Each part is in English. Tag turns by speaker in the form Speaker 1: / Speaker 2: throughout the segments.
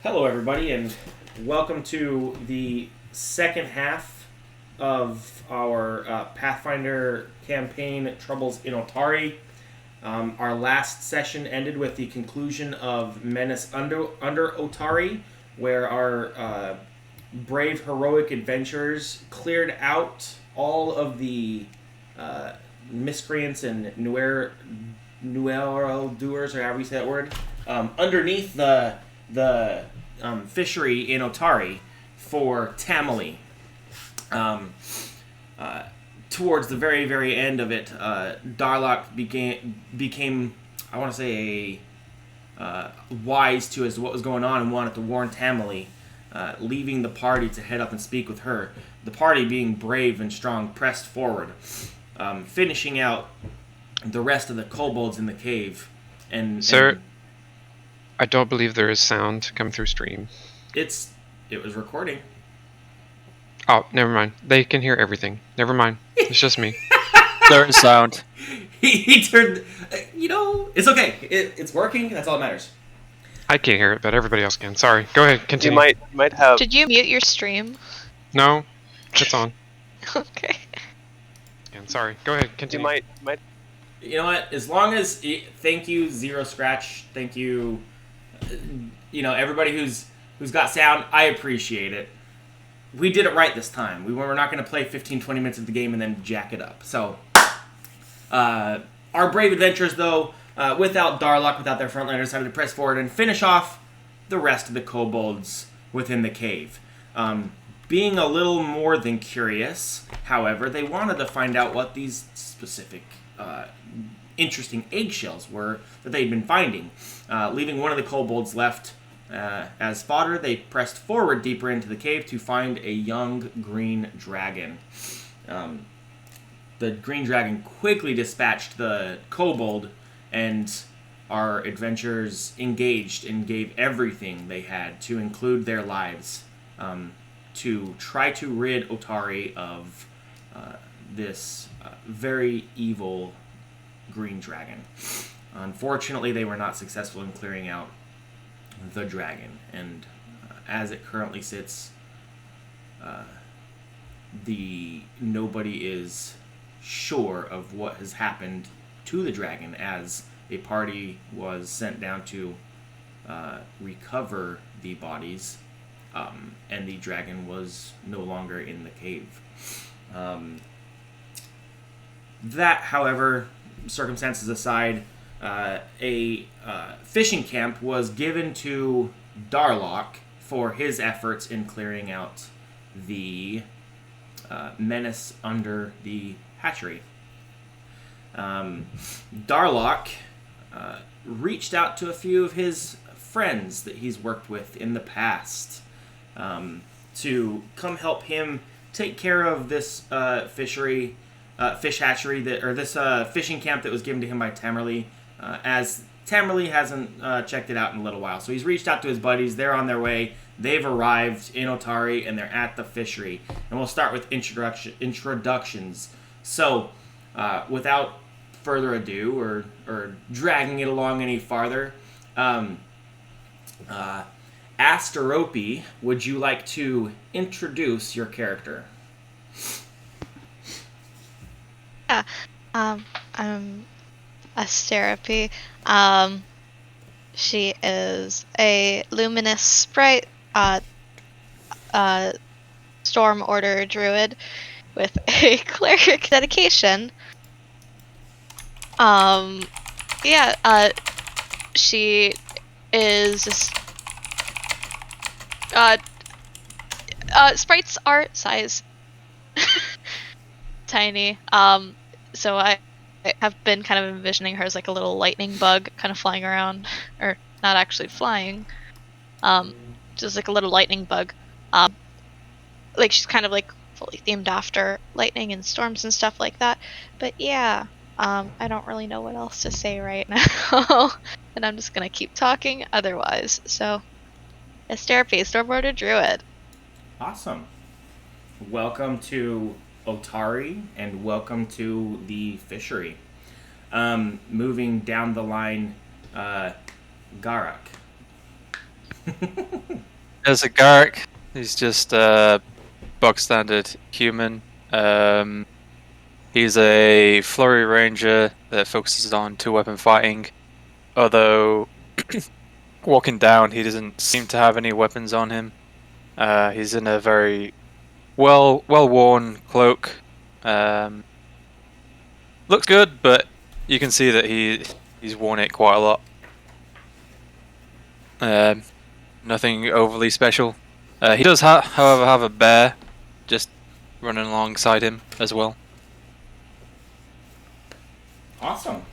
Speaker 1: Hello, everybody, and welcome to the second half of our Pathfinder campaign, Troubles in Otari. Our last session ended with the conclusion of Menace under Otari, where our brave, heroic adventurers cleared out all of the miscreants and nuero doers, or however you say that word, underneath the fishery in Otari for Tamale. Towards the very, very end of it, Darlock became I want to say, wise to as to what was going on and wanted to warn Tamale, leaving the party to head up and speak with her. The party, being brave and strong, pressed forward, finishing out the rest of the kobolds in the cave.
Speaker 2: Sir, I don't believe there is sound come through stream.
Speaker 1: It was recording.
Speaker 2: Oh, never mind. They can hear everything. Never mind. It's just me.
Speaker 3: There is sound.
Speaker 1: He turned... it's okay. It's working. That's all that matters.
Speaker 2: I can't hear it, but everybody else can. Sorry. Go ahead. Continue.
Speaker 4: You might have...
Speaker 5: Did you mute your stream?
Speaker 2: No. It's on.
Speaker 5: Okay.
Speaker 2: And sorry. Go ahead. Continue.
Speaker 4: You might...
Speaker 1: You know what? As long as... Thank you, Zero Scratch. Thank you... everybody who's got sound, I appreciate it. We did it right this time. We're not going to play 15-20 minutes of the game and then jack it up. So, our brave adventurers, though, without Darlock, without their frontliners, decided to press forward and finish off the rest of the kobolds within the cave. Being a little more than curious, however, they wanted to find out what these specific interesting eggshells were that they'd been finding. Leaving one of the kobolds left as fodder, they pressed forward deeper into the cave to find a young green dragon. The green dragon quickly dispatched the kobold, and our adventurers engaged and gave everything they had, to include their lives, to try to rid Otari of this very evil green dragon. Unfortunately, they were not successful in clearing out the dragon, and as it currently sits, nobody is sure of what has happened to the dragon, as a party was sent down to recover the bodies, and the dragon was no longer in the cave. That, however, circumstances aside, a fishing camp was given to Darlock for his efforts in clearing out the menace under the hatchery. Darlock reached out to a few of his friends that he's worked with in the past to come help him take care of this fish hatchery this fishing camp that was given to him by Tamerley, as Tamerley hasn't checked it out in a little while. So he's reached out to his buddies. They're on their way. They've arrived in Otari, and they're at the fishery. And we'll start with introductions. So, without further ado, or dragging it along any farther, Asterope, would you like to introduce your character?
Speaker 5: Yeah. I'm Asterope. She is a luminous sprite, storm order druid with a cleric dedication. She is just, sprites are size tiny. So I have been kind of envisioning her as like a little lightning bug kind of flying around, or not actually flying, just like a little lightning bug. Like she's kind of like fully themed after lightning and storms and stuff like that. But yeah, I don't really know what else to say right now. And I'm just gonna keep talking otherwise. So, Asterope, Stormborder Druid.
Speaker 1: Awesome. Welcome to Otari, and welcome to the fishery. Moving down the line, Garak.
Speaker 3: There's a Garrick. He's just a bog standard human. He's a flurry ranger that focuses on 2-weapon fighting. Although walking down, he doesn't seem to have any weapons on him. He's in a very well worn cloak. Looks good, but you can see that he's worn it quite a lot. Nothing overly special. He does, however, have a bear just running alongside him as well.
Speaker 1: Awesome.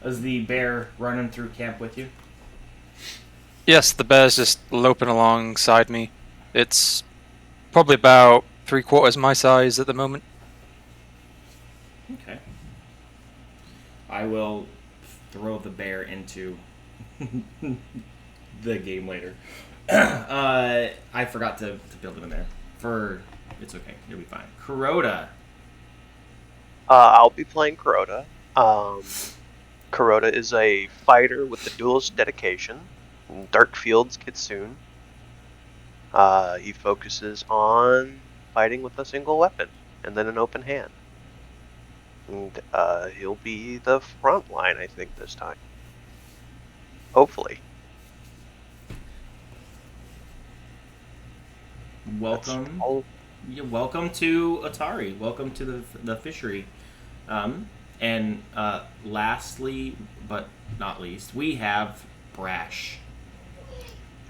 Speaker 1: Is the bear running through camp with you?
Speaker 3: Yes, the bear's just loping alongside me. It's probably about 3/4 my size at the moment.
Speaker 1: Okay. I will throw the bear into the game later. I forgot to build him in there. It's okay. You'll be fine. Kuroda.
Speaker 4: I'll be playing Kuroda. Kuroda is a fighter with the duelist dedication. Darkfield's Kitsune. He focuses on fighting with a single weapon and then an open hand. And he'll be the front line, I think, this time. Hopefully.
Speaker 1: Welcome. Welcome to Otari. Welcome to the fishery. And lastly, but not least, we have Brash.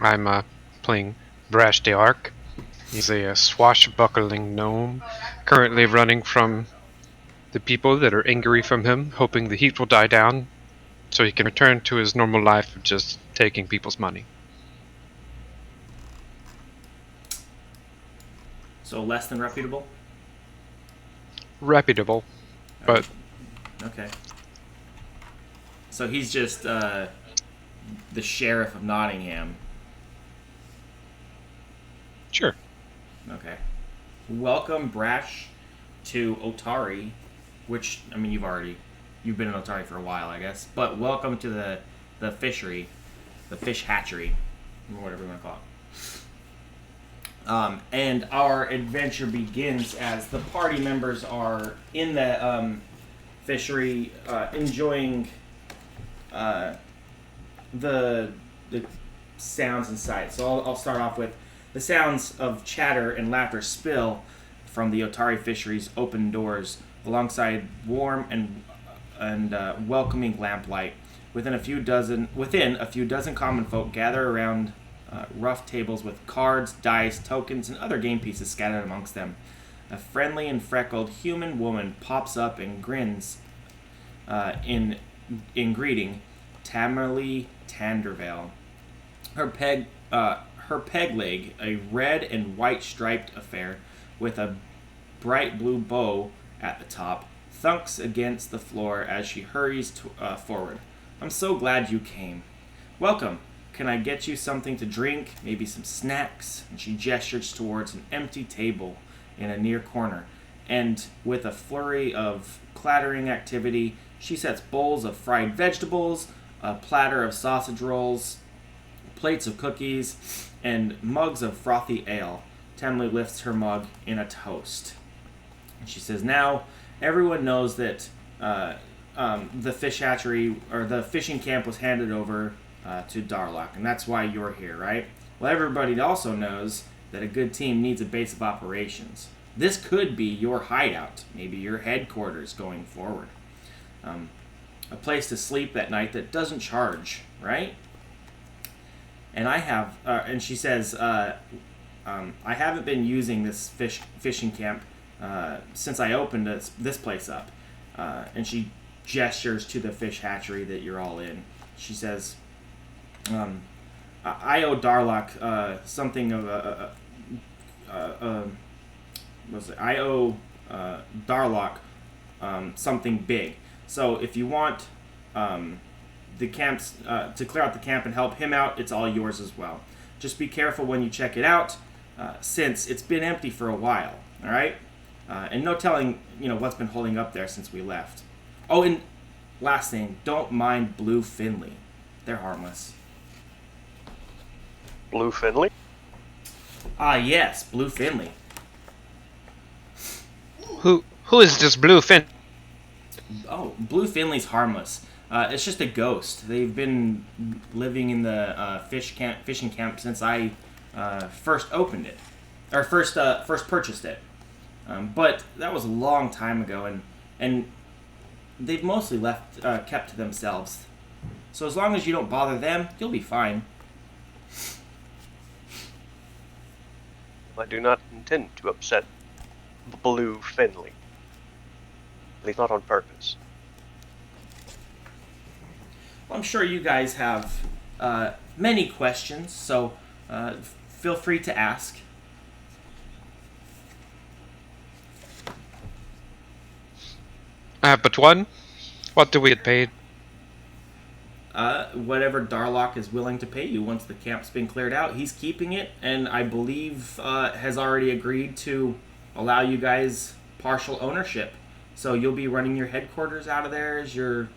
Speaker 2: I'm playing Brash the Ark. He's a swashbuckling gnome, currently running from the people that are angry from him, hoping the heat will die down so he can return to his normal life of just taking people's money.
Speaker 1: So less than reputable?
Speaker 2: Reputable, but
Speaker 1: okay. So he's just the sheriff of Nottingham.
Speaker 2: sure.
Speaker 1: Okay. Welcome, Brash, to Otari, which, I mean, you've been in Otari for a while, I guess, but welcome to the fishery, the fish hatchery, or whatever you want to call it. And our adventure begins as the party members are in the fishery, enjoying the sounds and sights. So I'll start off with the sounds of chatter and laughter spill from the Otari fishery's open doors, alongside warm and welcoming lamplight. Within a few dozen common folk gather around rough tables with cards, dice, tokens, and other game pieces scattered amongst them. A friendly and freckled human woman pops up and grins in greeting, Tamerly Tandervale. Her peg leg, a red and white striped affair with a bright blue bow at the top, thunks against the floor as she hurries forward. I'm so glad you came. Welcome. Can I get you something to drink? Maybe some snacks? And she gestures towards an empty table in a near corner. And with a flurry of clattering activity, she sets bowls of fried vegetables, a platter of sausage rolls, plates of cookies, and mugs of frothy ale. Tamley lifts her mug in a toast. And she says, now, everyone knows that the fish hatchery, or the fishing camp, was handed over to Darlock, and that's why you're here, right? Well, everybody also knows that a good team needs a base of operations. This could be your hideout, maybe your headquarters going forward. A place to sleep at night that doesn't charge, right? And I have, and she says, I haven't been using this fishing camp since I opened this place up. And she gestures to the fish hatchery that you're all in. She says, I owe Darlock something of I owe Darlock something big. So if you want the camps to clear out the camp and help him out, it's all yours as well. Just be careful when you check it out, since it's been empty for a while. All right, and no telling what's been holding up there since we left. Oh, and last thing, don't mind Blue Finley. They're harmless.
Speaker 4: Blue Finley?
Speaker 1: Ah, yes, Blue Finley.
Speaker 2: Who is this blue fin?
Speaker 1: Oh, Blue Finley's harmless. It's just a ghost. They've been living in the fishing camp since I first opened it, or first purchased it. But that was a long time ago, and they've mostly kept to themselves. So as long as you don't bother them, you'll be fine.
Speaker 4: I do not intend to upset Blue Finley. At least not on purpose.
Speaker 1: Well, I'm sure you guys have many questions, so feel free to ask.
Speaker 2: But one? What do we get paid?
Speaker 1: Whatever Darlock is willing to pay you once the camp's been cleared out. He's keeping it, and I believe has already agreed to allow you guys partial ownership. So you'll be running your headquarters out of there as your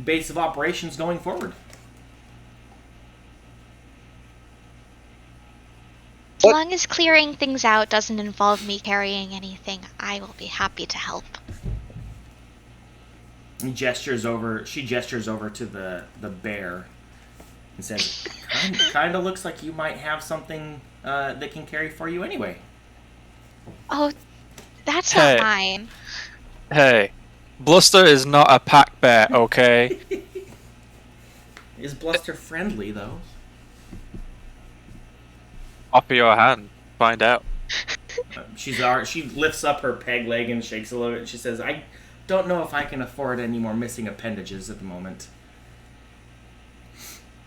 Speaker 1: base of operations going forward.
Speaker 6: As long as clearing things out doesn't involve me carrying anything, I will be happy to help.
Speaker 1: She gestures over to the bear and says, kind of looks like you might have something that can carry for you anyway.
Speaker 6: Oh, that's
Speaker 3: Hey.
Speaker 6: not mine.
Speaker 3: Hey, Bluster is not a pack bear, okay?
Speaker 1: Is Bluster friendly, though?
Speaker 3: Offer your hand. Find out.
Speaker 1: She lifts up her peg leg and shakes a little bit. And she says, I don't know if I can afford any more missing appendages at the moment.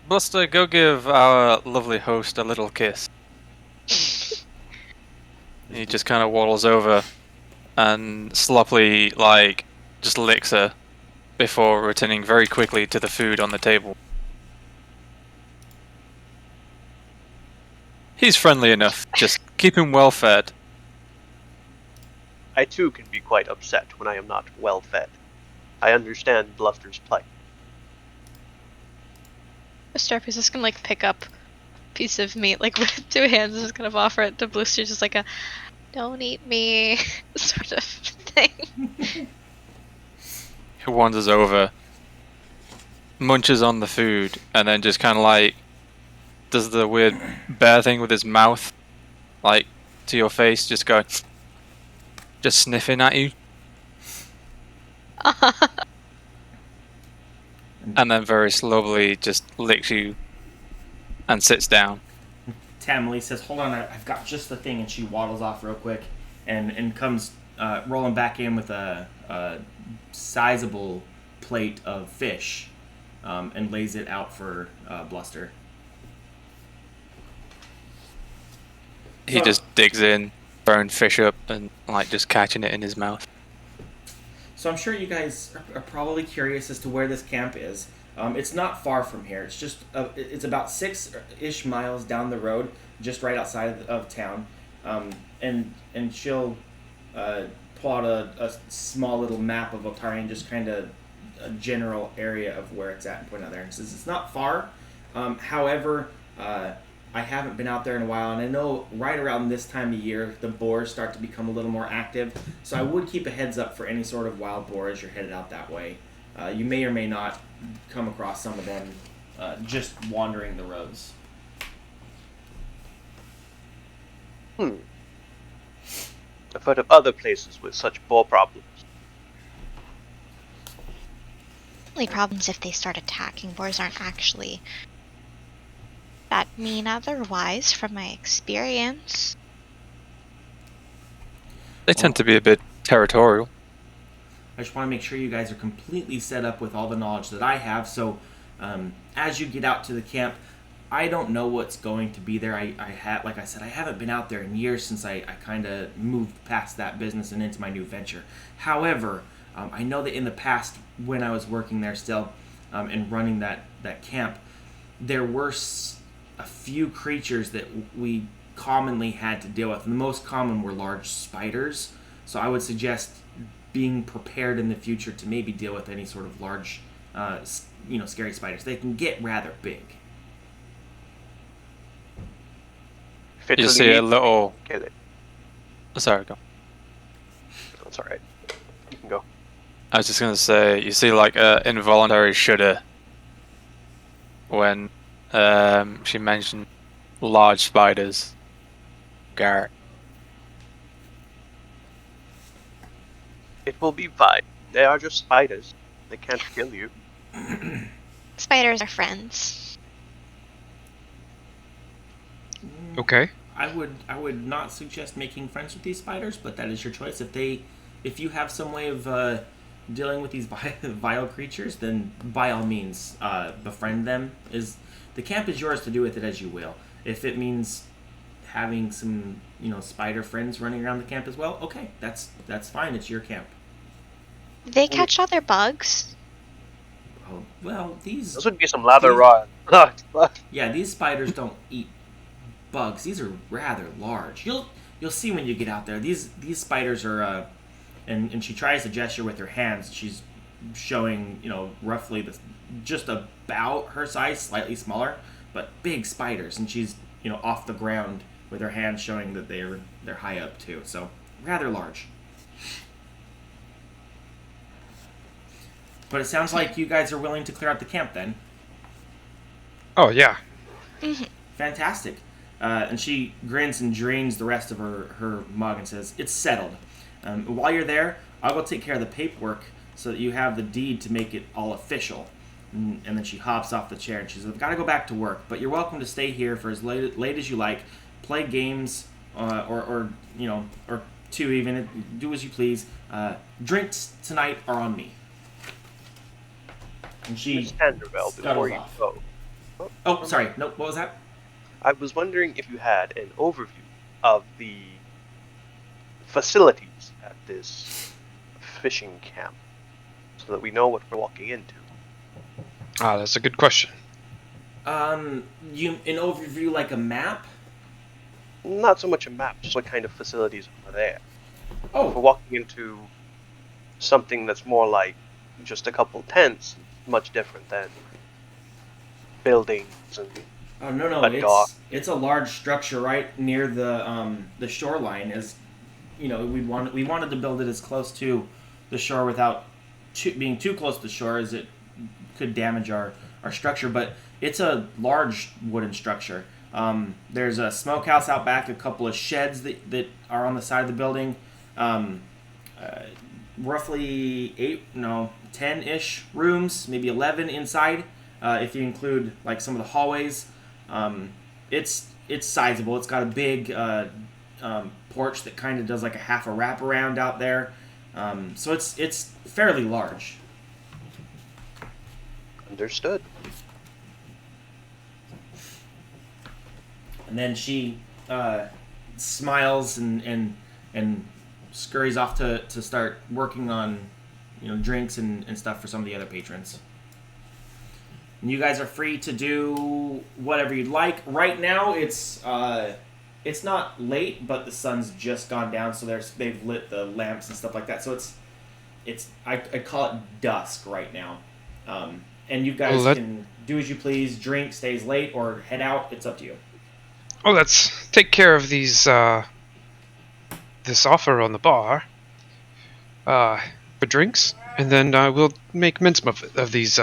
Speaker 3: Bluster, go give our lovely host a little kiss. He just kind of waddles over and sloppily, just licks her before returning very quickly to the food on the table. He's friendly enough, just keep him well fed.
Speaker 4: I too can be quite upset when I am not well fed. I understand Bluster's plight.
Speaker 5: Starpy's just gonna pick up a piece of meat with 2 hands and just kind of offer it to Bluster, just like a "don't eat me" sort of thing.
Speaker 3: He wanders over, munches on the food, and then just kind of does the weird bear thing with his mouth, to your face, just sniffing at you. And then very slowly just licks you and sits down.
Speaker 1: Tamily says, hold on, I've got just the thing, and she waddles off real quick and comes rolling back in with a sizable plate of fish and lays it out for Bluster.
Speaker 3: He just digs in, throwing fish up, and just catching it in his mouth.
Speaker 1: So I'm sure you guys are probably curious as to where this camp is. It's not far from here. It's just it's about 6-ish miles down the road, just right outside of town. And she'll pull out a small little map of Otari and just kind of a general area of where it's at and point out there. And says it's not far. However, I haven't been out there in a while, and I know right around this time of year the boars start to become a little more active. So I would keep a heads up for any sort of wild boar as you're headed out that way. You may or may not come across some of them just wandering the roads.
Speaker 4: I've heard of other places with such boar problems.
Speaker 6: Only problems if they start attacking. Boars aren't actually that mean otherwise, from my experience.
Speaker 3: They tend to be a bit territorial.
Speaker 1: I just want to make sure you guys are completely set up with all the knowledge that I have. So as you get out to the camp, I don't know what's going to be there. Like I said, I haven't been out there in years since I kind of moved past that business and into my new venture. However, I know that in the past, when I was working there still and running that camp, there were a few creatures that we commonly had to deal with. And the most common were large spiders. So I would suggest being prepared in the future to maybe deal with any sort of large, scary spiders. They can get rather big.
Speaker 4: If it
Speaker 3: You
Speaker 4: really
Speaker 3: see a
Speaker 4: needs,
Speaker 3: little.
Speaker 4: kill it.
Speaker 3: Sorry, go.
Speaker 4: That's alright. You can go.
Speaker 3: I was just gonna say, you see like a involuntary shudder when she mentioned large spiders. Garrett.
Speaker 4: It will be fine. They are just spiders. They can't kill you.
Speaker 6: Spiders are friends.
Speaker 2: Okay.
Speaker 1: I would not suggest making friends with these spiders, but that is your choice. If you have some way of dealing with these vile creatures, then by all means befriend them. The camp is yours to do with it as you will. If it means having some spider friends running around the camp as well, okay, that's fine. It's your camp.
Speaker 6: They catch other bugs.
Speaker 1: Oh well, these
Speaker 4: Those would be some lather rod.
Speaker 1: yeah, these spiders don't eat bugs. These are rather large. You'll see when you get out there. These spiders are and she tries to gesture with her hands. She's showing roughly just about her size, slightly smaller, but big spiders. And she's off the ground with her hands showing that they're high up too. So rather large. But it sounds like you guys are willing to clear out the camp then.
Speaker 2: Oh yeah.
Speaker 1: Fantastic. And she grins and drains the rest of her mug and says, "It's settled. While you're there, I'll go take care of the paperwork so that you have the deed to make it all official." And then she hops off the chair and she says, "I've got to go back to work, but you're welcome to stay here for as late as you like. Play games, or two even. Do as you please. Drinks tonight are on me." And she
Speaker 4: Miss Vanderbilt, before
Speaker 1: scuttles
Speaker 4: you
Speaker 1: off.
Speaker 4: go.
Speaker 1: Oh, sorry. No, what was that?
Speaker 4: I was wondering if you had an overview of the facilities at this fishing camp, so that we know what we're walking into.
Speaker 2: Ah, that's a good question.
Speaker 1: You an overview like a map?
Speaker 4: Not so much a map, just what kind of facilities are there. If we're
Speaker 1: Oh,
Speaker 4: walking into something that's more like just a couple tents, much different than buildings and
Speaker 1: no,
Speaker 4: a dock.
Speaker 1: it's a large structure right near the shoreline. As we wanted to build it as close to the shore without being too close to the shore, as it could damage our structure. But it's a large wooden structure. There's a smokehouse out back, a couple of sheds that are on the side of the building. Roughly 10-ish rooms, maybe 11 inside, if you include like some of the hallways. It's sizable. It's got a big porch that kind of does like a half a wraparound out there. So it's fairly large.
Speaker 4: Understood.
Speaker 1: And then she smiles and scurries off to start working on drinks and stuff for some of the other patrons. And you guys are free to do whatever you'd like. Right now it's not late, but the sun's just gone down, so they've lit the lamps and stuff like that. So I call it dusk right now. And you guys can do as you please. Drink, stays late, or head out. It's up to you.
Speaker 2: Well, let's take care of these this offer on the bar for drinks, and then we'll make mincemeat of these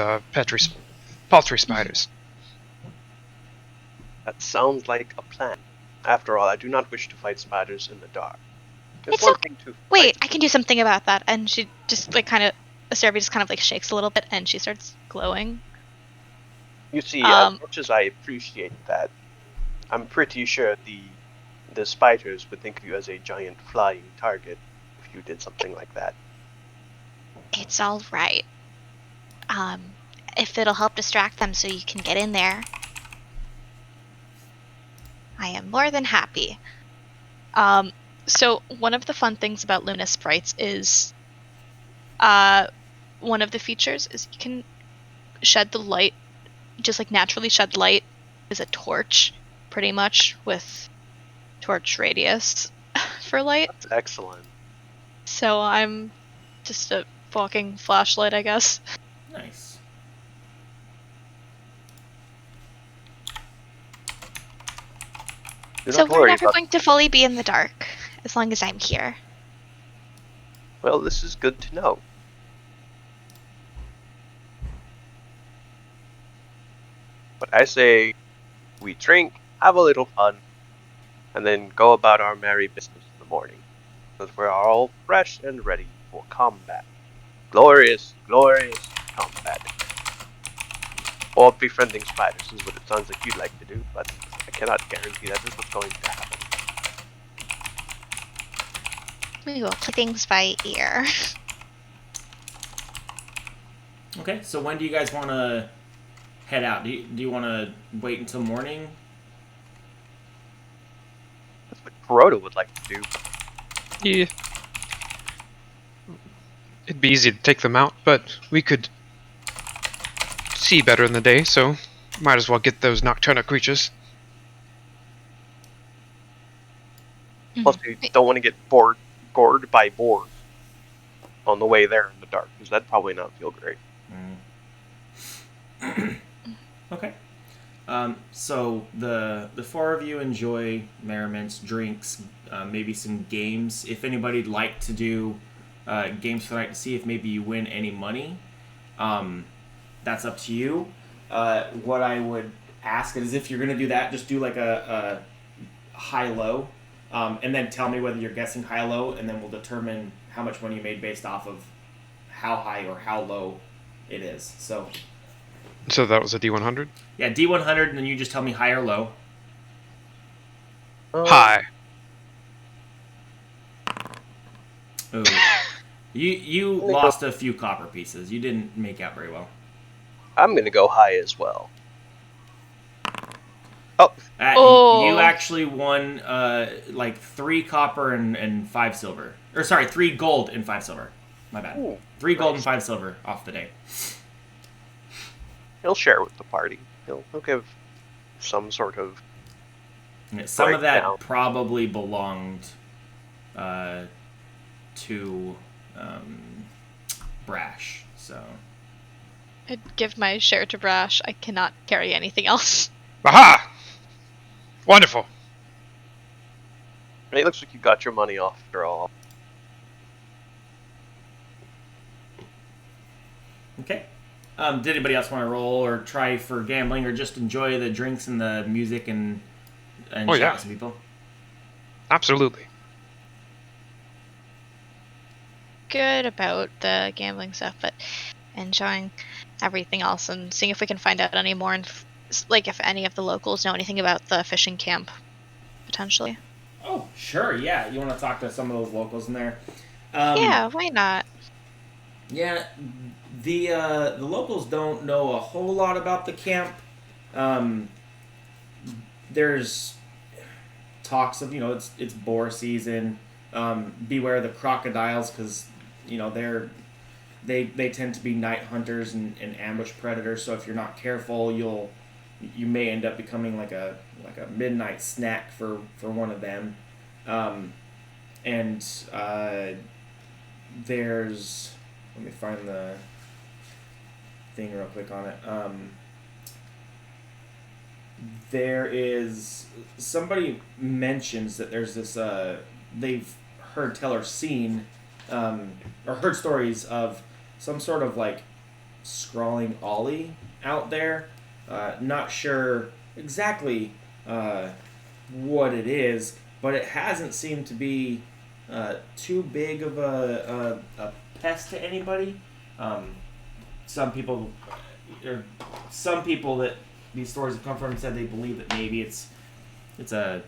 Speaker 2: paltry spiders.
Speaker 4: That sounds like a plan. After all, I do not wish to fight spiders in the dark.
Speaker 6: It's
Speaker 4: one
Speaker 6: okay.
Speaker 4: thing to
Speaker 6: Wait,
Speaker 4: fight.
Speaker 6: I can do something about that. And she just Acerbi just kind of like shakes a little bit and she starts glowing.
Speaker 4: You see, as much as I appreciate that, I'm pretty sure the spiders would think of you as a giant flying target if you did something like that.
Speaker 6: It's all right. If it'll help distract them so you can get in there, I am more than happy.
Speaker 5: So one of the fun things about luminous sprites is, one of the features is you can shed the light, just like naturally shed light is a torch, pretty much, with torch radius for light.
Speaker 4: That's excellent.
Speaker 5: So I'm just a walking flashlight, I guess.
Speaker 1: Nice.
Speaker 4: Do
Speaker 6: So
Speaker 4: not
Speaker 6: we're
Speaker 4: worry
Speaker 6: never
Speaker 4: about.
Speaker 6: going to fully be in the dark as long as I'm here.
Speaker 4: Well, this is good to know. But I say we drink, have a little fun, and then go about our merry business in the morning, because we're all fresh and ready for combat. Glorious, glorious combat. Or befriending spiders is what it sounds like you'd like to do, but I cannot guarantee that is what's going to happen.
Speaker 6: We will play things by ear.
Speaker 1: Okay, so when do you guys want to head out? Do you want to wait until morning?
Speaker 4: That's what Kuroda would like to do.
Speaker 2: Yeah. It'd be easy to take them out, but we could see better in the day, so might as well get those nocturnal creatures.
Speaker 4: Plus, you don't want to get gored by boars on the way there in the dark, because that'd probably not feel great.
Speaker 1: Okay. So the four of you enjoy merriments, drinks, maybe some games. If anybody'd like to do games tonight to see if maybe you win any money, that's up to you. What I would ask is if you're going to do that, just do like a high-low, and then tell me whether you're guessing high-low, and then we'll determine how much money you made based off of how high or how low it is. So
Speaker 2: that was a D100?
Speaker 1: yeah, D100, and then you just tell me high or low.
Speaker 2: Hi.
Speaker 1: Ooh. You lost a few copper pieces. You didn't make out very well.
Speaker 4: I'm gonna go high as well.
Speaker 1: You actually won like 3 copper and 5 silver. Or sorry, 3 gold and 5 silver. My bad.
Speaker 4: Ooh,
Speaker 1: 3 gold
Speaker 4: nice.
Speaker 1: and 5 silver off the day.
Speaker 4: He'll share with the party. He'll give some sort of.
Speaker 1: Yeah, some of that
Speaker 4: breakdown.
Speaker 1: probably belonged to Brash. So
Speaker 5: I'd give my share to Brash. I cannot carry anything else.
Speaker 2: Aha! Wonderful.
Speaker 4: It looks like you got your money off after all.
Speaker 1: okay. Did anybody else want to roll or try for gambling or just enjoy the drinks and the music and chat with some people?
Speaker 2: Absolutely.
Speaker 5: Good about the gambling stuff, but enjoying everything else and seeing if we can find out any more, like if any of the locals know anything about the fishing camp, potentially.
Speaker 1: Oh, sure, yeah. You want to talk to some of those locals in there?
Speaker 5: Yeah, why not?
Speaker 1: Yeah, the locals don't know a whole lot about the camp. There's talks of it's boar season. Beware the crocodiles because they tend to be night hunters and ambush predators. So if you're not careful, you may end up becoming like a midnight snack for one of them. And there's, let me find the thing real quick on it. There is, somebody mentions that there's this they've heard tell or seen or heard stories of some sort of like scrawling ollie out there. Not sure exactly what it is, but it hasn't seemed to be too big of a pest to anybody. Some people that these stories have come from said they believe that maybe it's a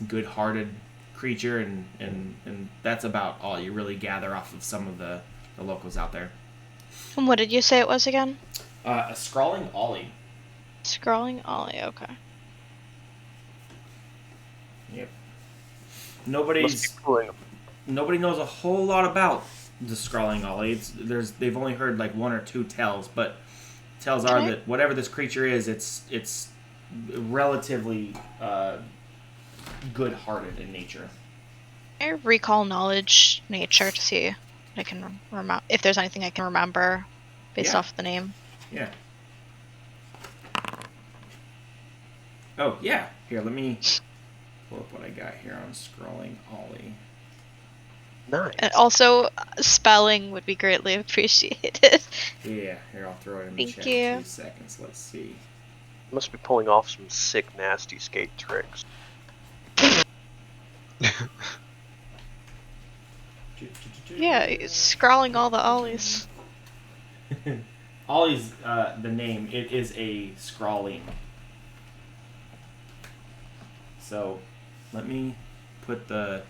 Speaker 1: good-hearted creature, and that's about all you really gather off of some of the locals out there.
Speaker 5: And what did you say it was again?
Speaker 1: A scrawling ollie.
Speaker 5: Scrawling ollie, okay.
Speaker 1: Yep.
Speaker 4: Must be cooling.
Speaker 1: Nobody knows a whole lot about the scrawling ollie. They've only heard like 1 or 2 tells, but tells are that whatever this creature is, it's relatively good-hearted in nature.
Speaker 5: I recall knowledge nature to see if I can if there's anything I can remember based off the name.
Speaker 1: Yeah. Oh yeah. Here, let me pull up what I got here on scrolling Ollie.
Speaker 4: Nice.
Speaker 5: And also, spelling would be greatly appreciated.
Speaker 1: Yeah, here, I'll throw it in the
Speaker 5: Thank
Speaker 1: chat
Speaker 5: you.
Speaker 1: in 2 seconds. Let's see.
Speaker 4: Must be pulling off some sick, nasty skate tricks.
Speaker 5: Yeah, he's scrawling all the ollies.
Speaker 1: Ollie's the name. It is a scrawling. So, let me put the...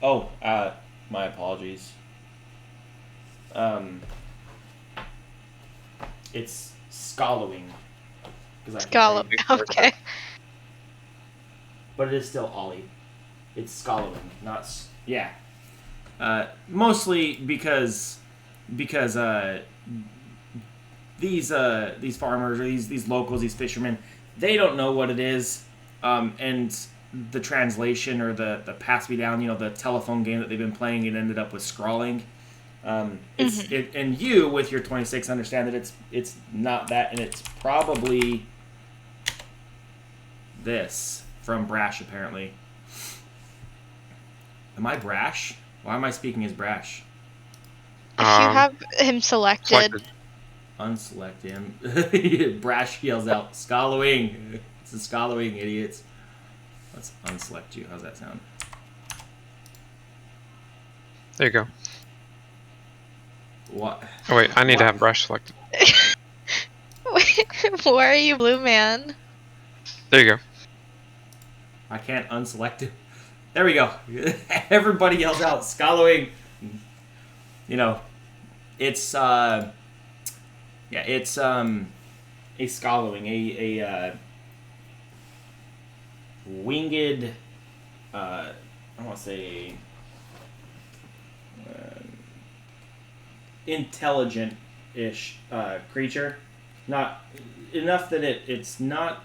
Speaker 1: Oh, my apologies. It's scallowing.
Speaker 5: Scallop. Okay.
Speaker 1: But it is still Ollie. It's scallowing, not... Yeah. Mostly because these farmers, or these locals, these fishermen, they don't know what it is, and the translation or the pass me down, the telephone game that they've been playing, it ended up with scrawling. And you with your 26 understand that it's not that, and it's probably this from Brash apparently. Am I Brash? Why am I speaking as Brash?
Speaker 5: If you have him selected.
Speaker 1: Unselect him. Brash yells out, "Scallowing!" It's a scallowing, idiots. Let's unselect you. How's that sound?
Speaker 2: There you go.
Speaker 1: What?
Speaker 2: Oh wait, I need to have brush selected.
Speaker 5: Why are you blue man?
Speaker 2: There you go.
Speaker 1: I can't unselect it. There we go. Everybody yells out, "Scallowing!" It's it's a scallowing, a winged, I want to say intelligent-ish creature. Not enough that it's not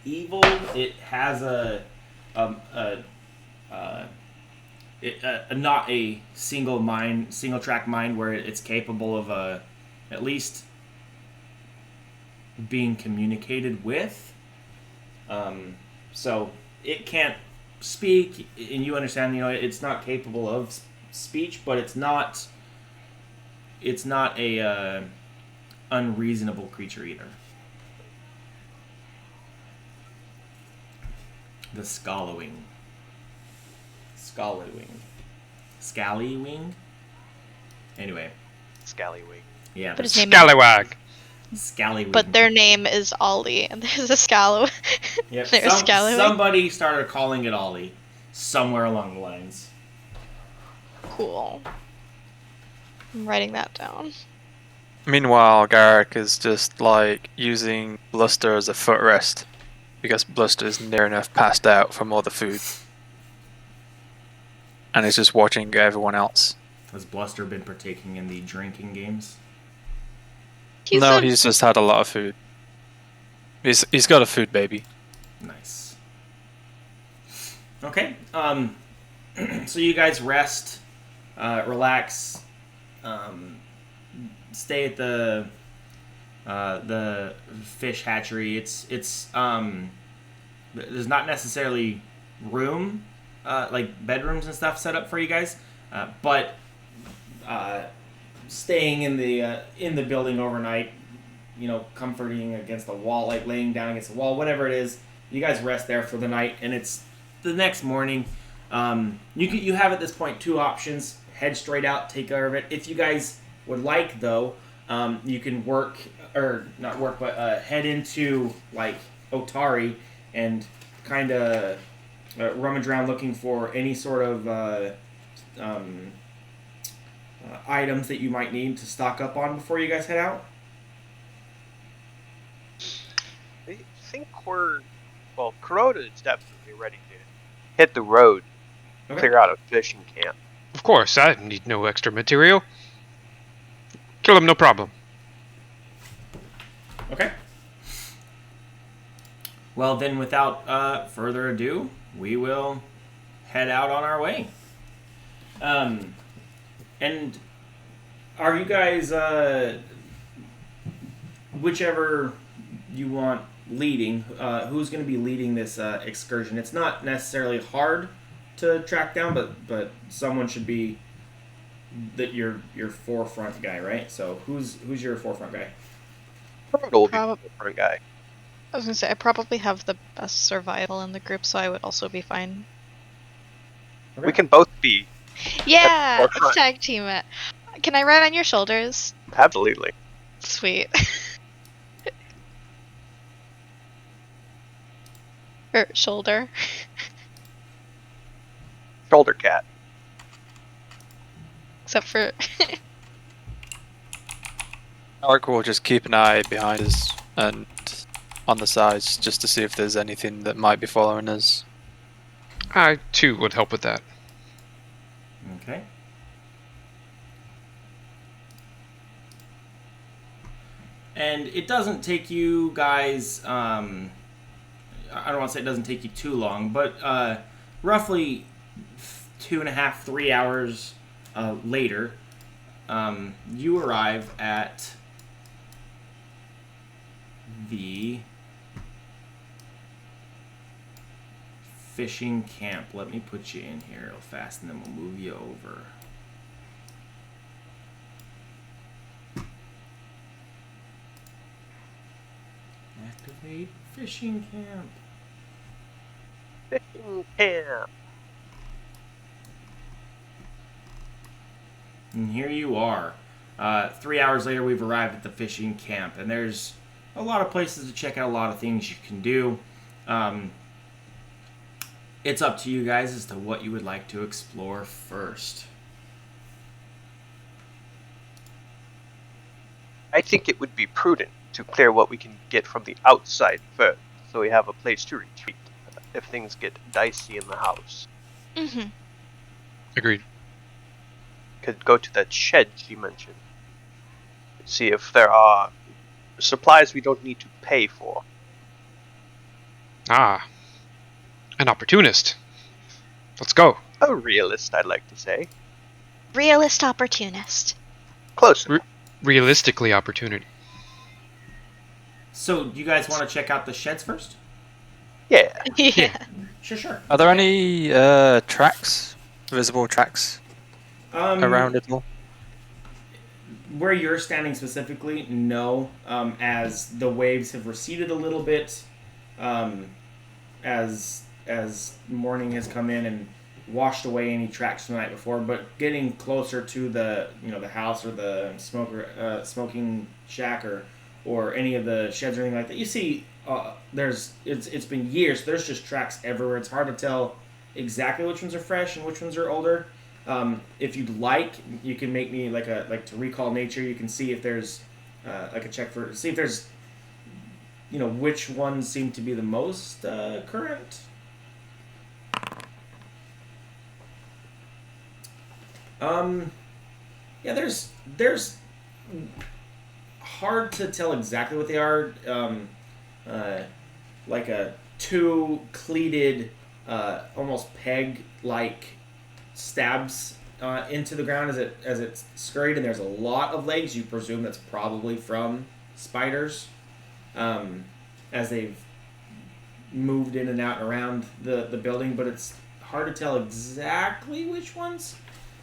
Speaker 1: evil. It has not a single track mind where it's capable of at least being communicated with. So it can't speak, and you understand. It's not capable of speech, but it's not a unreasonable creature either. The Scallywing. Scallywing? Anyway.
Speaker 4: Scallywing.
Speaker 1: Yeah.
Speaker 5: But his name
Speaker 2: Scallywag.
Speaker 1: Scallywing.
Speaker 5: But their name is Ollie, and there's a Scallow.
Speaker 1: Yep.
Speaker 5: There's Scallywing.
Speaker 1: Somebody started calling it Ollie somewhere along the lines.
Speaker 5: Cool. I'm writing that down.
Speaker 3: Meanwhile, Garrick is just like using Bluster as a footrest because Bluster is near enough passed out from all the food. And he's just watching everyone else.
Speaker 1: Has Bluster been partaking in the drinking games?
Speaker 5: He's
Speaker 3: He's just had a lot of food. He's got a food baby.
Speaker 1: Nice. Okay. So you guys rest, relax, stay at the fish hatchery. It's there's not necessarily room, like bedrooms and stuff set up for you guys, but staying in the building overnight, comforting against the wall, like laying down against the wall, whatever it is, you guys rest there for the night, and it's the next morning. You have at this point two options: head straight out, take care of it. If you guys would like, though, you can head into like Otari and kind of rummage around looking for any sort of items that you might need to stock up on before you guys head out.
Speaker 4: I think Kuroda is definitely ready to hit the road, clear out a fishing camp.
Speaker 2: Of course, I need no extra material. Kill him, no problem.
Speaker 1: Okay. Well, then, without further ado, we will head out on our way. And are you guys, whichever you want, leading. Who's going to be leading this excursion? It's not necessarily hard to track down, but someone should be your forefront guy, right? So who's your forefront guy?
Speaker 4: Kuroda will be
Speaker 5: Prob-
Speaker 4: the front guy.
Speaker 5: I was gonna say I probably have the best survival in the group, so I would also be fine.
Speaker 1: Okay.
Speaker 4: We can both be.
Speaker 5: Yeah,
Speaker 4: forefront.
Speaker 5: let's tag team it. Can I ride on your shoulders?
Speaker 4: Absolutely.
Speaker 5: Sweet. Or shoulder.
Speaker 4: Shoulder cat.
Speaker 5: Except for
Speaker 3: Alric will just keep an eye behind us and on the sides just to see if there's anything that might be following us.
Speaker 2: I too would help with that.
Speaker 1: Okay. And it doesn't take you guys, I don't want to say it doesn't take you too long, but roughly 2.5, 3 hours later, you arrive at the fishing camp. Let me put you in here real fast and then we'll move you over. Activate fishing camp.
Speaker 4: Fishing camp.
Speaker 1: And here you are. 3 hours later, we've arrived at the fishing camp, and there's a lot of places to check out, a lot of things you can do. It's up to you guys as to what you would like to explore first.
Speaker 4: I think it would be prudent to clear what we can get from the outside first, so we have a place to retreat if things get dicey in the house.
Speaker 5: mm-hmm.
Speaker 2: Agreed.
Speaker 4: Could go to that shed she mentioned. See if there are supplies we don't need to pay for.
Speaker 2: Ah, an opportunist. Let's go.
Speaker 4: A realist, I'd like to say.
Speaker 6: Realist opportunist.
Speaker 4: Close.
Speaker 2: Realistically, opportunity.
Speaker 1: So, do you guys want to check out the sheds first?
Speaker 4: Yeah.
Speaker 5: Yeah.
Speaker 1: Sure.
Speaker 3: Are there any tracks, visible tracks around it all?
Speaker 1: Where you're standing specifically, no. As the waves have receded a little bit, as morning has come in and washed away any tracks from the night before, but getting closer to the the house or the smoking shack or any of the sheds or anything like that, you see it's been years. So there's just tracks everywhere. It's hard to tell exactly which ones are fresh and which ones are older. If you'd like, you can make me like to recall nature. You can see if there's like a check for see if there's which ones seem to be the most current. Yeah, there's hard to tell exactly what they are. Like a two cleated, almost peg-like stabs into the ground as it's scurried, and there's a lot of legs. You presume that's probably from spiders, as they've moved in and out and around the building. But it's hard to tell exactly which ones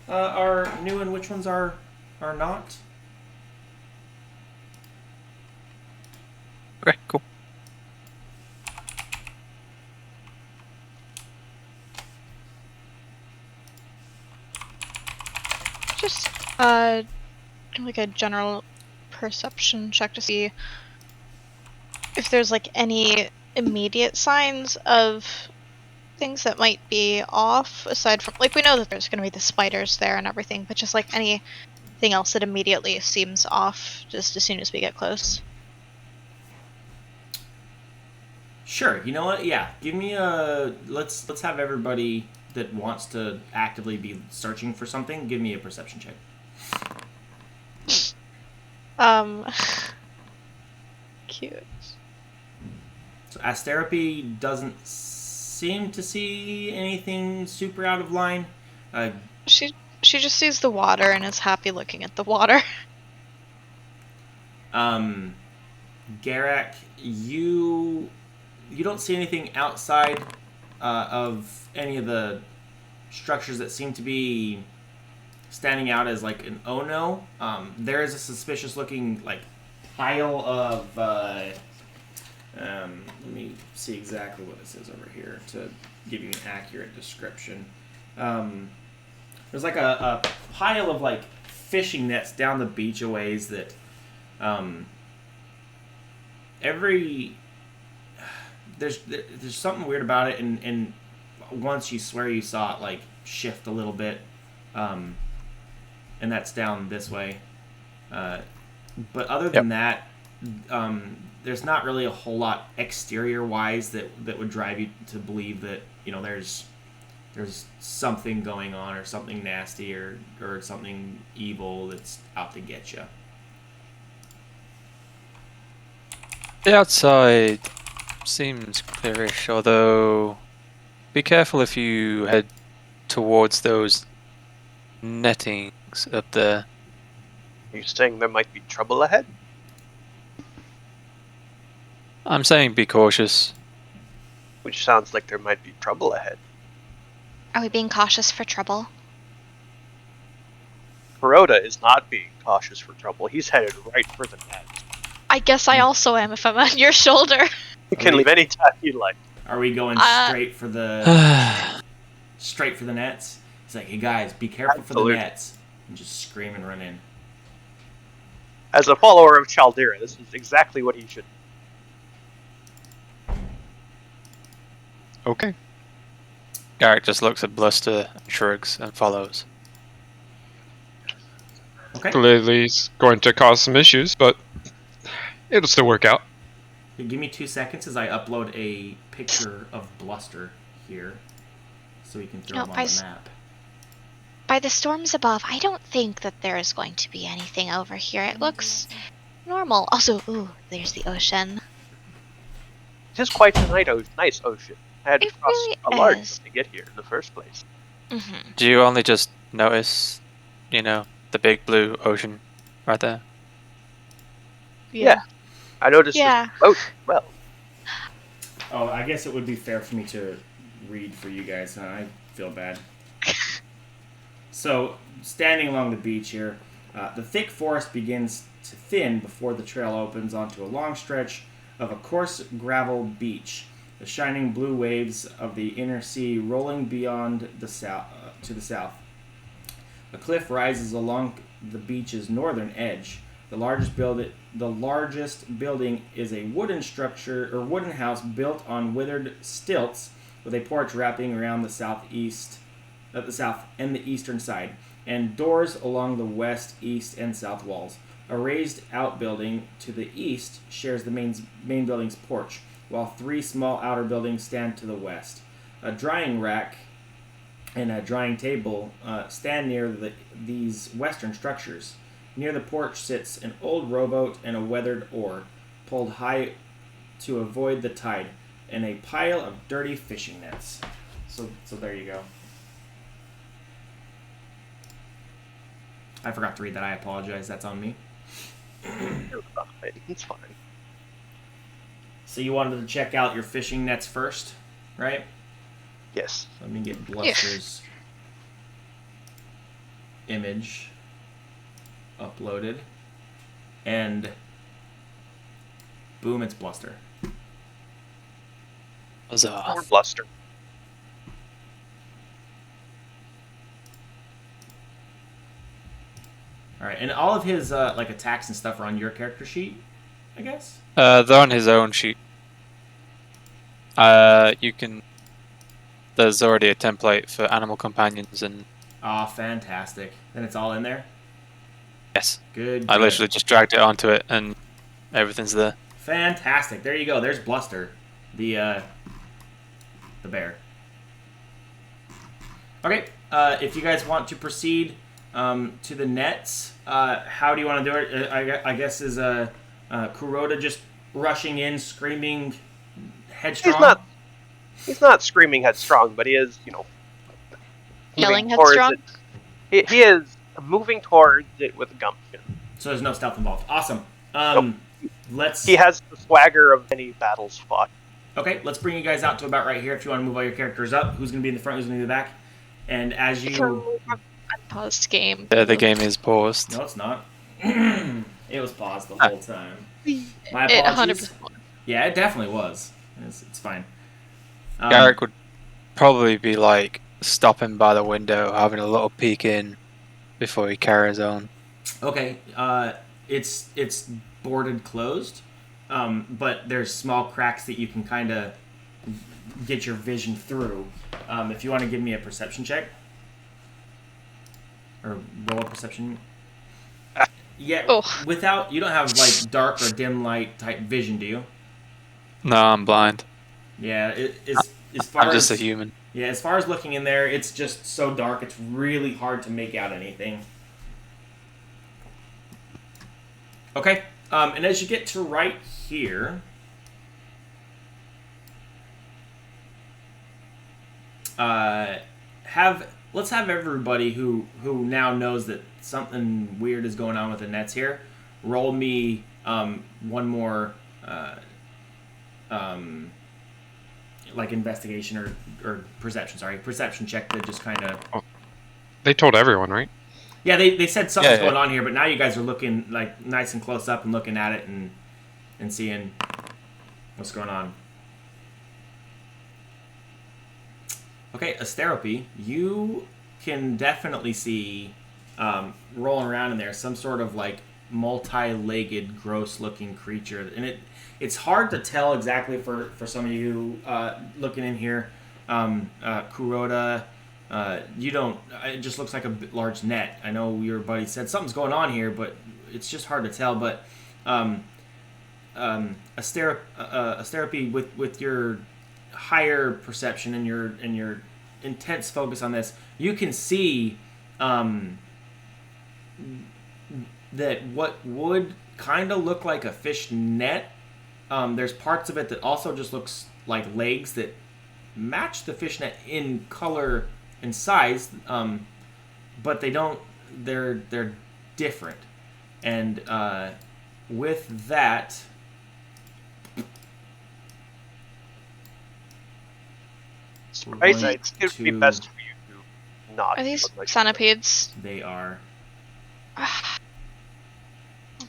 Speaker 1: are new and which ones are not.
Speaker 3: Okay, cool.
Speaker 5: Just like a general perception check to see if there's like any immediate signs of things that might be off, aside from like we know that there's going to be the spiders there and everything, but just like anything else that immediately seems off just as soon as we get close.
Speaker 1: Sure. You know what? Yeah. Give me a let's have everybody that wants to actively be searching for something. Give me a perception check.
Speaker 5: Cute.
Speaker 1: So Asterope doesn't seem to see anything super out of line.
Speaker 5: She just sees the water and is happy looking at the water.
Speaker 1: Garak, you don't see anything outside of any of the structures that seem to be standing out as like an oh no. There is a suspicious looking like pile of let me see exactly what this is over here to give you an accurate description. There's like a pile of like fishing nets down the beach a ways that there's something weird about it, and once you swear you saw it like shift a little bit, and that's down this way. But other than that, there's not really a whole lot exterior wise that would drive you to believe that there's something going on or something nasty or something evil that's out to get you.
Speaker 3: The outside seems clearish, although be careful if you head towards those nettings up there.
Speaker 4: Are you saying there might be trouble ahead?
Speaker 3: I'm saying be cautious.
Speaker 4: Which sounds like there might be trouble ahead.
Speaker 6: Are we being cautious for trouble?
Speaker 4: Kuroda is not being cautious for trouble. He's headed right for the net.
Speaker 5: I guess I also am if I'm on your shoulder.
Speaker 4: You can leave any time you like.
Speaker 1: Are we going straight for the nets? He's like, hey guys, be careful
Speaker 4: Absolutely.
Speaker 1: for the nets, and just scream and run in.
Speaker 4: As a follower of Chaldera, this is exactly what he should.
Speaker 2: Okay.
Speaker 3: Garrick just looks at Bluster and shrugs and follows.
Speaker 1: Okay.
Speaker 2: Clearly, it's going to cause some issues, but it'll still work out.
Speaker 1: Give me 2 seconds as I upload a picture of Bluster here, so we can throw him on the map.
Speaker 6: By the storms above, I don't think that there is going to be anything over here. It looks normal. Also, ooh, there's the ocean.
Speaker 4: It is quite a nice ocean. I had to
Speaker 6: It
Speaker 4: cross
Speaker 6: really
Speaker 4: a large
Speaker 6: is.
Speaker 4: one to get here in the first place.
Speaker 6: Mm-hmm.
Speaker 3: Do you only just notice, the big blue ocean right there?
Speaker 4: Yeah. I noticed
Speaker 6: Yeah.
Speaker 4: this boat well.
Speaker 1: Oh, I guess it would be fair for me to read for you guys. I feel bad. So, standing along the beach here, the thick forest begins to thin before the trail opens onto a long stretch of a coarse gravel beach. The shining blue waves of the inner sea rolling beyond the south to the south. A cliff rises along the beach's northern edge. The largest building is a wooden structure or wooden house built on withered stilts with a porch wrapping around the south and the eastern side, and doors along the west, east, and south walls. A raised outbuilding to the east shares the main building's porch, while 3 small outer buildings stand to the west. A drying rack and a drying table stand near these western structures. Near the porch sits an old rowboat and a weathered oar, pulled high to avoid the tide, and a pile of dirty fishing nets. So there you go. I forgot to read that. I apologize. That's on me.
Speaker 4: It's fine.
Speaker 1: So you wanted to check out your fishing nets first, right?
Speaker 4: Yes.
Speaker 1: Let me get Bluster's image uploaded. And boom, it's Bluster.
Speaker 3: Huzzah.
Speaker 4: More bluster.
Speaker 1: Alright, and all of his like attacks and stuff are on your character sheet, I guess?
Speaker 3: They're on his own sheet. You can... There's already a template for animal companions and...
Speaker 1: Oh, fantastic. Then it's all in there?
Speaker 3: Yes.
Speaker 1: Good.
Speaker 3: I literally just dragged it onto it and everything's there.
Speaker 1: Fantastic. There you go. There's Bluster, the bear. Okay, if you guys want to proceed to the nets, how do you want to do it? I guess is Kuroda just rushing in, screaming headstrong?
Speaker 4: He's not screaming headstrong, but he is,
Speaker 5: Yelling
Speaker 4: moving towards
Speaker 5: headstrong?
Speaker 4: it. He is moving towards it with gumption.
Speaker 1: So there's no stealth involved. Awesome.
Speaker 4: Nope.
Speaker 1: let's.
Speaker 4: He has the swagger of any battles fought.
Speaker 1: Okay, let's bring you guys out to about right here. If you want to move all your characters up, who's going to be in the front, who's going to be in the back, and as
Speaker 5: Can
Speaker 1: you.
Speaker 5: we have unpaused game?
Speaker 3: The game is paused.
Speaker 1: No, it's not. It was paused the whole time. My
Speaker 5: It
Speaker 1: apologies.
Speaker 5: 100%.
Speaker 1: Yeah, it definitely was. It's fine.
Speaker 3: Garrick would probably be like stopping by the window, having a little peek in before he carries on.
Speaker 1: Okay, it's boarded closed, but there's small cracks that you can kind of get your vision through. If you want to give me a perception check or roll a perception. Yeah,
Speaker 5: Oh.
Speaker 1: without you don't have like dark or dim light type vision, do you?
Speaker 3: No, I'm blind.
Speaker 1: Yeah, as far
Speaker 3: I'm just a
Speaker 1: as
Speaker 3: human.
Speaker 1: yeah, as far as looking in there, it's just so dark. It's really hard to make out anything. Okay, and as you get to right here, let's have everybody who now knows that something weird is going on with the nets here, roll me one more like investigation or perception. Sorry, perception check to just kind of.
Speaker 2: They told everyone, right?
Speaker 1: Yeah, they said something's
Speaker 3: Yeah.
Speaker 1: going on here, but now you guys are looking like nice and close up and looking at it and seeing what's going on. Okay, Asterope, you can definitely see rolling around in there some sort of like multi-legged, gross-looking creature, and it's hard to tell exactly for some of you looking in here. Kuroda, you don't. It just looks like a large net. I know your buddy said something's going on here, but it's just hard to tell. But Asterope, with your higher perception and your intense focus on this, you can see that what would kind of look like a fish net. There's parts of it that also just looks like legs that match the fishnet in color and size, but they don't. They're different, and with that,
Speaker 4: I think it would be best for you to not.
Speaker 5: Are these
Speaker 4: look like
Speaker 5: centipedes?
Speaker 1: they are.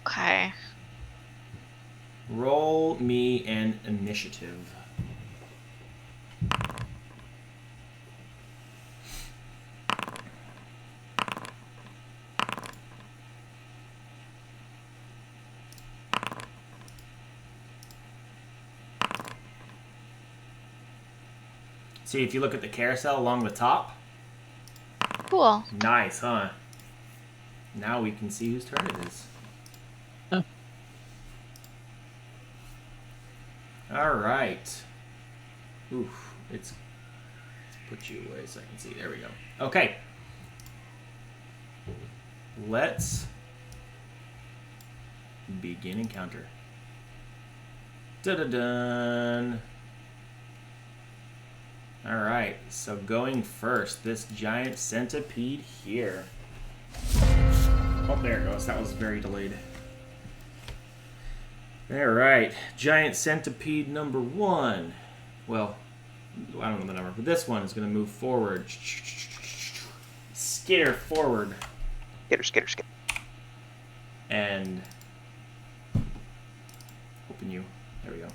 Speaker 5: Okay.
Speaker 1: Roll me an initiative. See, if you look at the carousel along the top,
Speaker 5: Cool.
Speaker 1: nice, huh? Now we can see whose turn it is.
Speaker 3: Oh.
Speaker 1: All right. Oof, let's put you away so I can see. There we go. Okay. Let's begin encounter. Da-da-dun. All right, so going first, this giant centipede here. Oh, there it goes. That was very delayed. All right, giant centipede number 1. Well, I don't know the number, but this one is going to move forward. Skitter forward.
Speaker 4: Skitter.
Speaker 1: And open you. There we go.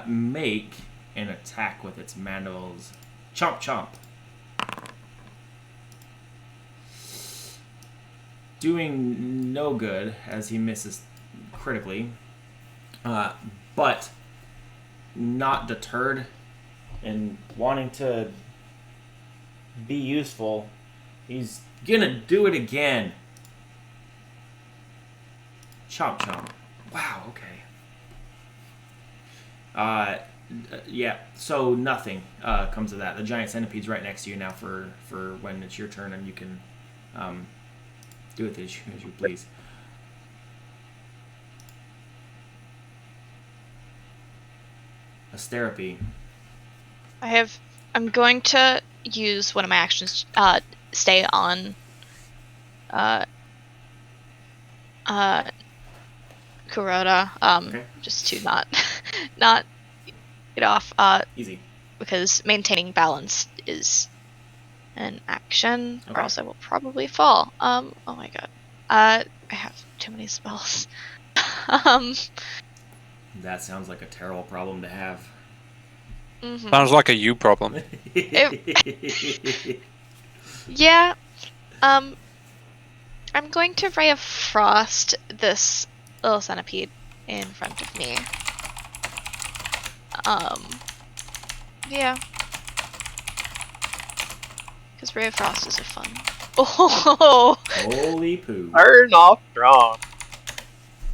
Speaker 1: Make an attack with its mandibles. Chomp chomp. Doing no good as he misses critically. But not deterred and wanting to be useful, he's gonna do it again. Chomp chomp. Wow, okay. Yeah, so nothing comes of that. The giant centipede's right next to you now for when it's your turn, and you can do it as you please. Asterope.
Speaker 5: I'm going to use one of my actions. Stay on. Kuroda,
Speaker 1: Okay.
Speaker 5: just to not not get off,
Speaker 1: Easy.
Speaker 5: because maintaining balance is an action,
Speaker 1: Okay.
Speaker 5: or else I will probably fall. Oh my god. I have too many spells.
Speaker 1: That sounds like a terrible problem to have.
Speaker 5: Mhm.
Speaker 3: Sounds like a you problem.
Speaker 5: Yeah. I'm going to Ray of Frost this little centipede in front of me. Yeah. Because Ray of Frost is a fun. Oh,
Speaker 1: Holy poo.
Speaker 4: Turn off strong.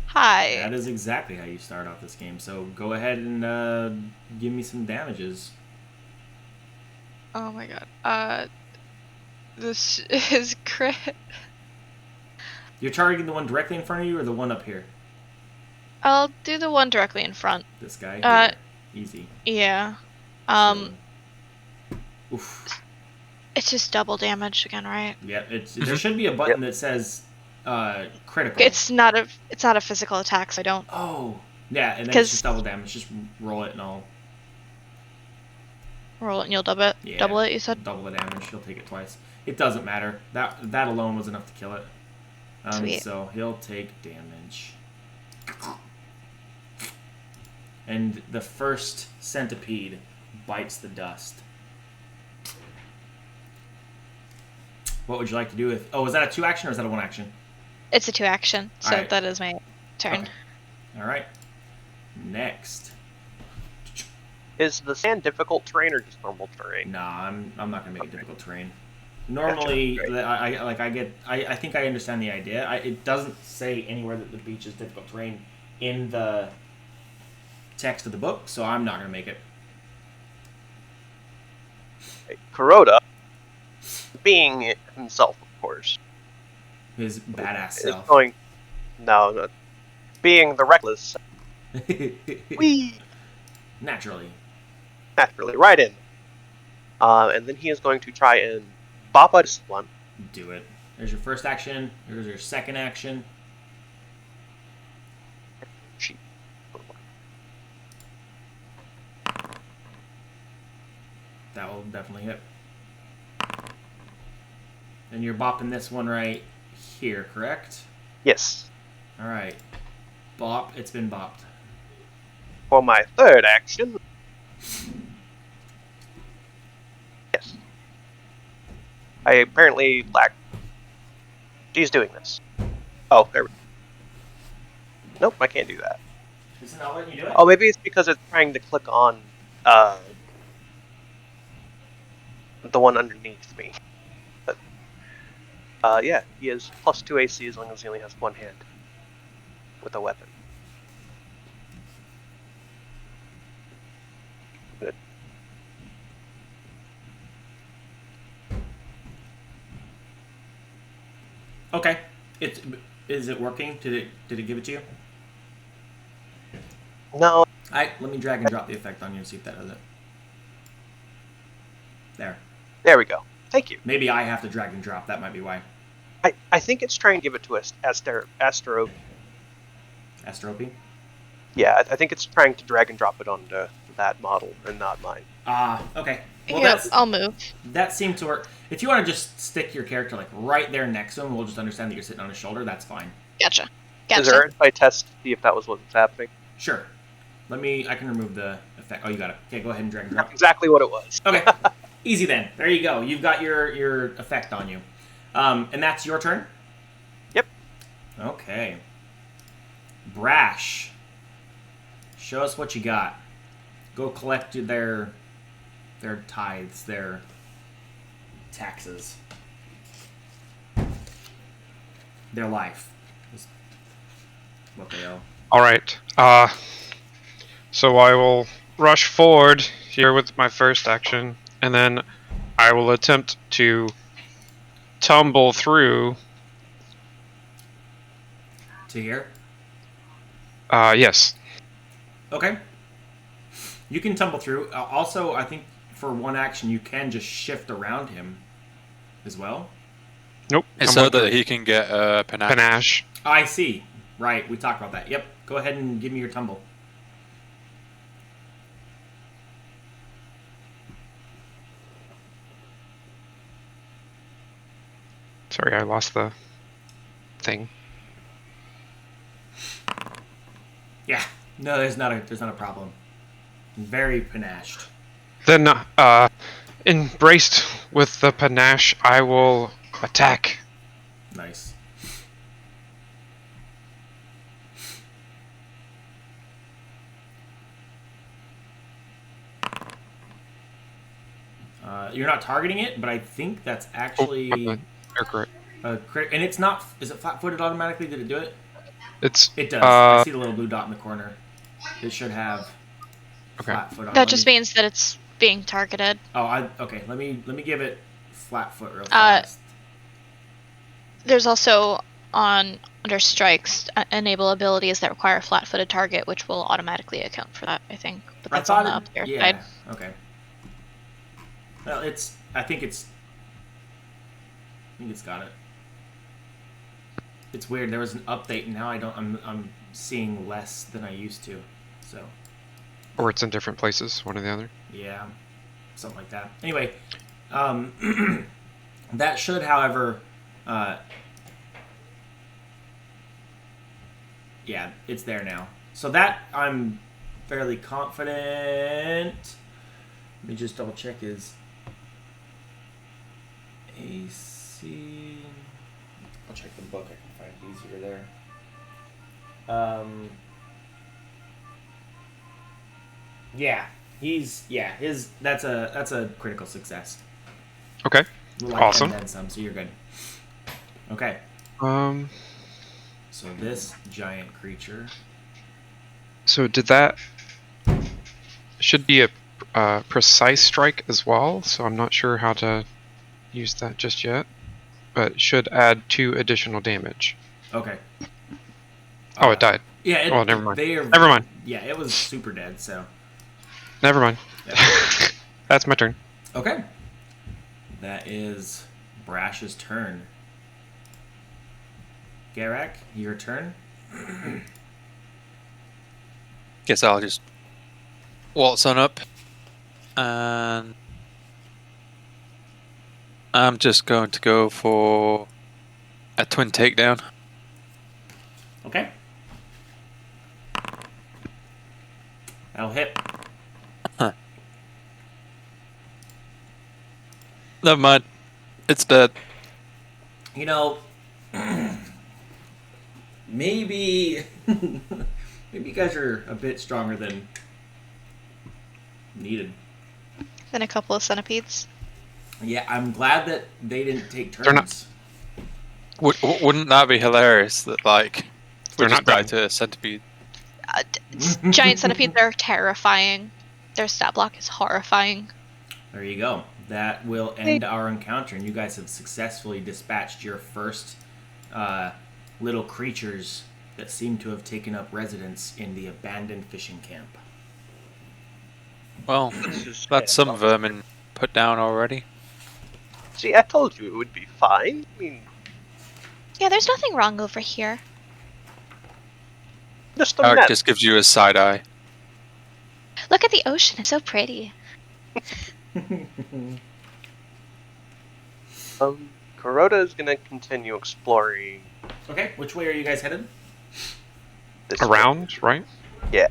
Speaker 5: hi.
Speaker 1: That is exactly how you start off this game. So go ahead and give me some damages.
Speaker 5: Oh my god. This is crit.
Speaker 1: You're targeting the one directly in front of you or the one up here?
Speaker 5: I'll do the one directly in front.
Speaker 1: This guy here. Easy.
Speaker 5: Yeah.
Speaker 1: So, oof.
Speaker 5: It's just double damage again, right?
Speaker 1: Yeah, there should be a button that says critical.
Speaker 5: It's not a physical attack, so I don't.
Speaker 1: Oh, yeah, and then it's
Speaker 5: 'Cause-
Speaker 1: just double damage. Just roll it and I'll
Speaker 5: Roll it and you'll double it.
Speaker 1: Yeah.
Speaker 5: Double it, you said?
Speaker 1: double the damage. He'll take it twice. It doesn't matter. That alone was enough to kill it.
Speaker 5: Sweet.
Speaker 1: So he'll take damage. And the first centipede bites the dust. What would you like to do with... Oh, is that a 2 action or is that a 1 action?
Speaker 5: It's a 2 action, so
Speaker 1: Alright.
Speaker 5: that is my turn.
Speaker 1: Okay. Alright. Next.
Speaker 4: Is the sand difficult terrain or just normal terrain?
Speaker 1: Nah, I'm not gonna make it difficult terrain. Normally,
Speaker 4: Gotcha.
Speaker 1: I think I understand the idea. It doesn't say anywhere that the beach is difficult terrain in the text of the book, so I'm not gonna make it.
Speaker 4: Kuroda, being himself, of course,
Speaker 1: His badass
Speaker 4: is
Speaker 1: self.
Speaker 4: going. No, being the reckless. Wee!
Speaker 1: Naturally.
Speaker 4: Naturally, right in. And then he is going to try and bop this one.
Speaker 1: Do it. There's your first action. Here's your second action.
Speaker 4: Cheap.
Speaker 1: That will definitely hit. And you're bopping this one right here, correct?
Speaker 4: Yes.
Speaker 1: Alright. Bop. It's been bopped.
Speaker 4: For my third action. Yes. I apparently lack. She's doing this. Oh, there we go. Nope, I can't do that.
Speaker 1: Is it not letting you do it?
Speaker 4: Oh, maybe it's because it's trying to click on the one underneath me. But yeah, he has +2 AC as long as he only has one hand with a weapon. Good.
Speaker 1: Okay. Is it working? Did it give it to you?
Speaker 4: No,
Speaker 1: Let me drag and drop the effect on you and see if that does it. There.
Speaker 4: there we go. Thank you.
Speaker 1: Maybe I have to drag and drop. That might be why.
Speaker 4: I think it's trying to give it to us Astro.
Speaker 1: Astropy?
Speaker 4: Yeah, I think it's trying to drag and drop it onto that model and not mine.
Speaker 1: Okay. Well,
Speaker 5: Yeah, I'll move.
Speaker 1: that seemed to work. If you want to just stick your character like right there next to him, we'll just understand that you're sitting on his shoulder. That's fine.
Speaker 5: Gotcha.
Speaker 4: Is there if I test to see if that was what was happening?
Speaker 1: Sure. I can remove the effect. Oh, you got it. Okay, go ahead and drag and drop.
Speaker 4: That's exactly what it was.
Speaker 1: Okay. Easy then. There you go. You've got your effect on you. And that's your turn?
Speaker 4: Yep.
Speaker 1: Okay. Brash. Show us what you got. Go collect their tithes, their taxes. Their life is what they owe.
Speaker 2: Alright, so I will rush forward here with my first action, and then I will attempt to tumble through.
Speaker 1: To here?
Speaker 2: Yes.
Speaker 1: Okay. You can tumble through. Also, I think for one action you can just shift around him as well.
Speaker 2: Nope.
Speaker 3: It's
Speaker 2: I'm
Speaker 3: so
Speaker 2: on
Speaker 3: that he can get panache.
Speaker 2: panache.
Speaker 1: I see. Right, we talked about that. Yep, go ahead and give me your tumble.
Speaker 2: Sorry, I lost the thing.
Speaker 1: Yeah, no, there's not a problem. Very panached.
Speaker 2: Then, embraced with the panache, I will attack.
Speaker 1: Nice. You're not targeting it, but I think that's actually
Speaker 2: You're correct.
Speaker 1: a crit. And it's not. Is it flat-footed automatically? Did it do it?
Speaker 2: It's
Speaker 1: It does. I see the little blue dot in the corner. It should have
Speaker 2: okay.
Speaker 1: flat-foot on.
Speaker 5: That just means that it's being targeted.
Speaker 1: Oh, okay. Let me give it flat-foot real fast.
Speaker 5: There's also under strikes enable abilities that require a flat-footed target, which will automatically account for that. I think, but that's on the up there side.
Speaker 1: Okay. Well, I think it's got it. It's weird. There was an update, and now I'm seeing less than I used to. So.
Speaker 2: Or it's in different places, one or the other.
Speaker 1: Yeah, something like that. Anyway, that should, however, yeah, it's there now. So that I'm fairly confident. Let me just double check his AC. I'll check the book. I can find it easier there. Yeah, that's a critical success.
Speaker 2: Okay. Awesome.
Speaker 1: And then some, so you're good. Okay. So this giant creature.
Speaker 2: So did that should be a precise strike as well? So I'm not sure how to use that just yet, but should add 2 additional damage.
Speaker 1: Okay.
Speaker 2: Oh, it died.
Speaker 1: Yeah.
Speaker 2: Oh, never mind. Never mind.
Speaker 1: Yeah, it was super dead. So.
Speaker 2: Never mind.
Speaker 1: Yep.
Speaker 2: That's my turn.
Speaker 1: Okay. That is Brash's turn. Garak, your turn.
Speaker 3: Guess I'll just waltz on up, and I'm just going to go for a twin takedown.
Speaker 1: Okay. That'll hit.
Speaker 3: Huh. Never mind. It's dead.
Speaker 1: You know, maybe you guys are a bit stronger than needed.
Speaker 5: Then a couple of centipedes.
Speaker 1: Yeah, I'm glad that they didn't take turns.
Speaker 3: Wouldn't that be hilarious? That like we
Speaker 2: They're
Speaker 3: just
Speaker 2: not
Speaker 3: die
Speaker 2: done.
Speaker 3: to a centipede.
Speaker 5: Giant centipedes are terrifying. Their stat block is horrifying.
Speaker 1: There you go. That will end our encounter, and you guys have successfully dispatched your first little creatures that seem to have taken up residence in the abandoned fishing camp.
Speaker 3: Well, that's some vermin put down already.
Speaker 4: See, I told you it would be fine. I mean,
Speaker 6: Yeah, there's nothing wrong over here.
Speaker 4: just a
Speaker 3: Eric
Speaker 4: net.
Speaker 3: just gives you a side eye.
Speaker 6: Look at the ocean, it's so pretty.
Speaker 4: Kuroda is gonna continue exploring
Speaker 1: Okay, which way are you guys headed?
Speaker 4: this way.
Speaker 2: Around, right?
Speaker 4: Yeah.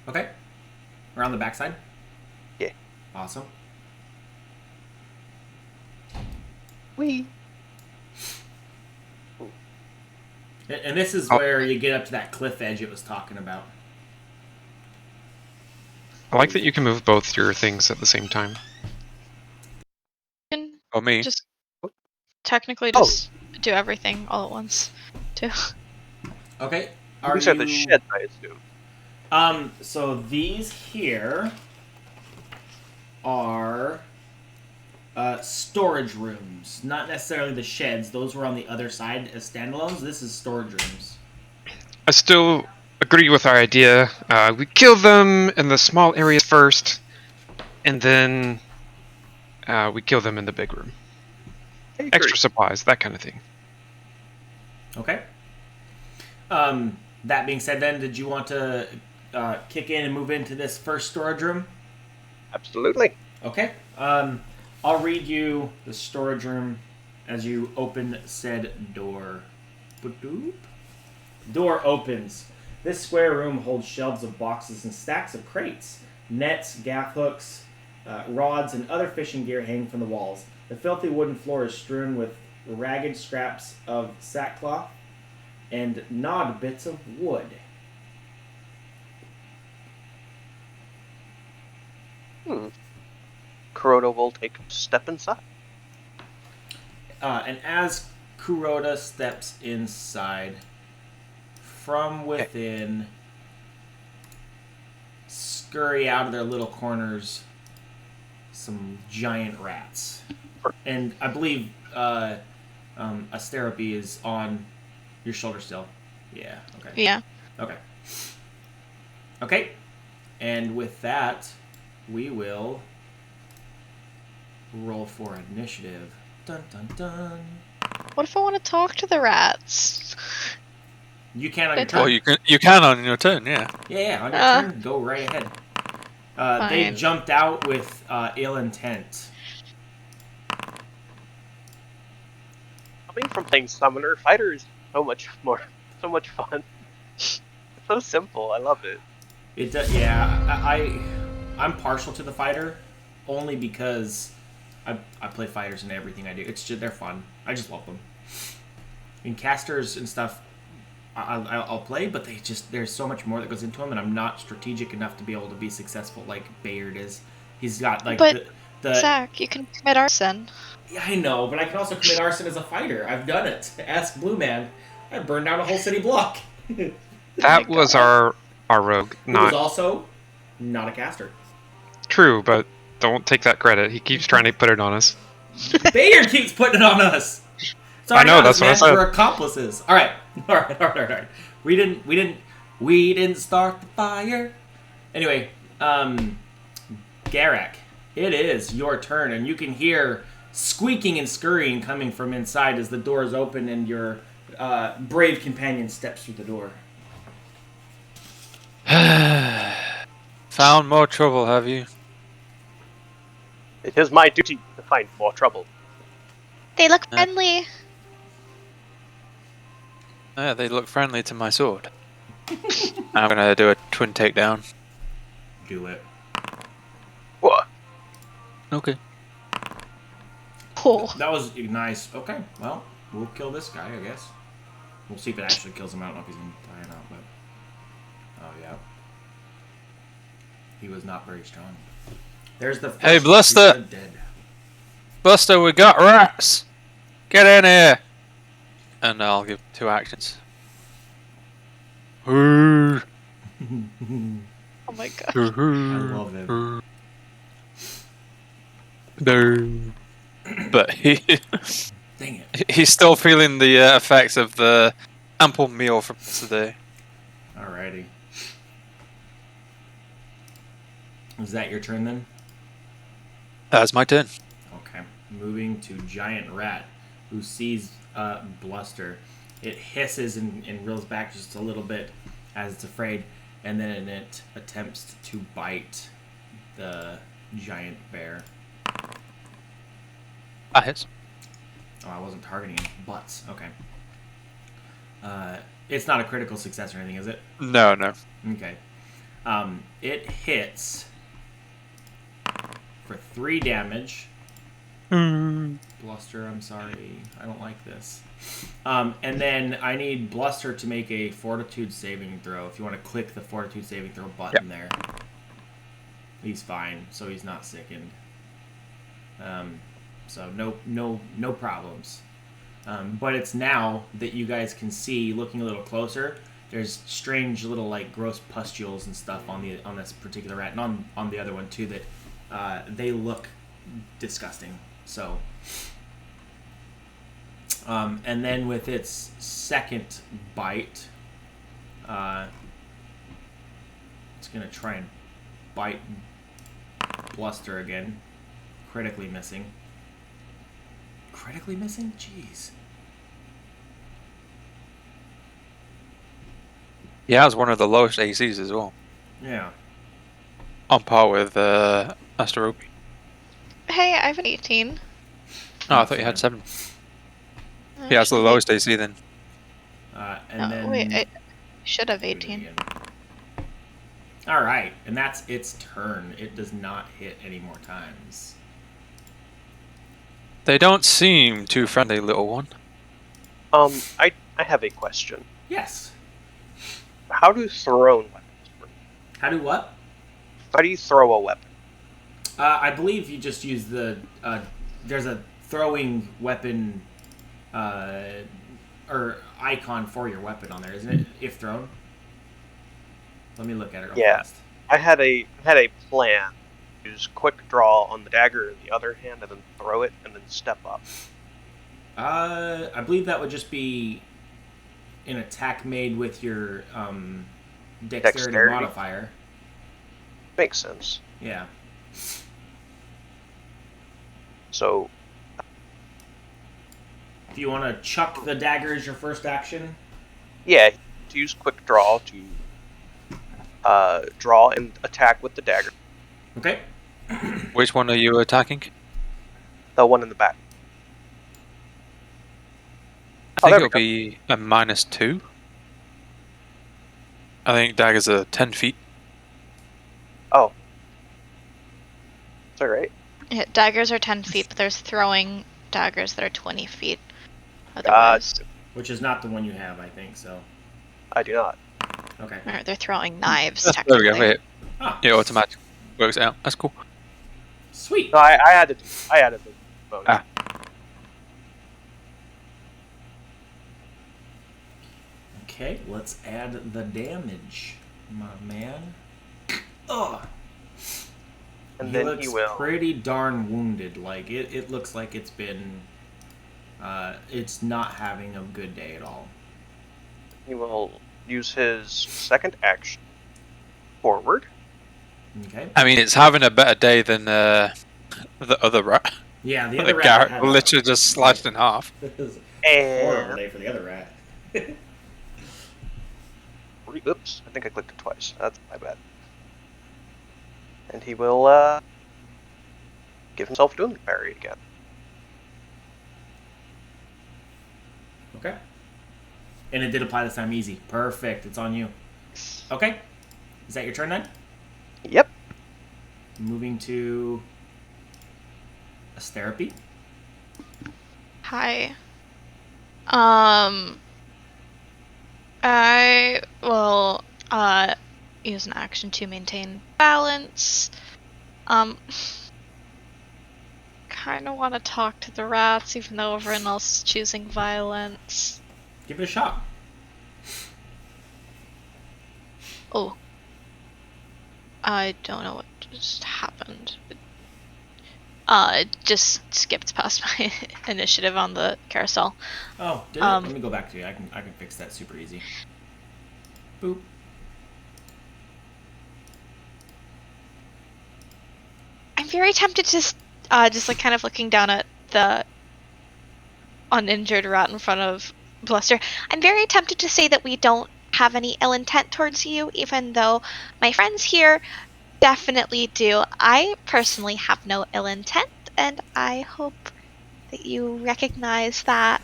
Speaker 1: Okay. Around the backside?
Speaker 4: Yeah.
Speaker 1: Awesome.
Speaker 4: Wee.
Speaker 1: And this is where you get up to that cliff edge it was talking about.
Speaker 2: I like that you can move both your things at the same time.
Speaker 5: You can
Speaker 3: Or me.
Speaker 5: just technically just do everything all at once, too.
Speaker 1: Okay.
Speaker 4: These are the sheds, I assume.
Speaker 1: So these here are storage rooms. Not necessarily the sheds. Those were on the other side as standalones. This is storage rooms.
Speaker 2: I still agree with our idea. We kill them in the small areas first, and then we kill them in the big room.
Speaker 4: I agree.
Speaker 2: Extra supplies, that kind of thing.
Speaker 1: Okay. That being said, then, did you want to kick in and move into this first storage room?
Speaker 4: Absolutely.
Speaker 1: Okay. I'll read you the storage room as you open said door. Ba-doop. Door opens. This square room holds shelves of boxes and stacks of crates, nets, gaff hooks, rods, and other fishing gear hang from the walls. The filthy wooden floor is strewn with ragged scraps of sackcloth and gnawed bits of wood.
Speaker 4: Kuroda will take a step inside.
Speaker 1: And as Kuroda steps inside, from within, scurry out of their little corners some giant rats. And I believe Asterope is on your shoulder still. Yeah, okay.
Speaker 5: Yeah.
Speaker 1: Okay. Okay. And with that, we will roll for initiative. Dun dun dun.
Speaker 5: What if I want to talk to the rats?
Speaker 1: You can on your turn.
Speaker 3: Well, you can on your turn, yeah.
Speaker 1: Yeah, on your turn, go right ahead. They
Speaker 5: Fine.
Speaker 1: jumped out with ill intent.
Speaker 4: Coming from playing Summoner, Fighter is so much fun. It's so simple. I love it.
Speaker 1: It does, yeah. I'm partial to the fighter, only because I play fighters in everything I do. It's just they're fun. I just love them. And casters and stuff, I'll play, but there's so much more that goes into them, and I'm not strategic enough to be able to be successful like Bayard is. He's got like
Speaker 5: But
Speaker 1: the
Speaker 5: Zach, you can commit arson.
Speaker 1: Yeah, I know, but I can also commit arson as a fighter. I've done it. Ask Blue Man. I burned down a whole city block.
Speaker 2: That was our rogue,
Speaker 1: Who was
Speaker 2: not
Speaker 1: also not a caster.
Speaker 2: true, but don't take that credit. He keeps trying to put it on us.
Speaker 1: Bayard keeps putting it on us. It's already
Speaker 2: I know,
Speaker 1: on us,
Speaker 2: that's what I
Speaker 1: man.
Speaker 2: said.
Speaker 1: We're accomplices. All right. We didn't start the fire. Anyway, Garak, it is your turn, and you can hear squeaking and scurrying coming from inside as the doors open and your brave companion steps through the door.
Speaker 3: Found more trouble, have you?
Speaker 4: It is my duty to find more trouble.
Speaker 6: They look friendly.
Speaker 3: Yeah, they look friendly to my sword. I'm gonna do a twin takedown.
Speaker 1: Do it.
Speaker 4: What?
Speaker 3: Okay.
Speaker 5: Oh.
Speaker 1: That was nice. Okay, well, we'll kill this guy, I guess. We'll see if it actually kills him. I don't know if he's going to die or not, but... Oh, yeah. He was not very strong. There's the first
Speaker 3: Hey, Bluster!
Speaker 1: piece of dead.
Speaker 3: Buster, we got rats! Get in here! And I'll give 2 actions.
Speaker 5: Oh my god.
Speaker 1: I love him.
Speaker 3: But
Speaker 1: Dang it.
Speaker 3: he's still feeling the effects of the ample meal from yesterday.
Speaker 1: Alrighty. Is that your turn then?
Speaker 3: That's my turn.
Speaker 1: Okay. Moving to Giant Rat, who sees Bluster. It hisses and reels back just a little bit as it's afraid, and then it attempts to bite the giant bear.
Speaker 3: That hits.
Speaker 1: Oh, I wasn't targeting him. Butts. Okay. It's not a critical success or anything, is it?
Speaker 3: No.
Speaker 1: Okay. It hits for 3 damage. Bluster, I'm sorry. I don't like this. And then I need Bluster to make a Fortitude saving throw. If you want to click the Fortitude saving throw button there. He's fine, so he's not sickened. So no problems. But it's now that you guys can see, looking a little closer, there's strange little like gross pustules and stuff on this particular rat, and on the other one too, that they look disgusting. So, and then with its second bite, it's gonna try and bite Bluster again, critically missing. Critically missing? Jeez.
Speaker 3: He has one of the lowest ACs as well,
Speaker 1: Yeah.
Speaker 3: on par with Asterope.
Speaker 5: Hey, I have an 18.
Speaker 3: Oh, I thought you had 7.
Speaker 5: I
Speaker 3: He has the
Speaker 5: should have
Speaker 3: lowest AC then.
Speaker 1: And
Speaker 5: Oh,
Speaker 1: then
Speaker 5: wait, I should have
Speaker 1: do it
Speaker 5: 18.
Speaker 1: again. All right, and that's its turn. It does not hit any more times.
Speaker 3: They don't seem too friendly, little one.
Speaker 4: I have a question.
Speaker 1: Yes.
Speaker 4: How do thrown weapons work?
Speaker 1: How do what?
Speaker 4: How do you throw a weapon?
Speaker 1: I believe you just use the. There's a throwing weapon, or icon for your weapon on there, isn't it? If thrown. Let me look at it real
Speaker 4: Yeah.
Speaker 1: fast.
Speaker 4: I had a plan. Use quick draw on the dagger in the other hand, and then throw it, and then step up.
Speaker 1: I believe that would just be an attack made with your dexterity modifier.
Speaker 4: Makes sense.
Speaker 1: Yeah.
Speaker 4: So
Speaker 1: If you want to chuck the dagger as your first action.
Speaker 4: yeah, to use quick draw to draw and attack with the dagger.
Speaker 1: Okay.
Speaker 3: Which one are you attacking?
Speaker 4: The one in the back.
Speaker 3: I think
Speaker 4: there we
Speaker 3: it'll be a -2. I think daggers are 10 feet.
Speaker 4: Oh, it's all right.
Speaker 5: Yeah, daggers are 10 feet, but there's throwing daggers that are 20 feet. Otherwise,
Speaker 1: Which is not the one you have, I think, so.
Speaker 4: I do not.
Speaker 1: Okay.
Speaker 5: or they're throwing knives,
Speaker 3: There we
Speaker 5: technically.
Speaker 3: go. Wait.
Speaker 1: Ah,
Speaker 3: It automatically works out. That's cool.
Speaker 1: sweet.
Speaker 4: No, I added the bonus.
Speaker 3: Ah.
Speaker 1: Okay, let's add the damage, my man. Ugh.
Speaker 4: And
Speaker 1: he
Speaker 4: then
Speaker 1: looks
Speaker 4: he will.
Speaker 1: pretty darn wounded. Like, it looks like it's been... it's not having a good day at all.
Speaker 4: He will use his second action forward.
Speaker 1: Okay.
Speaker 3: I mean, it's having a better day than the other rat.
Speaker 1: Yeah, the
Speaker 3: The
Speaker 1: other rat
Speaker 3: Garrett
Speaker 1: had
Speaker 3: literally just sliced in half.
Speaker 1: This is a horrible
Speaker 4: And
Speaker 1: day for the other rat.
Speaker 4: oops, I think I clicked it twice. That's my bad. And he will give himself doom parry again.
Speaker 1: Okay. And it did apply this time easy. Perfect. It's on you. Okay. Is that your turn then?
Speaker 4: Yep.
Speaker 1: Moving to therapy.
Speaker 5: Hi. I will use an action to maintain balance. Kind of want to talk to the rats, even though everyone else is choosing violence.
Speaker 1: Give it a shot.
Speaker 5: Oh. I don't know what just happened. It just skipped past my initiative on the carousel.
Speaker 1: Oh, did it? Let me go back to you. I can fix that super easy. Boop.
Speaker 5: I'm very tempted to just like kind of looking down at the uninjured rat in front of Bluster. I'm very tempted to say that we don't have any ill intent towards you, even though my friends here definitely do. I personally have no ill intent, and I hope that you recognize that.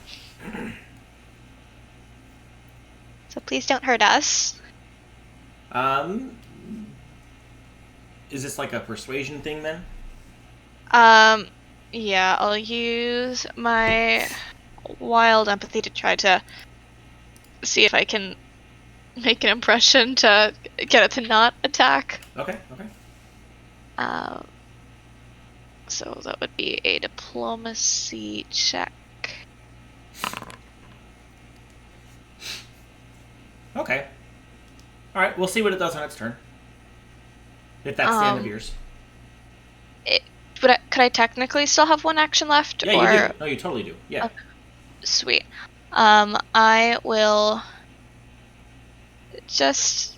Speaker 5: So please don't hurt us.
Speaker 1: Is this like a persuasion thing then?
Speaker 5: Yeah, I'll use my wild empathy to try to see if I can make an impression to get it to not attack.
Speaker 1: Okay, okay.
Speaker 5: So that would be a diplomacy check.
Speaker 1: Okay. Alright, we'll see what it does on its turn. If that's the end of yours.
Speaker 5: Could I technically still have one action left?
Speaker 1: Yeah,
Speaker 5: or...
Speaker 1: you do. No, you totally do. Yeah.
Speaker 5: Okay. Sweet. I will just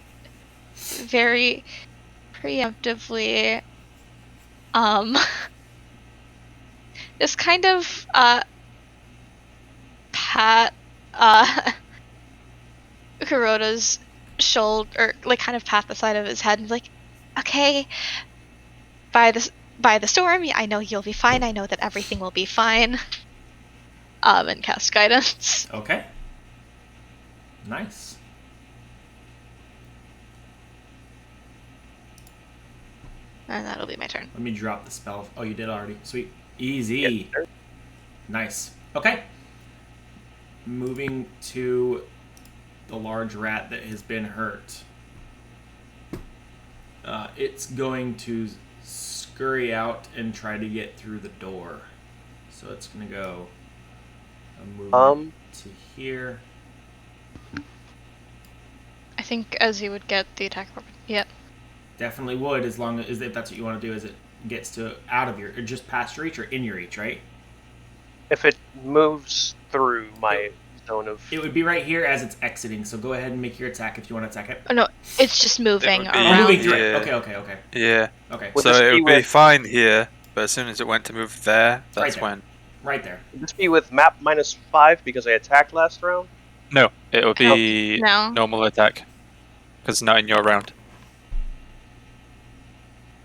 Speaker 5: very preemptively just kind of pat Kuroda's shoulder, like kind of pat the side of his head and be like, okay, by the storm, I know you'll be fine. I know that everything will be fine. And cast guidance.
Speaker 1: Okay. Nice.
Speaker 5: And that'll be my turn.
Speaker 1: Let me drop the spell. Oh, you did already. Sweet. Easy.
Speaker 4: Yes, sir.
Speaker 1: Nice. Okay. Moving to the large rat that has been hurt. It's going to scurry out and try to get through the door. So it's going to go a movement to here.
Speaker 5: I think as you would get the attack. Yep.
Speaker 1: Definitely would, as long as if that's what you want to do, as it gets to out of your, or just past your reach or in your reach, right?
Speaker 4: If it moves through my zone of...
Speaker 1: It would be right here as it's exiting. So go ahead and make your attack if you want to attack it.
Speaker 5: Oh no, it's just moving
Speaker 3: would be-
Speaker 5: around.
Speaker 1: Oh, moving through
Speaker 3: Yeah.
Speaker 1: it. Okay.
Speaker 3: Yeah.
Speaker 1: Okay.
Speaker 4: Would
Speaker 3: So
Speaker 4: this
Speaker 3: it
Speaker 4: be
Speaker 3: would be
Speaker 4: with-
Speaker 3: fine here, but as soon as it went to move there, that's
Speaker 1: there.
Speaker 3: when.
Speaker 1: Right there.
Speaker 4: Would this be with map -5 because I attacked last round?
Speaker 3: No, it will be
Speaker 5: No.
Speaker 3: normal attack. Because it's not in your round.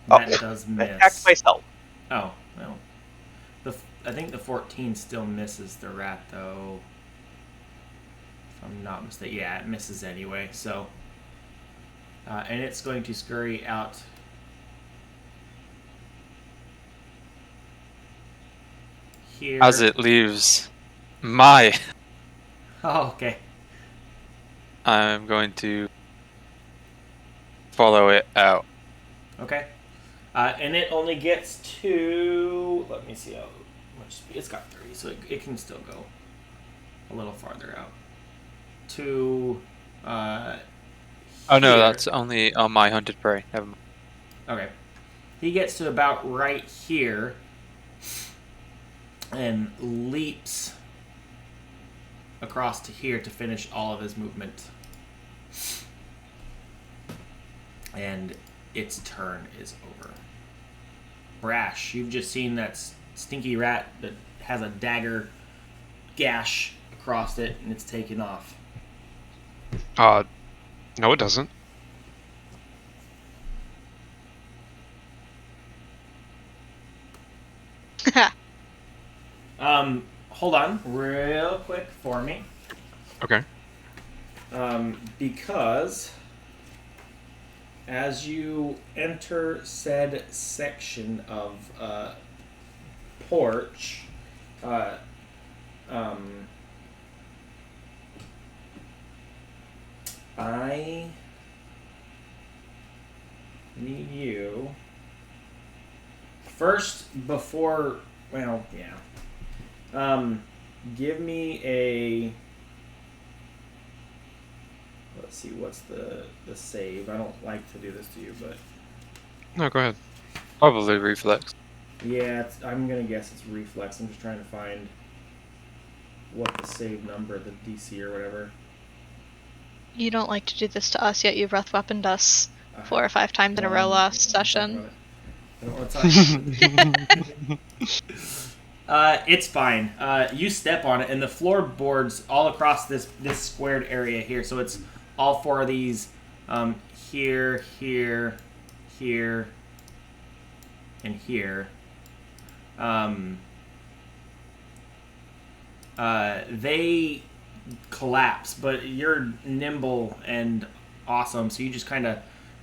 Speaker 1: That
Speaker 4: Oh,
Speaker 1: does
Speaker 4: I
Speaker 1: miss.
Speaker 4: attacked myself.
Speaker 1: Oh, well. I think the 14 still misses the rat, though. If I'm not mistaken. Yeah, it misses anyway, so. And it's going to scurry out. Here.
Speaker 3: As it leaves my...
Speaker 1: Oh, okay.
Speaker 3: I'm going to follow it out.
Speaker 1: Okay. And it only gets to. Let me see how much speed. It's got 3, so it can still go a little farther out. To.
Speaker 3: Oh no,
Speaker 1: here.
Speaker 3: that's only on my hunted prey. Never mind.
Speaker 1: Okay. He gets to about right here and leaps across to here to finish all of his movement. And its turn is over. Brash, you've just seen that stinky rat that has a dagger gash across it and it's taken off.
Speaker 2: No, it doesn't.
Speaker 1: Hold on real quick for me.
Speaker 2: Okay.
Speaker 1: Because as you enter said section of porch, I need you first before. Well, yeah. Give me a. Let's see, what's the save? I don't like to do this to you, but
Speaker 2: No, go ahead.
Speaker 3: Probably reflex.
Speaker 1: yeah, I'm gonna guess it's reflex. I'm just trying to find what the save number, the DC or whatever.
Speaker 5: You don't like to do this to us, yet you breath weaponed us
Speaker 1: Uh,
Speaker 5: 4 or 5 times in a row last
Speaker 1: Don't talk
Speaker 5: session.
Speaker 1: about it. I don't want to talk. It's fine. You step on it, and the floorboards all across this squared area here. So it's all 4 of these here, here, here, and here. They collapse, but you're nimble and awesome, so you just kind of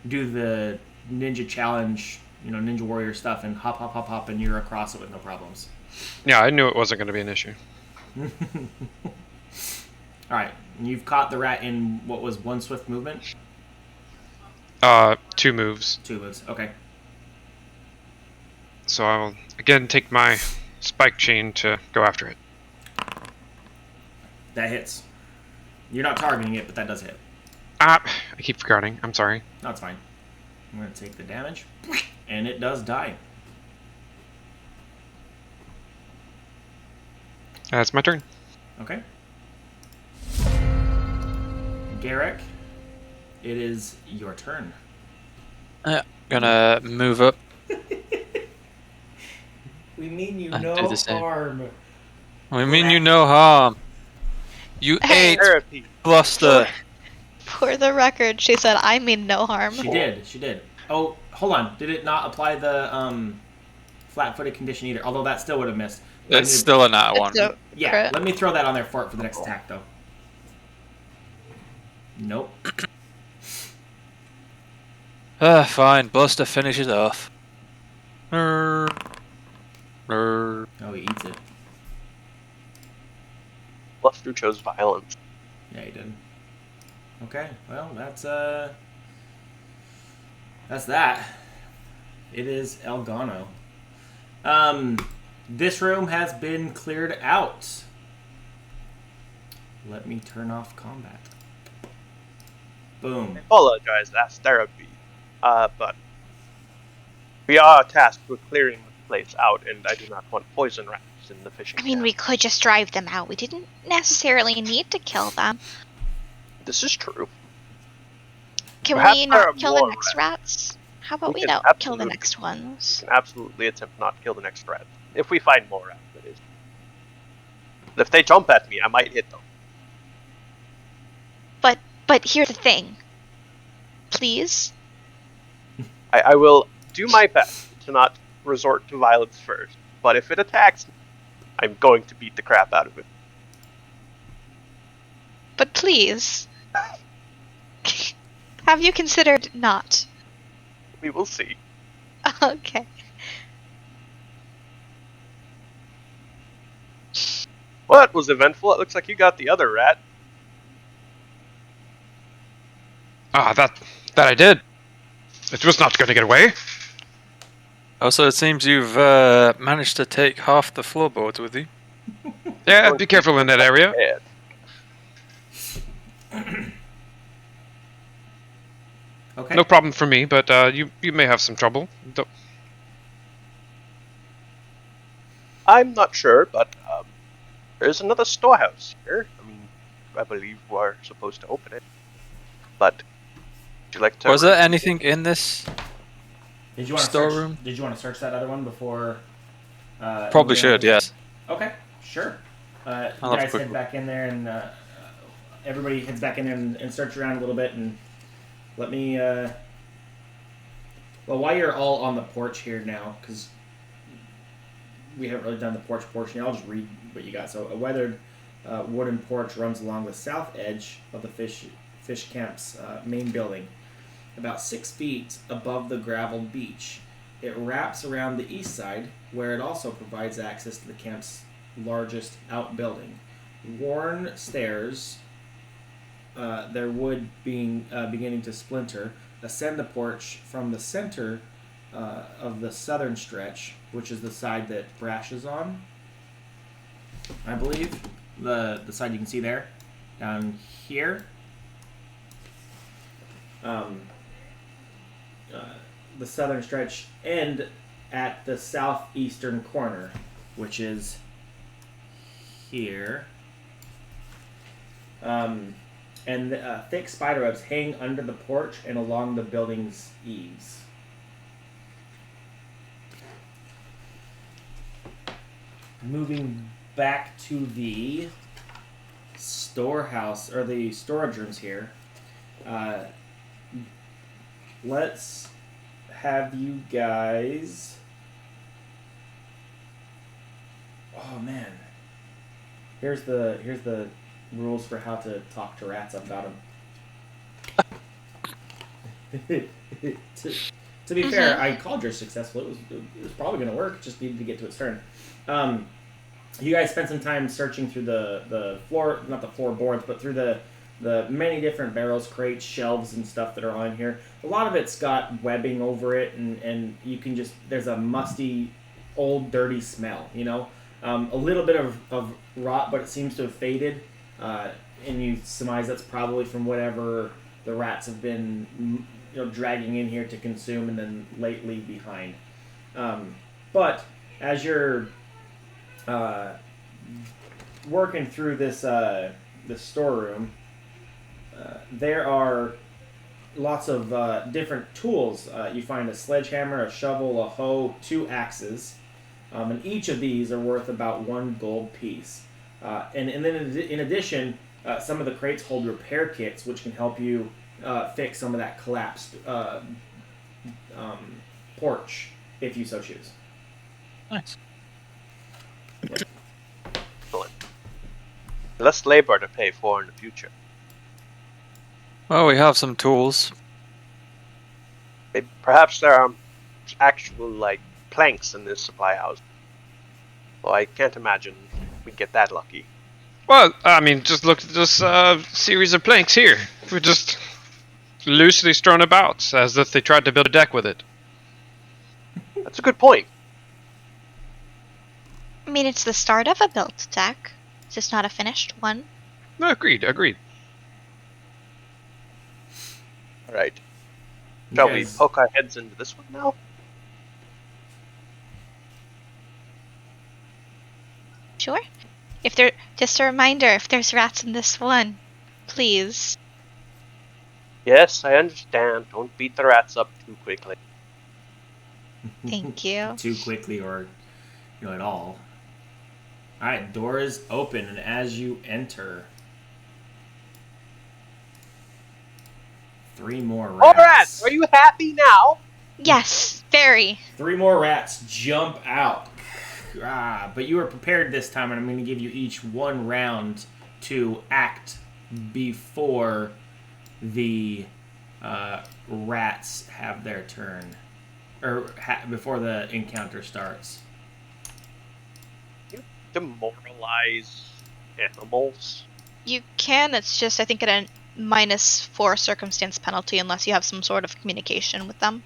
Speaker 1: do the ninja challenge, ninja warrior stuff, and hop, hop, hop, hop, and you're across it with no problems.
Speaker 2: Yeah, I knew it wasn't going to be an issue.
Speaker 1: All right, you've caught the rat in what was 1 swift movement?
Speaker 2: 2 moves.
Speaker 1: 2 moves. Okay.
Speaker 2: So I will again take my spike chain to go after it.
Speaker 1: That hits. You're not targeting it, but that does hit.
Speaker 2: I keep forgetting. I'm sorry.
Speaker 1: No, it's fine. I'm going to take the damage, and it does die.
Speaker 2: That's my turn.
Speaker 1: Okay. Garrick, it is your turn.
Speaker 3: Gonna move up.
Speaker 1: We mean you
Speaker 3: I
Speaker 1: no
Speaker 3: do the same.
Speaker 1: harm.
Speaker 3: I mean you no harm. You
Speaker 5: Hey.
Speaker 3: ate
Speaker 4: Therapy.
Speaker 3: cluster.
Speaker 5: For the record, she said I mean no harm.
Speaker 1: She did. She did. Oh, hold on. Did it not apply the flat-footed condition either? Although that still would have missed.
Speaker 3: It's still a nat one.
Speaker 5: It's a
Speaker 1: Yeah,
Speaker 5: crit.
Speaker 1: let me throw that on there for the next attack, though. Nope.
Speaker 3: Fine. Buster finishes off. Brrr. Brrr.
Speaker 1: Oh, he eats it.
Speaker 4: Bluster chose violence.
Speaker 1: Yeah, he did. Okay, well, that's that. It is Elgano. This room has been cleared out. Let me turn off combat. Boom.
Speaker 4: I apologize, that's therapy. But we are tasked with clearing the place out, and I do not want poison rats in the fishing
Speaker 6: I mean,
Speaker 4: camp.
Speaker 6: we could just drive them out. We didn't necessarily need to kill them.
Speaker 4: This is true.
Speaker 6: Can
Speaker 4: Perhaps
Speaker 6: we
Speaker 4: there are
Speaker 6: not kill the
Speaker 4: more
Speaker 6: next rats? How about
Speaker 4: We
Speaker 6: we
Speaker 4: can
Speaker 6: don't kill the
Speaker 4: absolutely-
Speaker 6: next ones?
Speaker 4: We can absolutely attempt not to kill the next rat. If we find more rats, that is. If they jump at me, I might hit them.
Speaker 6: But here's the thing. Please?
Speaker 4: I will do my best to not resort to violence first, but if it attacks me, I'm going to beat the crap out of it.
Speaker 6: But please. Have you considered not?
Speaker 4: We will see.
Speaker 6: Okay.
Speaker 4: Well, that was eventful. It looks like you got the other rat.
Speaker 2: Ah, that I did. It was not going to get away.
Speaker 3: Also, it seems you've managed to take half the floorboards with you.
Speaker 2: Yeah, be careful in that area.
Speaker 4: Bad.
Speaker 1: Okay.
Speaker 2: No problem for me, but you may have some trouble.
Speaker 4: I'm not sure, but there's another storehouse here. I mean, I believe we're supposed to open it. But would you like to?
Speaker 3: Was there anything in this?
Speaker 1: Did you want to
Speaker 3: Storeroom?
Speaker 1: search? Did you want to search that other one before?
Speaker 3: Probably
Speaker 1: moving
Speaker 3: should,
Speaker 1: on?
Speaker 3: yes.
Speaker 1: Okay, sure. You
Speaker 3: I'll have a
Speaker 1: guys
Speaker 3: quick
Speaker 1: head
Speaker 3: look.
Speaker 1: back in there, and everybody heads back in there and search around a little bit. And let me. Well, while you're all on the porch here now, because we haven't really done the porch portion, I'll just read what you got. So, a weathered wooden porch runs along the south edge of the fish camp's main building, about 6 feet above the graveled beach. It wraps around the east side, where it also provides access to the camp's largest outbuilding. Worn stairs, their wood being beginning to splinter, ascend the porch from the center of the southern stretch, which is the side that Brash is on. I believe the side you can see there, down here. The southern stretch end at the southeastern corner, which is here. And thick spider webs hang under the porch and along the building's eaves. Moving back to the storehouse, or the storage rooms here. Let's have you guys. Oh man, here's the rules for how to talk to rats. I've got them. to be fair, I called yours successful. It was probably going to work. It just needed to get to its turn. You guys spent some time searching through the floor, not the floorboards, but through the many different barrels, crates, shelves, and stuff that are on here. A lot of it's got webbing over it, and you can just, there's a musty, old, dirty smell, you know? A little bit of rot, but it seems to have faded, and you surmise that's probably from whatever the rats have been, dragging in here to consume and then lately behind. But as you're working through this storeroom, there are lots of different tools. You find a sledgehammer, a shovel, a hoe, 2 axes, and each of these are worth about 1 gold piece. And then in addition, some of the crates hold repair kits, which can help you fix some of that collapsed porch if you so choose.
Speaker 3: Nice.
Speaker 4: Excellent. Less labor to pay for in the future.
Speaker 3: Well, we have some tools.
Speaker 4: Perhaps there are actual, like, planks in this supply house. Well, I can't imagine we'd get that lucky.
Speaker 2: Well, I mean, just look at this series of planks here. We're just loosely strewn about, as if they tried to build a deck with it.
Speaker 4: That's a good point.
Speaker 6: I mean, it's the start of a built deck. It's just not a finished one.
Speaker 2: No, agreed.
Speaker 4: All right.
Speaker 1: You
Speaker 4: Shall we
Speaker 1: guys-
Speaker 4: poke our heads into this one now?
Speaker 6: Sure. Just a reminder, if there's rats in this one, please.
Speaker 4: Yes, I understand. Don't beat the rats up too quickly.
Speaker 6: Thank you.
Speaker 1: Too quickly or at all. Alright, door is open, and as you enter, 3 more rats.
Speaker 4: All rats, are you happy now?
Speaker 6: Yes, very.
Speaker 1: 3 more rats jump out. But you are prepared this time, and I'm going to give you each 1 round to act before the rats have their turn. Or before the encounter starts.
Speaker 4: Demoralize animals.
Speaker 5: You can. It's just I think at a -4 circumstance penalty unless you have some sort of communication with them.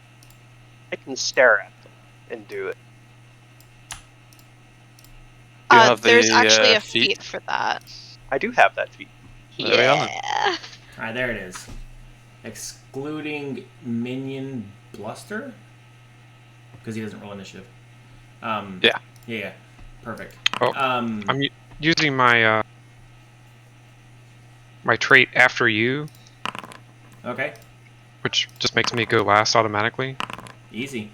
Speaker 4: I can stare at them and do it.
Speaker 3: You have
Speaker 5: There's
Speaker 3: the,
Speaker 5: actually a
Speaker 3: feat?
Speaker 5: feat for that.
Speaker 4: I do have that feat.
Speaker 3: There we are.
Speaker 5: Yeah.
Speaker 1: Alright, there it is. Excluding minion bluster? Because he doesn't roll initiative.
Speaker 3: Yeah.
Speaker 1: Yeah. Perfect.
Speaker 2: Oh, I'm using my my trait after you,
Speaker 1: Okay.
Speaker 2: which just makes me go last automatically.
Speaker 1: Easy.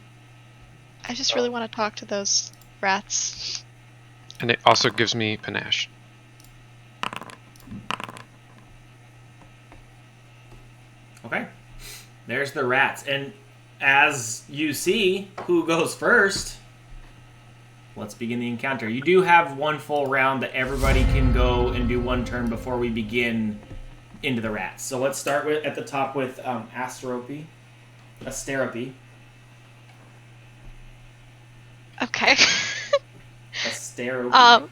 Speaker 5: I just really want to talk to those rats.
Speaker 2: And it also gives me panache.
Speaker 1: Okay. There's the rats. And as you see who goes first, let's begin the encounter. You do have 1 full round that everybody can go and do 1 turn before we begin into the rats. So let's start with at the top with Asteropy.
Speaker 5: Okay.
Speaker 1: Asteropy.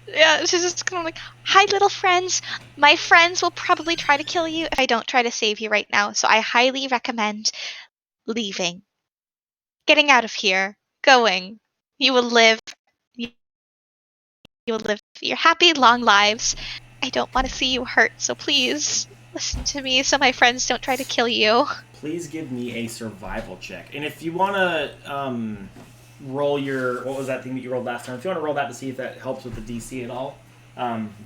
Speaker 5: Yeah, she's just kind of like,
Speaker 6: Hi, little friends. My friends will probably try to kill you if I don't try to save you right now, so I highly recommend leaving. Getting out of here. Going. You will live. You will live your happy, long lives. I don't want to see you hurt, so please listen to me so my friends don't try to kill you.
Speaker 1: Please give me a survival check. And if you want to roll your... What was that thing that you rolled last time? If you want to roll that to see if that helps with the DC at all,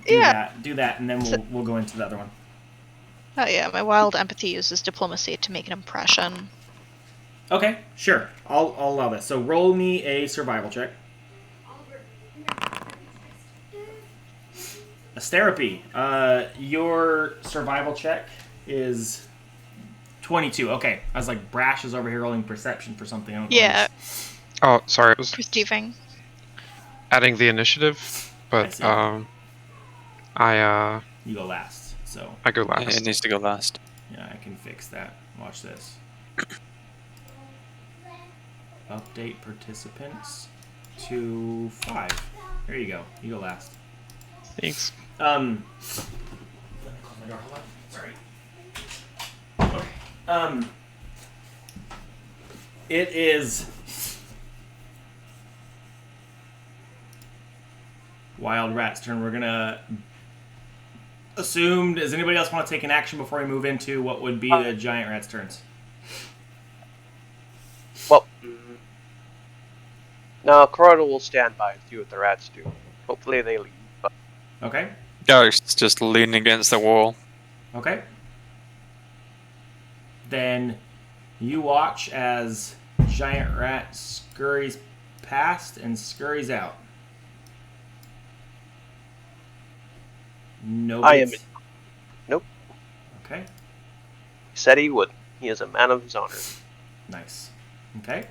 Speaker 1: do that, and then we'll go into the other one.
Speaker 5: oh yeah, my wild empathy uses diplomacy to make an impression.
Speaker 1: Okay, sure. I'll allow this. So roll me a survival check. Asteropy. Your survival check is 22. Okay. I was like, Brash is over here rolling perception for something. I don't know what it
Speaker 5: Yeah,
Speaker 1: is.
Speaker 2: Oh, sorry, it was
Speaker 5: perceiving.
Speaker 2: adding the initiative,
Speaker 1: I
Speaker 2: but
Speaker 1: see. You go last. So,
Speaker 2: I go
Speaker 3: It
Speaker 2: last.
Speaker 3: needs to go last.
Speaker 1: yeah, I can fix that. Watch this. Update participants to 5. There you go. You go last.
Speaker 2: Thanks.
Speaker 1: Let me close my door. Hold on. Sorry. Okay. It is Wild Rat's turn. We're gonna assume. Does anybody else want to take an action before we move into what would be the giant rat's turns?
Speaker 4: Well, no, Corona will stand by and see what the rats do. Hopefully they leave. But
Speaker 1: Okay.
Speaker 3: Garrick's just leaning against the wall.
Speaker 1: Okay. Then you watch as giant rat scurries past and scurries out. Nobody.
Speaker 4: I am. Nope.
Speaker 1: Okay.
Speaker 4: He said he would. He is a man of his honor.
Speaker 1: Nice. Okay.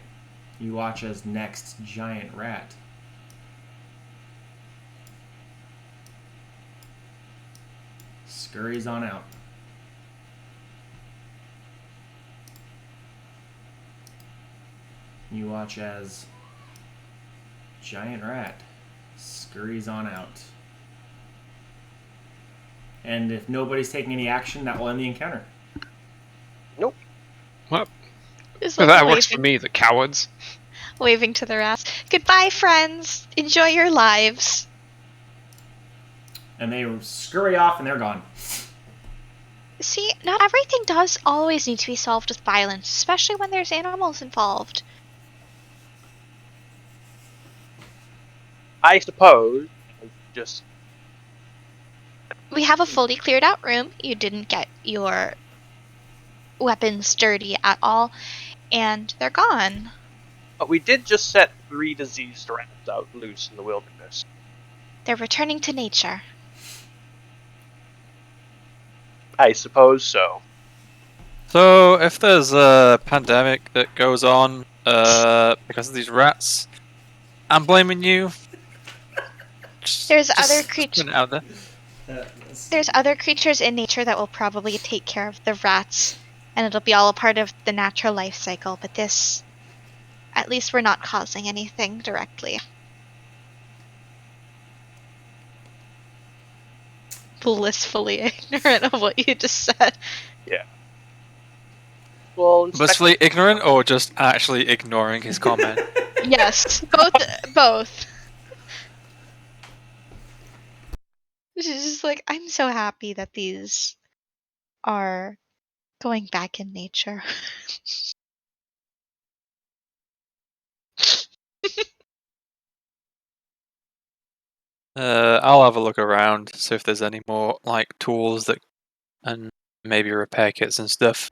Speaker 1: You watch as next giant rat scurries on out. You watch as giant rat scurries on out. And if nobody's taking any action, that will end the encounter.
Speaker 4: Nope.
Speaker 2: Well,
Speaker 5: Just
Speaker 2: that
Speaker 5: like
Speaker 2: works for me, the cowards.
Speaker 5: waving to the rats. Goodbye, friends. Enjoy your lives.
Speaker 1: And they scurry off and they're gone.
Speaker 6: See, not everything does always need to be solved with violence, especially when there's animals involved.
Speaker 4: I suppose. Just
Speaker 6: We have a fully cleared out room. You didn't get your weapons dirty at all, and they're gone.
Speaker 4: But we did just set 3 diseased rats out loose in the wilderness.
Speaker 6: They're returning to nature.
Speaker 4: I suppose so.
Speaker 3: So, if there's a pandemic that goes on because of these rats, I'm blaming you.
Speaker 6: There's other creatures.
Speaker 3: putting it out there.
Speaker 6: There's other creatures in nature that will probably take care of the rats, and it'll be all a part of the natural life cycle. But this, at least, we're not causing anything directly.
Speaker 5: Blissfully ignorant of what you just said.
Speaker 4: Yeah. Well,
Speaker 3: Blissfully ignorant or just actually ignoring his comment?
Speaker 5: Yes, both.
Speaker 6: She's just like, I'm so happy that these are going back in nature.
Speaker 3: I'll have a look around, see if there's any more like tools that and maybe repair kits and stuff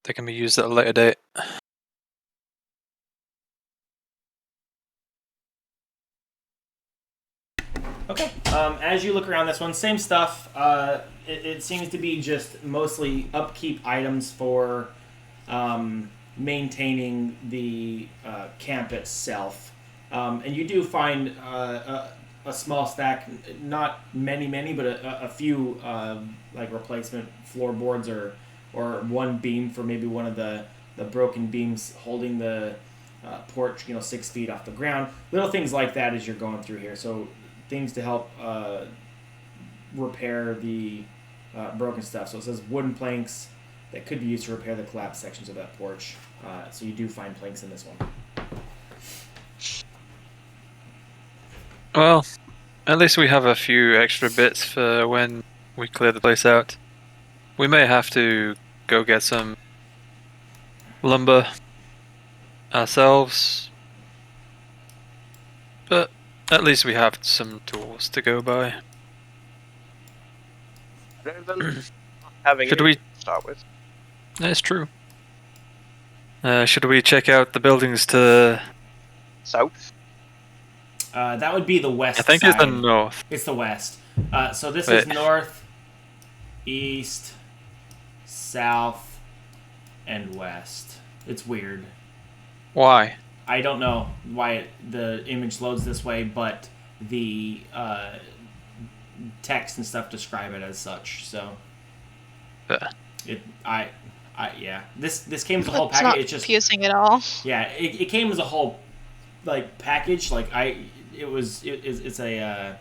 Speaker 3: that can be used at a later date.
Speaker 1: Okay. As you look around this one, same stuff. It seems to be just mostly upkeep items for maintaining the camp itself. And you do find a small stack, not many, but a few like replacement floorboards or one beam for maybe one of the broken beams holding the porch, 6 feet off the ground. Little things like that as you're going through here. So things to help repair the broken stuff. So it says wooden planks that could be used to repair the collapsed sections of that porch. So you do find planks in this one.
Speaker 3: Well, at least we have a few extra bits for when we clear the place out. We may have to go get some lumber ourselves, but at least we have some tools to go by.
Speaker 4: Better than having
Speaker 3: Should
Speaker 4: it
Speaker 3: we-
Speaker 4: to start with.
Speaker 3: That's true. Should we check out the buildings to...
Speaker 4: South.
Speaker 1: That would be the west
Speaker 3: I think
Speaker 1: side.
Speaker 3: it's the north.
Speaker 1: It's the west. So this
Speaker 3: Wait.
Speaker 1: is north, east, south, and west. It's weird.
Speaker 3: Why?
Speaker 1: I don't know why the image loads this way, but the text and stuff describe it as such. So yeah. This came as a whole
Speaker 5: It's
Speaker 1: package.
Speaker 5: not
Speaker 1: It's just
Speaker 5: confusing at all.
Speaker 1: yeah. It came as a whole like package. Like it's a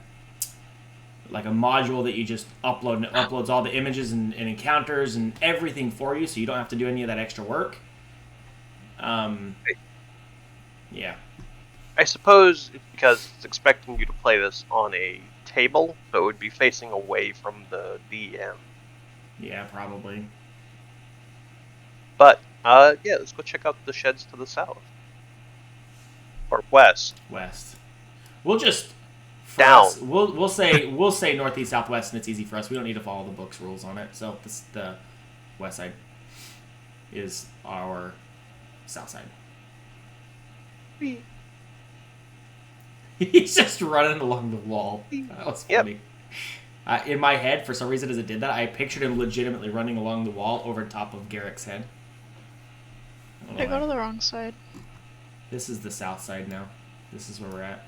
Speaker 1: like a module that you just upload and it uploads all the images and encounters and everything for you, so you don't have to do any of that extra work. Yeah.
Speaker 4: I suppose it's because it's expecting you to play this on a table, so it would be facing away from the DM.
Speaker 1: Yeah, probably.
Speaker 4: But yeah, let's go check out the sheds to the south or west.
Speaker 1: West. We'll just
Speaker 4: Down.
Speaker 1: We'll say northeast, southwest, and it's easy for us. We don't need to follow the book's rules on it. So the west side is our south side. He's just running along the wall. That was
Speaker 4: Yep.
Speaker 1: funny. In my head, for some reason, as it did that, I pictured him legitimately running along the wall over top of Garrick's head.
Speaker 5: I go to the wrong side.
Speaker 1: This is the south side now. This is where we're at.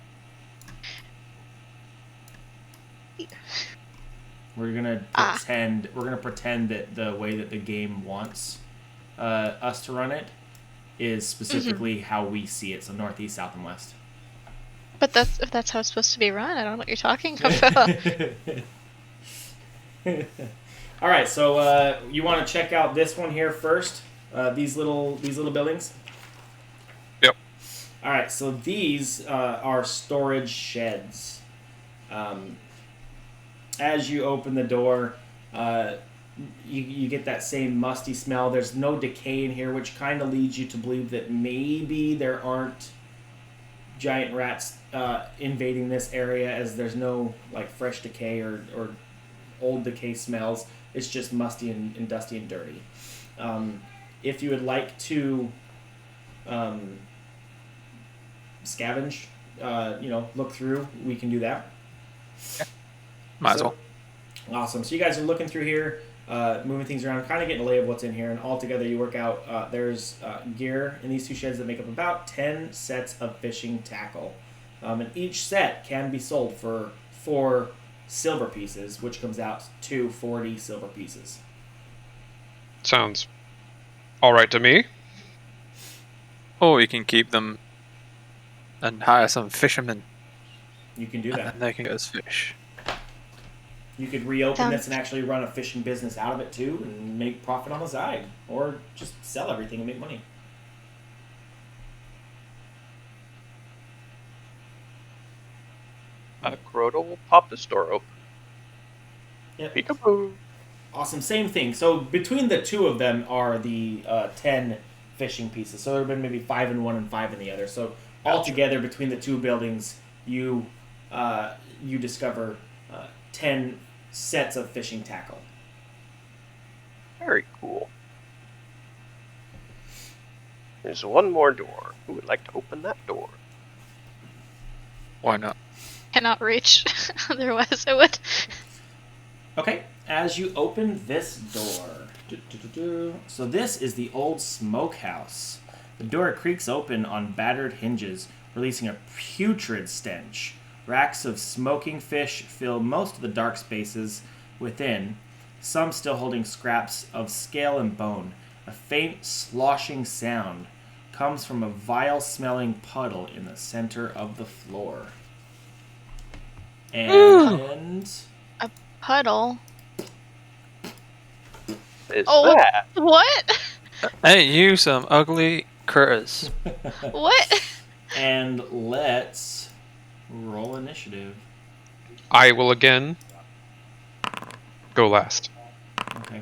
Speaker 1: We're gonna pretend. We're gonna pretend that the way that the game wants us to run it is specifically how we see it. So northeast, south, and west.
Speaker 5: But if that's how it's supposed to be run, I don't know what you're talking about.
Speaker 1: All right, so you want to check out this one here first? These little buildings.
Speaker 3: Yep.
Speaker 1: All right, so these are storage sheds. As you open the door, you get that same musty smell. There's no decay in here, which kind of leads you to believe that maybe there aren't giant rats invading this area, as there's no like fresh decay or old decay smells. It's just musty and dusty and dirty. If you would like to scavenge, look through, we can do that.
Speaker 3: Might as well.
Speaker 1: Awesome. So you guys are looking through here, moving things around, kind of getting a lay of what's in here, and all together you work out there's gear in these two sheds that make up about 10 sets of fishing tackle. And each set can be sold for 4 silver pieces, which comes out to 40 silver pieces.
Speaker 2: Sounds alright to me.
Speaker 3: Or you can keep them and hire some fishermen.
Speaker 1: You can do that.
Speaker 3: And they can go as fish.
Speaker 1: You could reopen this and actually run a fishing business out of it too and make profit on the side. Or just sell everything and make money.
Speaker 4: Crota will pop the store open.
Speaker 1: Yep.
Speaker 4: Peekaboo.
Speaker 1: Awesome. Same thing. So between the two of them are the 10 fishing pieces. So there have been maybe 5 in one and 5 in the other. So altogether between the two buildings, you discover 10 sets of fishing tackle.
Speaker 4: Very cool. There's one more door. Who would like to open that door?
Speaker 3: Why not?
Speaker 5: Cannot reach. Otherwise, I would.
Speaker 1: Okay, as you open this door, so this is the old smokehouse. The door creaks open on battered hinges, releasing a putrid stench. Racks of smoking fish fill most of the dark spaces within, some still holding scraps of scale and bone. A faint sloshing sound comes from a vile-smelling puddle in the center of the floor. And...
Speaker 5: Puddle.
Speaker 4: Is
Speaker 5: Oh,
Speaker 4: that?
Speaker 5: what?
Speaker 3: Hey, you some ugly critters.
Speaker 5: What?
Speaker 1: And let's roll initiative.
Speaker 2: I will again go last.
Speaker 1: Okay.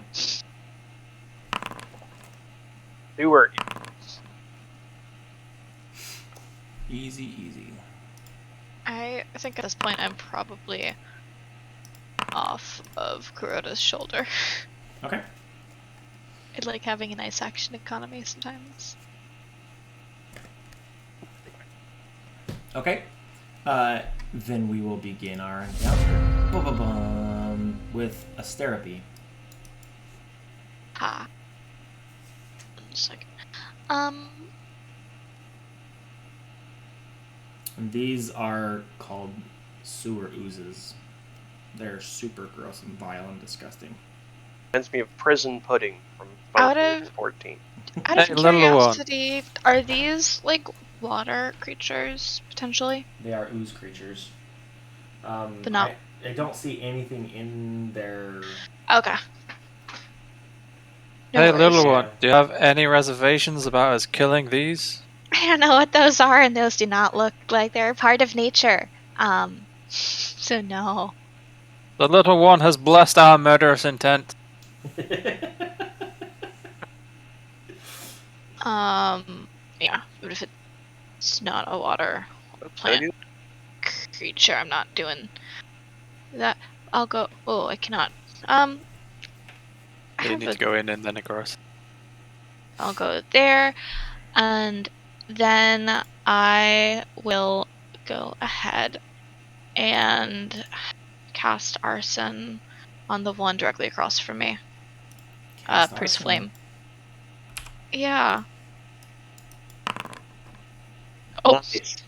Speaker 4: They were
Speaker 1: Easy.
Speaker 5: I think at this point I'm probably off of Kuroda's shoulder.
Speaker 1: Okay.
Speaker 5: I like having a nice action economy sometimes.
Speaker 1: Okay. Then we will begin our encounter. Ba-ba-bum. With Asterope.
Speaker 5: Ha. Just like,
Speaker 1: And these are called sewer oozes. They're super gross and vile and disgusting.
Speaker 4: reminds me of prison pudding from
Speaker 5: Out
Speaker 4: Final
Speaker 5: of-
Speaker 4: Fantasy 14.
Speaker 5: out of
Speaker 3: Hey, little one.
Speaker 5: curiosity, are these like water creatures potentially?
Speaker 1: They are ooze creatures.
Speaker 5: But not-
Speaker 1: I don't see anything in their...
Speaker 5: Okay. No
Speaker 3: Hey,
Speaker 5: worries.
Speaker 3: little one, do you have any reservations about us killing these?
Speaker 6: I don't know what those are, and those do not look like they're a part of nature. So no.
Speaker 3: The little one has blessed our murderous intent.
Speaker 5: Yeah, but if it's not a water or
Speaker 4: I
Speaker 5: plant
Speaker 4: do-
Speaker 5: creature, I'm not doing that. I'll go. Oh, I cannot.
Speaker 3: You
Speaker 5: have
Speaker 3: need
Speaker 5: a-
Speaker 3: to go in and then across.
Speaker 5: I'll go there, and then I will go ahead and cast Arson on the one directly across from me.
Speaker 1: Cast
Speaker 5: Priest
Speaker 1: Arson.
Speaker 5: Flame. Yeah. Oh.
Speaker 4: Nice.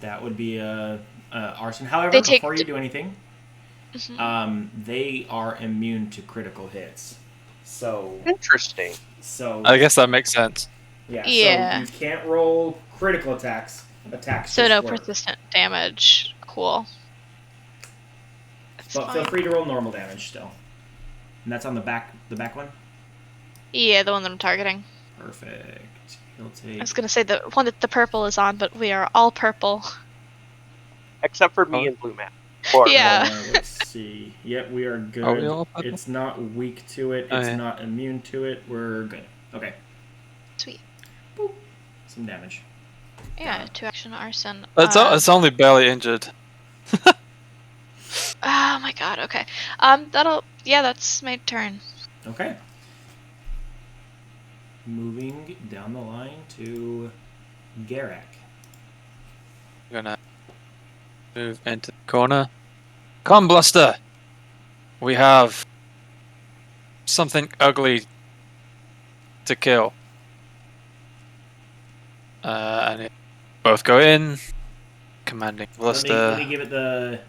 Speaker 1: That would be arson. However,
Speaker 5: They take
Speaker 1: before you do anything,
Speaker 5: Mhm.
Speaker 1: they are immune to critical hits. So
Speaker 4: Interesting.
Speaker 3: I guess that makes sense.
Speaker 1: yeah.
Speaker 5: Yeah.
Speaker 1: So you can't roll critical attacks.
Speaker 5: So
Speaker 1: just
Speaker 5: no
Speaker 1: work.
Speaker 5: persistent damage. Cool. That's
Speaker 1: But
Speaker 5: fine.
Speaker 1: feel free to roll normal damage still. And that's on the back one?
Speaker 5: Yeah, the one that I'm targeting.
Speaker 1: Perfect. He'll
Speaker 5: I
Speaker 1: take...
Speaker 5: was gonna say the one that the purple is on, but we are all purple.
Speaker 4: Except for me
Speaker 3: Oh.
Speaker 4: and Blue Map. Or,
Speaker 5: Yeah.
Speaker 1: let's see. Yep, we are good.
Speaker 3: Are we all purple?
Speaker 1: It's not weak to it.
Speaker 3: Oh,
Speaker 1: It's
Speaker 3: yeah.
Speaker 1: not immune to it. We're good. Okay.
Speaker 5: Sweet.
Speaker 1: Boop. Some damage.
Speaker 5: Yeah, 2 action Arson.
Speaker 3: It's only barely injured.
Speaker 5: Oh my god, okay. That's my turn.
Speaker 1: Okay. Moving down the line to Garak.
Speaker 3: Gonna move into the corner. Come, Bluster! We have something ugly to kill. And it both go in. Commanding Bluster.
Speaker 1: Let me give it the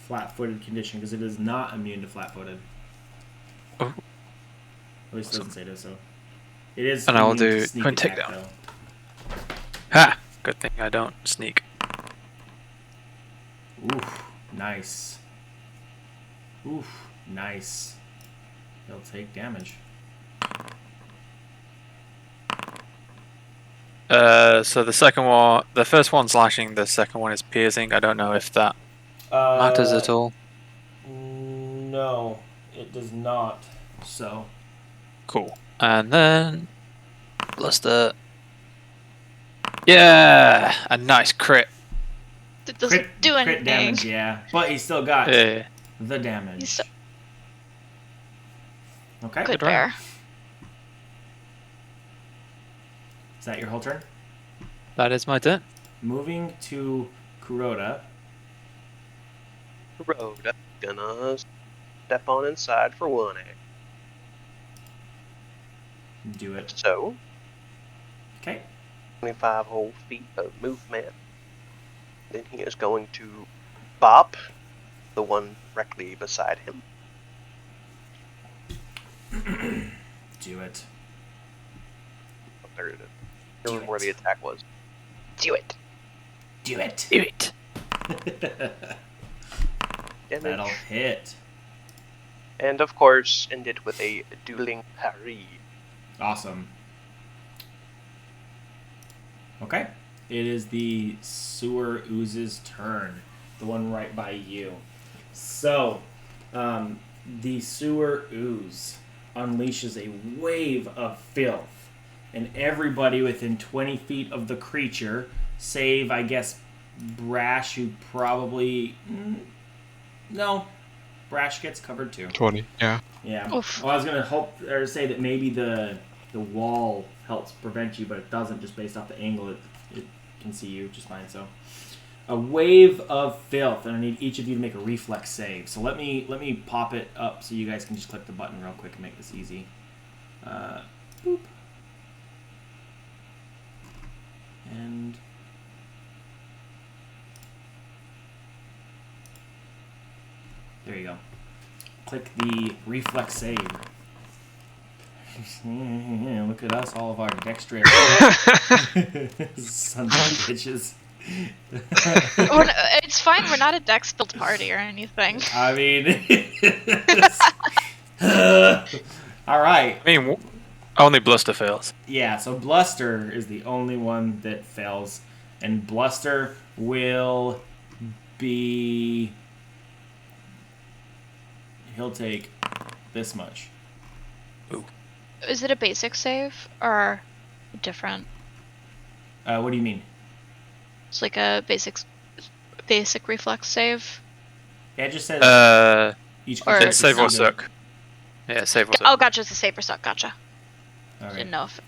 Speaker 1: flat-footed condition because it is not immune to flat-footed.
Speaker 3: Oh.
Speaker 1: At least it doesn't say this, so it is.
Speaker 3: And I will
Speaker 1: immune to
Speaker 3: do
Speaker 1: sneak
Speaker 3: twin
Speaker 1: attack,
Speaker 3: takedown.
Speaker 1: though.
Speaker 3: Ha! Good thing I don't sneak.
Speaker 1: Oof, nice. Oof, nice. They'll take damage.
Speaker 3: So the first one's slashing, the second one is piercing. I don't know if that matters at all.
Speaker 1: No, it does not. So.
Speaker 3: Cool. And then Bluster. Yeah, a nice crit.
Speaker 5: It doesn't do anything.
Speaker 1: Crit damage, yeah. But he still got
Speaker 3: Yeah.
Speaker 1: the damage.
Speaker 5: He's so
Speaker 1: Okay.
Speaker 5: good
Speaker 3: round.
Speaker 5: bear.
Speaker 1: Is that your whole turn?
Speaker 3: That is my turn.
Speaker 1: Moving to Kuroda.
Speaker 4: Road. Gonna step on inside for 1A.
Speaker 1: Do it.
Speaker 4: So,
Speaker 1: Okay.
Speaker 4: 25 whole feet of movement. Then he is going to bop the one directly beside him.
Speaker 1: Do it.
Speaker 4: There it is. I don't remember where the attack was.
Speaker 5: Do it.
Speaker 1: Do it.
Speaker 3: Do it.
Speaker 4: Damage.
Speaker 1: That'll hit.
Speaker 4: And of course, ended with a dueling parry.
Speaker 1: Awesome. Okay. It is the sewer ooze's turn. The one right by you. So, the sewer ooze unleashes a wave of filth, and everybody within 20 feet of the creature, save, I guess, Brash, who probably... No. Brash gets covered too.
Speaker 2: 20, yeah.
Speaker 1: Yeah.
Speaker 5: Oof.
Speaker 1: Well, I was gonna say that maybe the wall helps prevent you, but it doesn't. Just based off the angle, it can see you just fine. So, a wave of filth, and I need each of you to make a reflex save. So let me pop it up so you guys can just click the button real quick and make this easy. Boop. And there you go. Click the reflex save. Look at us, all of our dexterous sons of bitches.
Speaker 5: It's fine. We're not a dex built party or anything.
Speaker 1: I mean, all right.
Speaker 3: I mean, only Bluster fails.
Speaker 1: Yeah, so Bluster is the only one that fails, and Bluster will be. He'll take this much.
Speaker 5: Is it a basic save or different?
Speaker 1: What do you mean?
Speaker 5: It's like a basic reflex save.
Speaker 1: Yeah, it just says each
Speaker 5: or-
Speaker 1: creature
Speaker 3: It's save or
Speaker 1: succeeded.
Speaker 3: suck. Yeah, save or suck.
Speaker 5: Oh, gotcha. It's a save or suck. Gotcha.
Speaker 1: All right.
Speaker 5: Didn't know if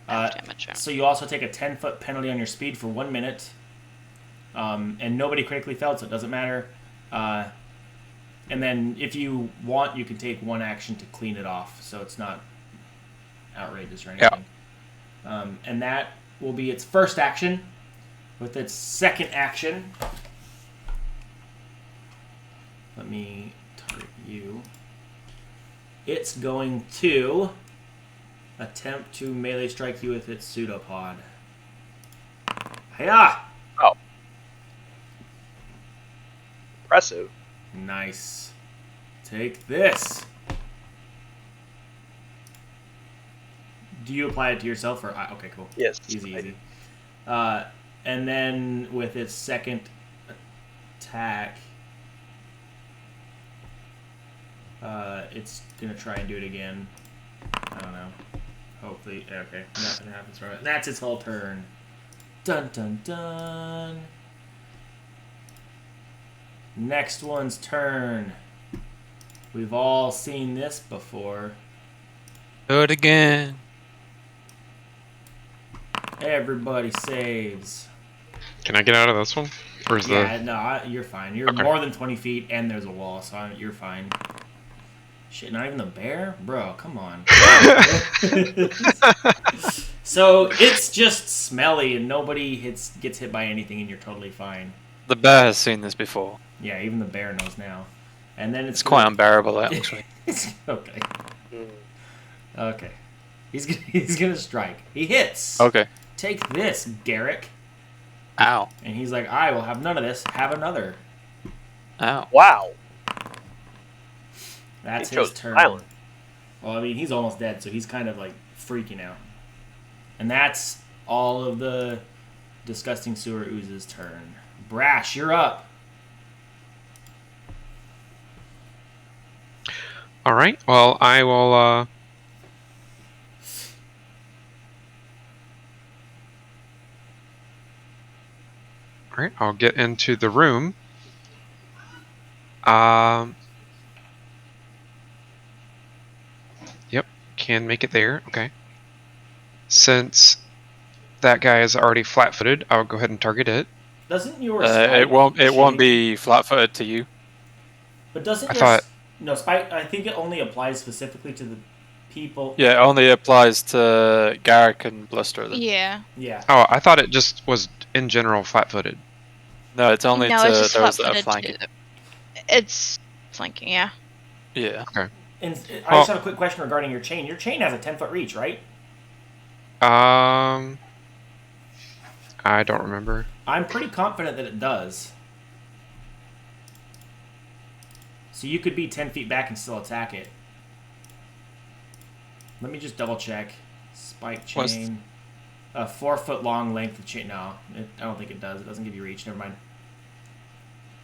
Speaker 1: Uh,
Speaker 5: damage. Or...
Speaker 1: So you also take a 10-foot penalty on your speed for 1 minute. and nobody critically failed, so it doesn't matter. And then if you want, you can take one action to clean it off, so it's not outrageous or anything. And that will be its first action. With its second action, let me target you. It's going to attempt to melee strike you with its pseudopod. Hiya!
Speaker 4: Oh. Impressive.
Speaker 1: Nice. Take this. Do you apply it to yourself or okay, cool.
Speaker 4: Yes.
Speaker 1: Easy. And then with its second attack, it's gonna try and do it again. I don't know. Hopefully, okay, nothing happens from it. That's its whole turn. Dun dun dun. Next one's turn. We've all seen this before.
Speaker 3: Do it again.
Speaker 1: Everybody saves.
Speaker 2: Can I get out of this one? Or is
Speaker 1: Yeah, no, you're fine. You're
Speaker 2: Okay.
Speaker 1: more than 20 feet, and there's a wall, so you're fine. Shit, not even the bear? Bro, come on. So, it's just smelly, and nobody gets hit by anything, and you're totally fine.
Speaker 3: The bear has seen this before.
Speaker 1: Yeah, even the bear knows now. And then
Speaker 3: It's quite unbearable, actually.
Speaker 1: Okay.
Speaker 4: Mm.
Speaker 1: Okay. He's gonna strike. He hits.
Speaker 3: Okay.
Speaker 1: Take this, Garrick.
Speaker 3: Ow.
Speaker 1: And he's like, I will have none of this. Have another.
Speaker 3: Ow.
Speaker 4: Wow.
Speaker 1: That's
Speaker 4: He
Speaker 1: his
Speaker 4: chose
Speaker 1: turn.
Speaker 4: violence.
Speaker 1: Well, I mean, he's almost dead, so he's kind of like freaking out. And that's all of the disgusting sewer ooze's turn. Brash, you're up.
Speaker 2: All right. Well, I will. All right. I'll get into the room. Yep. Can make it there. Okay. Since that guy is already flat-footed, I'll go ahead and target it.
Speaker 1: Doesn't your
Speaker 3: It won't be flat-footed to you.
Speaker 1: But doesn't
Speaker 2: I
Speaker 1: your
Speaker 2: thought-
Speaker 1: no spike? I think it only applies specifically to the people.
Speaker 3: Yeah, it only applies to Garrick and Bluster. Then.
Speaker 5: Yeah.
Speaker 1: Yeah.
Speaker 2: Oh, I thought it just was in general flat-footed.
Speaker 3: No, it's only
Speaker 5: no,
Speaker 3: to
Speaker 5: it's just
Speaker 3: those that are
Speaker 5: flat-footed
Speaker 3: flanking.
Speaker 5: It's flanking, yeah.
Speaker 3: Yeah.
Speaker 1: And I just have a quick question regarding your chain. Your chain has a 10-foot reach, right?
Speaker 2: I don't remember.
Speaker 1: I'm pretty confident that it does. So you could be 10 feet back and still attack it. Let me just double check. Spike
Speaker 3: What's-
Speaker 1: chain. A 4-foot long length of chain. No, I don't think it does. It doesn't give you reach. Never mind.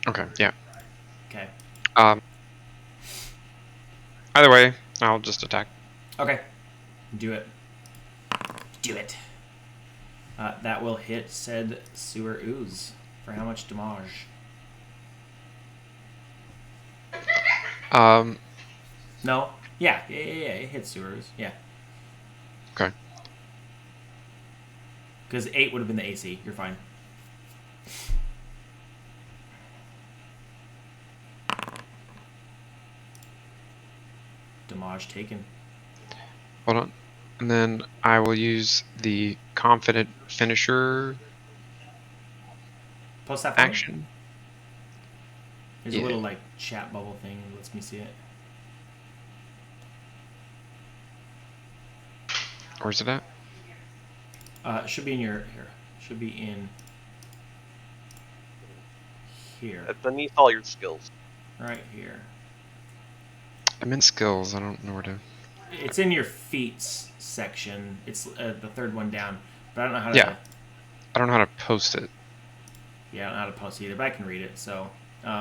Speaker 2: Okay, yeah.
Speaker 1: Okay.
Speaker 2: Either way, I'll just attack.
Speaker 1: Okay. Do it. Do it. That will hit said sewer ooze. For how much damage? No? Yeah. It hits sewer ooze. Yeah.
Speaker 2: Okay.
Speaker 1: Because 8 would have been the AC. You're fine. Damage taken.
Speaker 2: Hold on. And then I will use the confident finisher
Speaker 1: Post that for me.
Speaker 2: action.
Speaker 1: There's
Speaker 2: Yeah.
Speaker 1: a little like chat bubble thing that lets me see it.
Speaker 2: Where's it at?
Speaker 1: It should be in your here. Should be in here.
Speaker 4: That's beneath all your skills.
Speaker 1: Right here.
Speaker 2: I'm in skills. I don't know where to.
Speaker 1: It's in your feats section. It's the third one down. But I don't know how to.
Speaker 2: Yeah. I don't know how to post it.
Speaker 1: Yeah, I don't know how to post either, but I can read it. So,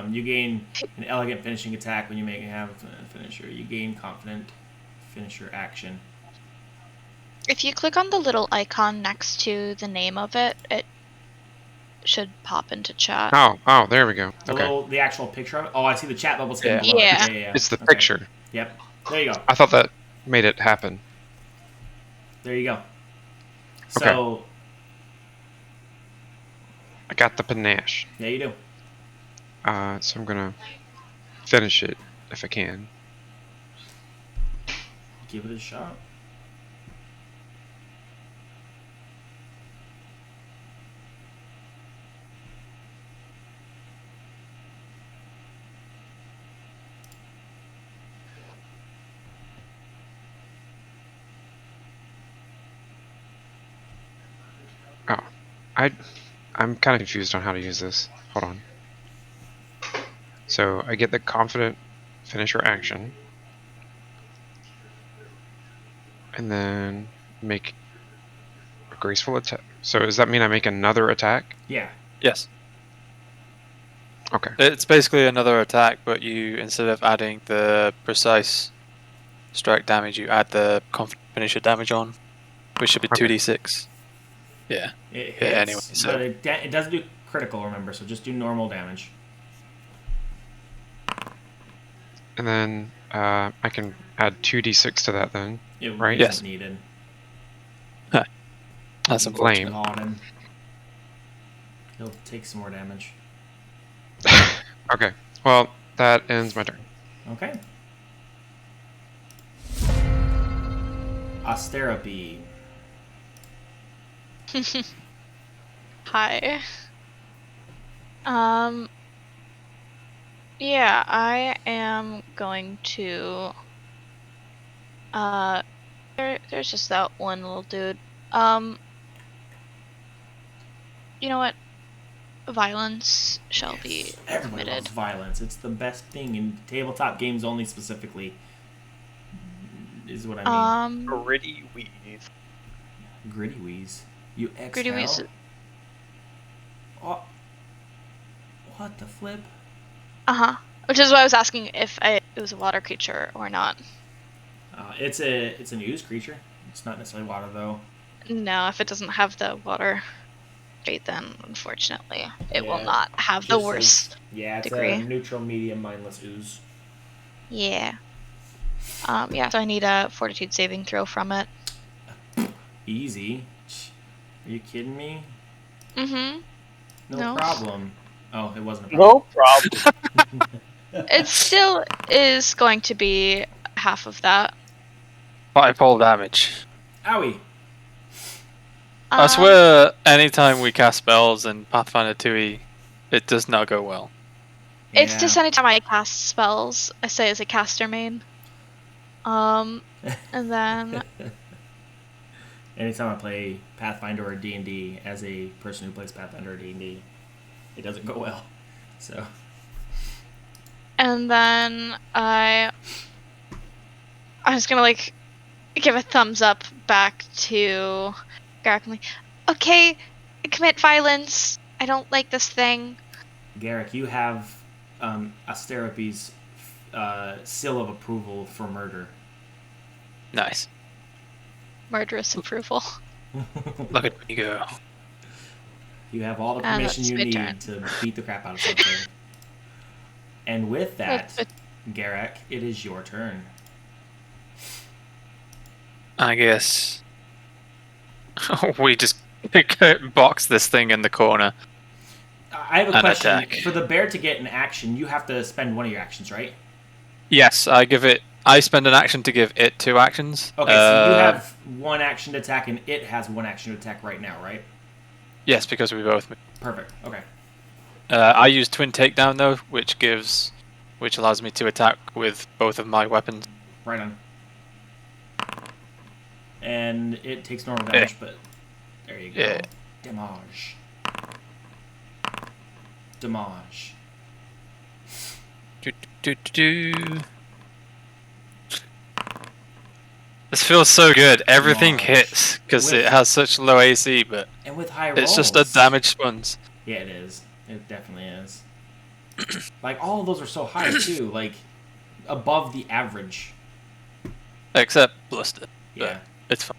Speaker 1: you gain an elegant finishing attack when you make a finisher. You gain confident finisher action.
Speaker 5: If you click on the little icon next to the name of it, it should pop into chat.
Speaker 2: Oh, there we go. Okay.
Speaker 1: The actual picture of it. Oh, I see the chat bubbles
Speaker 3: Yeah.
Speaker 1: hidden below.
Speaker 5: Yeah.
Speaker 1: Yeah.
Speaker 2: It's the
Speaker 1: Okay.
Speaker 2: picture.
Speaker 1: Yep. There you go.
Speaker 2: I thought that made it happen.
Speaker 1: There you go. So,
Speaker 2: I got the panache.
Speaker 1: Yeah, you do.
Speaker 2: So I'm gonna finish it if I can.
Speaker 1: Give it a shot.
Speaker 2: Oh, I'm kind of confused on how to use this. Hold on. So I get the confident finisher action, and then make a graceful attack. So does that mean I make another attack?
Speaker 1: Yeah.
Speaker 3: Yes.
Speaker 2: Okay.
Speaker 3: It's basically another attack, but you, instead of adding the precise strike damage, you add the confident finisher damage on, which should be
Speaker 2: Okay.
Speaker 3: 2d6. Yeah.
Speaker 1: It hits,
Speaker 3: Yeah, anyway, so-
Speaker 1: but it doesn't do critical, remember, so just do normal damage.
Speaker 2: And then I can add 2d6 to that then.
Speaker 1: It
Speaker 2: Right?
Speaker 1: isn't
Speaker 3: Yes.
Speaker 1: needed.
Speaker 3: That's
Speaker 1: You
Speaker 3: unfortunate.
Speaker 1: caught him. He'll take some more damage.
Speaker 2: Okay. Well, that ends my turn.
Speaker 1: Okay. Austerity.
Speaker 5: Hi. Yeah, I am going to. There's just that one little dude. You know what? Violence shall be
Speaker 1: Everybody
Speaker 5: committed.
Speaker 1: loves violence. It's the best thing in tabletop games only specifically. Is what I mean.
Speaker 4: Gritty weave.
Speaker 1: Gritty wheeze. You exhale.
Speaker 5: Gritty wheeze.
Speaker 1: Oh. What the flip?
Speaker 5: Which is why I was asking if it was a water creature or not.
Speaker 1: It's an ooze creature. It's not necessarily water though.
Speaker 5: No, if it doesn't have the water trait, then unfortunately it will
Speaker 1: Yeah,
Speaker 5: not have the
Speaker 1: Just
Speaker 5: worst.
Speaker 1: says- yeah, it's
Speaker 5: degree.
Speaker 1: a neutral, medium, mindless ooze.
Speaker 5: Yeah. Yeah. So I need a fortitude saving throw from it.
Speaker 1: Easy. Are you kidding me?
Speaker 5: Mm-hmm.
Speaker 1: No,
Speaker 5: No.
Speaker 1: problem. Oh, it wasn't a problem.
Speaker 4: No problem.
Speaker 5: It still is going to be half of that.
Speaker 3: 5-fold damage.
Speaker 1: Owie.
Speaker 3: I swear, anytime we cast spells in Pathfinder 2e, it does not go well.
Speaker 5: It's
Speaker 1: Yeah.
Speaker 5: just anytime I cast spells, I say as a caster main. And then
Speaker 1: Anytime I play Pathfinder or D&D as a person who plays Pathfinder or D&D, it doesn't go well. So
Speaker 5: I was gonna like give a thumbs up back to Garrick. I'm like, okay, commit violence. I don't like this thing.
Speaker 1: Garrick, you have Asterope's seal of approval for murder.
Speaker 3: Nice.
Speaker 5: Murderous approval.
Speaker 3: Look at me go.
Speaker 1: You have all the
Speaker 5: And
Speaker 1: permission
Speaker 5: that's
Speaker 1: you
Speaker 5: my
Speaker 1: need
Speaker 5: turn.
Speaker 1: to beat the crap out of something. And with that,
Speaker 5: But-
Speaker 1: Garrick, it is your turn.
Speaker 3: I guess we just box this thing in the corner.
Speaker 1: I have a
Speaker 3: An
Speaker 1: question.
Speaker 3: attack.
Speaker 1: For the bear to get an action, you have to spend one of your actions, right?
Speaker 3: Yes, I spend an action to give it 2 actions.
Speaker 1: Okay, so you have one action to attack, and it has one action to attack right now, right?
Speaker 3: Yes, because we both.
Speaker 1: Perfect. Okay.
Speaker 3: I use Twin Takedown though, which allows me to attack with both of my weapons.
Speaker 1: Right on. And it takes normal damage, but there you go.
Speaker 3: Yeah.
Speaker 1: Damage. Damage.
Speaker 3: Do. This feels so good. Everything
Speaker 1: Damage.
Speaker 3: hits because
Speaker 1: With-
Speaker 3: it has such low AC, but
Speaker 1: And with high rolls.
Speaker 3: it's just a damage sponge.
Speaker 1: Yeah, it is. It definitely is. Like, all of those are so high, too. Like, above the average.
Speaker 3: Except Bluster.
Speaker 1: Yeah.
Speaker 3: It's fine.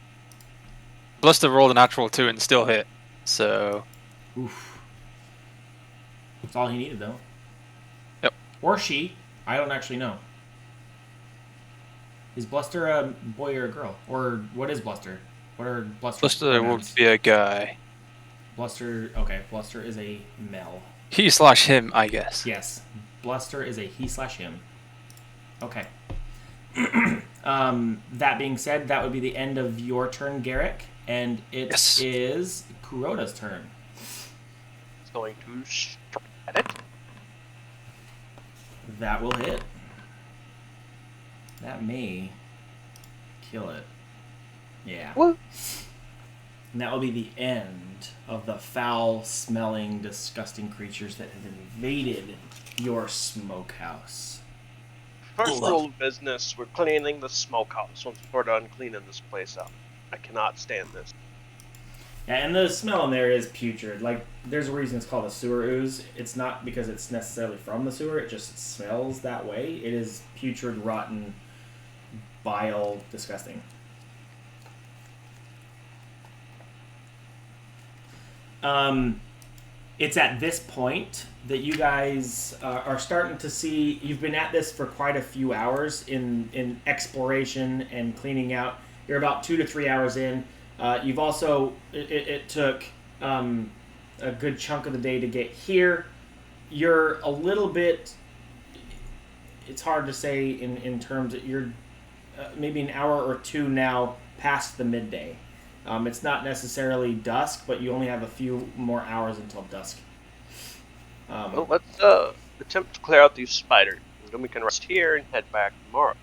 Speaker 3: Bluster rolled a natural 2 and still hit. So
Speaker 1: Oof. That's all he needed, though.
Speaker 3: Yep.
Speaker 1: Or she. I don't actually know. Is Bluster a boy or a girl? Or what is Bluster? What are Bluster's
Speaker 3: Bluster
Speaker 1: pronouns?
Speaker 3: would be a guy.
Speaker 1: Bluster. Okay, Bluster is a male.
Speaker 3: He/him, I guess.
Speaker 1: Yes, Bluster is a he/him. Okay. That being said, that would be the end of your turn, Garrick, and it
Speaker 3: Yes.
Speaker 1: is Kuroda's turn.
Speaker 4: It's going to strike at it.
Speaker 1: That will hit. That may kill it. Yeah.
Speaker 4: Woo.
Speaker 1: And that will be the end of the foul-smelling, disgusting creatures that have invaded your smokehouse.
Speaker 4: First rule of business, we're cleaning the smokehouse once we're done cleaning this place up. I cannot stand this.
Speaker 1: Yeah, and the smell in there is putrid. Like, there's a reason it's called a sewer ooze. It's not because it's necessarily from the sewer, it just smells that way. It is putrid, rotten, bile, disgusting. It's at this point that you guys are starting to see. You've been at this for quite a few hours in exploration and cleaning out. You're about 2 to 3 hours in. You've also it took a good chunk of the day to get here. You're a little bit. It's hard to say in terms that you're maybe an hour or two now past the midday. It's not necessarily dusk, but you only have a few more hours until dusk.
Speaker 4: Well, let's attempt to clear out these spiders. And then we can rest here and head back tomorrow.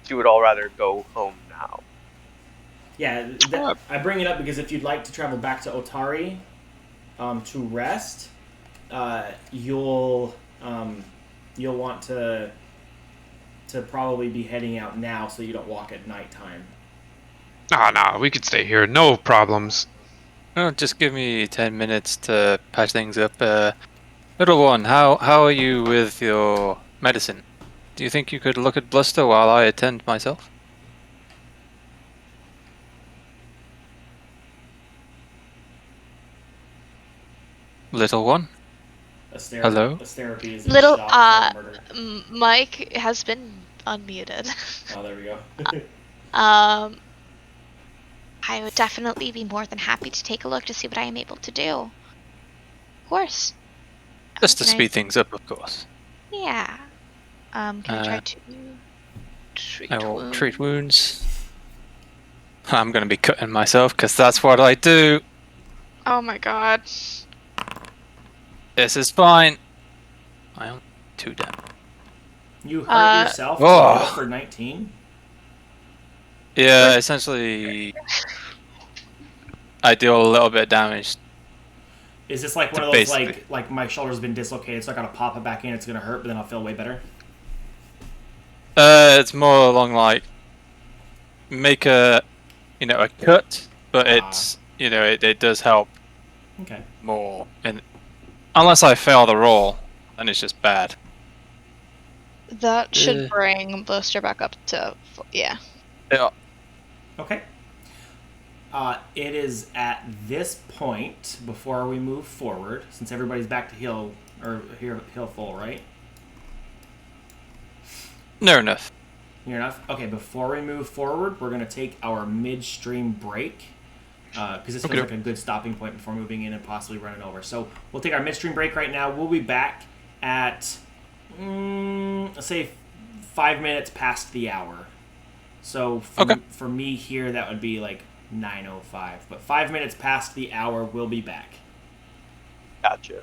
Speaker 4: So you would all rather go home now.
Speaker 1: Yeah, I bring it up because if you'd like to travel back to Otari to rest, you'll want to probably be heading out now so you don't walk at nighttime.
Speaker 2: Nah, we could stay here. No problems.
Speaker 3: Oh, just give me 10 minutes to patch things up. Little one, how are you with your medicine? Do you think you could look at Bluster while I attend myself? Little one? Hello?
Speaker 1: Therapy is in
Speaker 6: Little,
Speaker 1: shock for murder.
Speaker 6: Mike has been unmuted.
Speaker 1: Oh, there we go.
Speaker 6: I would definitely be more than happy to take a look to see what I am able to do. Of course.
Speaker 3: Just to
Speaker 6: Can I-
Speaker 3: speed things up, of course.
Speaker 6: Yeah. Can I try to treat
Speaker 3: I will
Speaker 6: wounds?
Speaker 3: treat wounds. I'm gonna be cutting myself because that's what I do.
Speaker 6: Oh my god.
Speaker 3: This is fine. I only 2 damage.
Speaker 1: You hurt yourself
Speaker 3: Oh.
Speaker 1: for 19?
Speaker 3: Yeah, essentially, I deal a little bit of damage.
Speaker 1: Is this like one of those like my shoulder's been dislocated, so I gotta pop it back in? It's gonna hurt, but then I'll feel way better.
Speaker 3: It's more along like make a cut, but it's it does help
Speaker 1: Okay.
Speaker 3: more. And unless I fail the roll, then it's just bad.
Speaker 6: That should bring Bluster back up to yeah.
Speaker 3: Yeah.
Speaker 1: Okay. It is at this point before we move forward, since everybody's back to heal full, right?
Speaker 3: Near enough.
Speaker 1: Near enough. Okay. Before we move forward, we're gonna take our midstream break because this feels like a good stopping point before moving in and possibly running over. So we'll take our midstream break right now. We'll be back at let's say 5 minutes past the hour. So for me here, that would be like 9:05. But 5 minutes past the hour, we'll be back.
Speaker 4: Gotcha.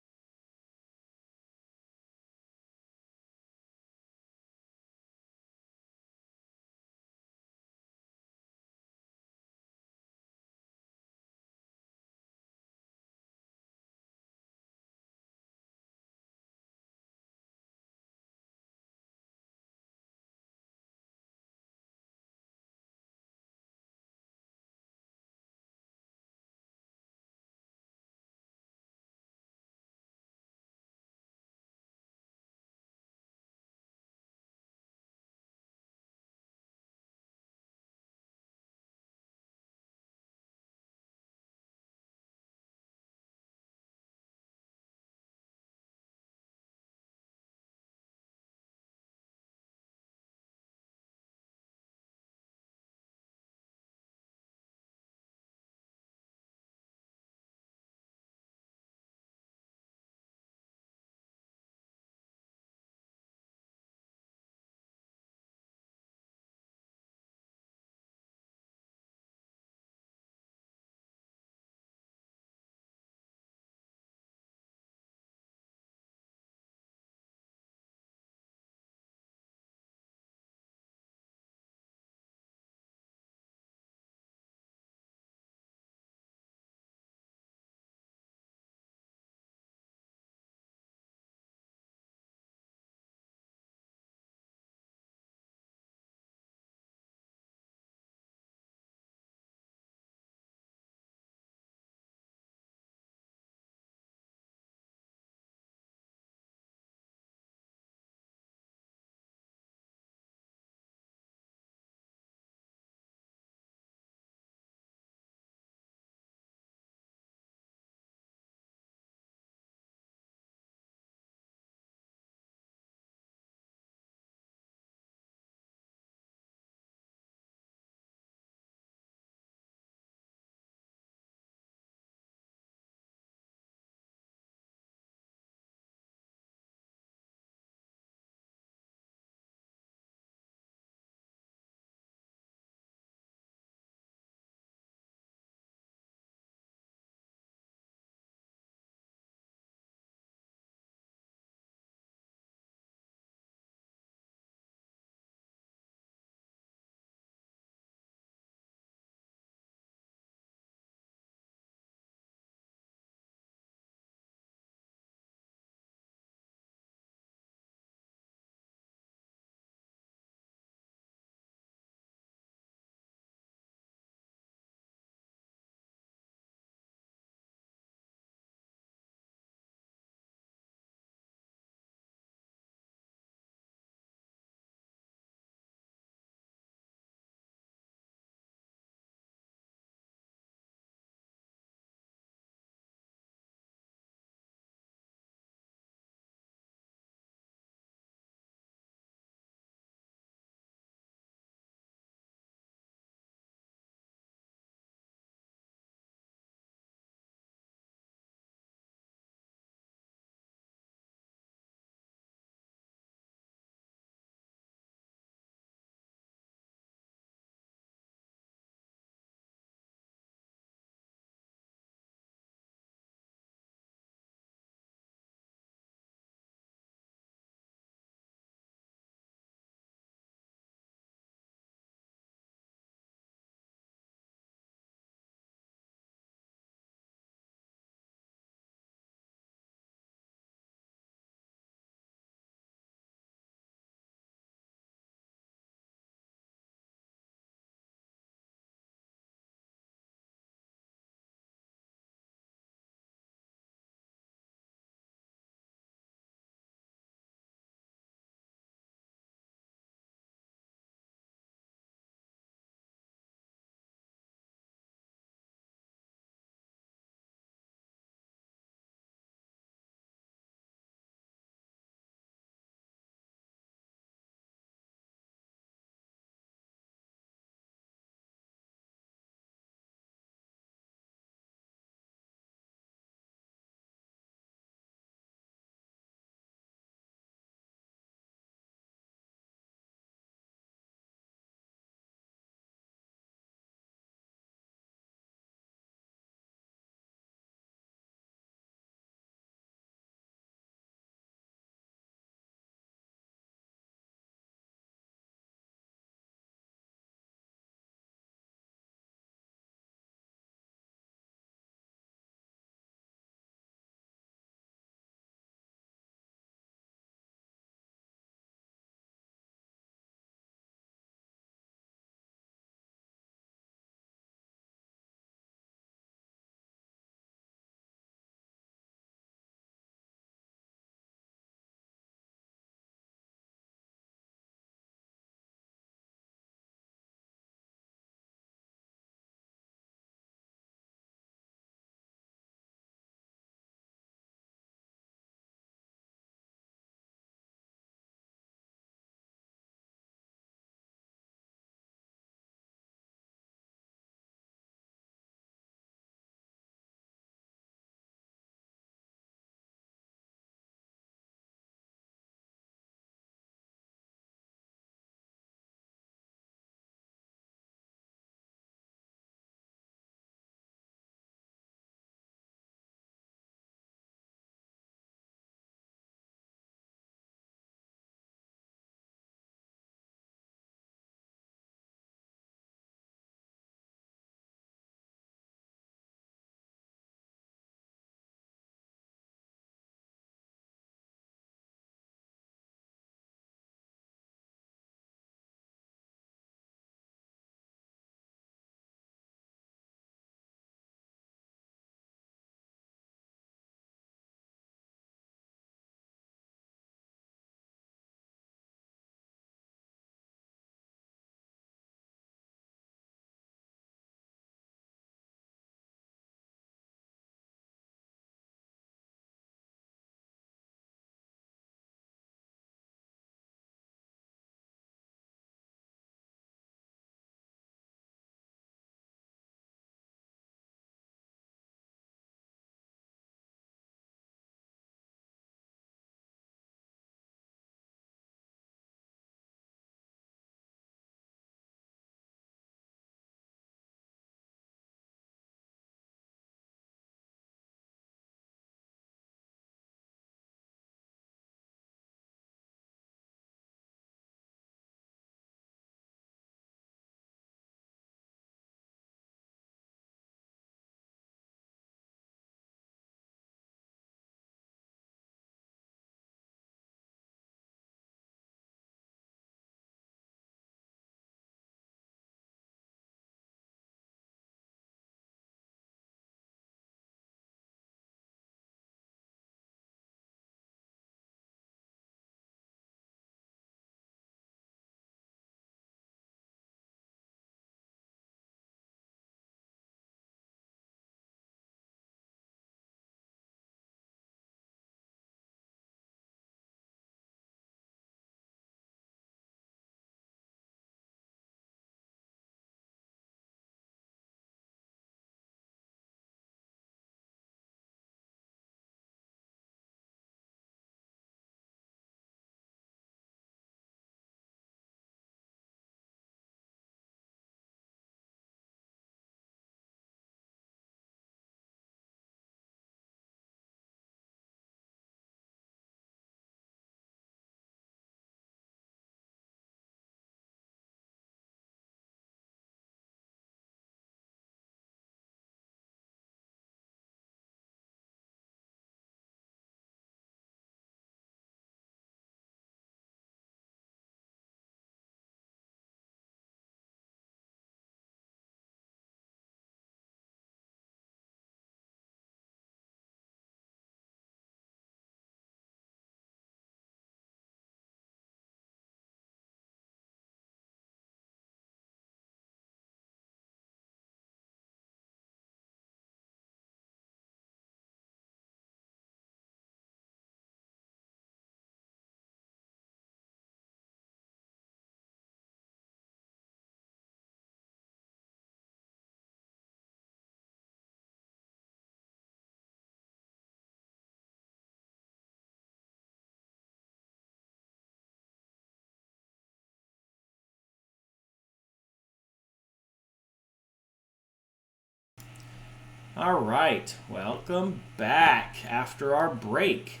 Speaker 1: All right, welcome back after our break.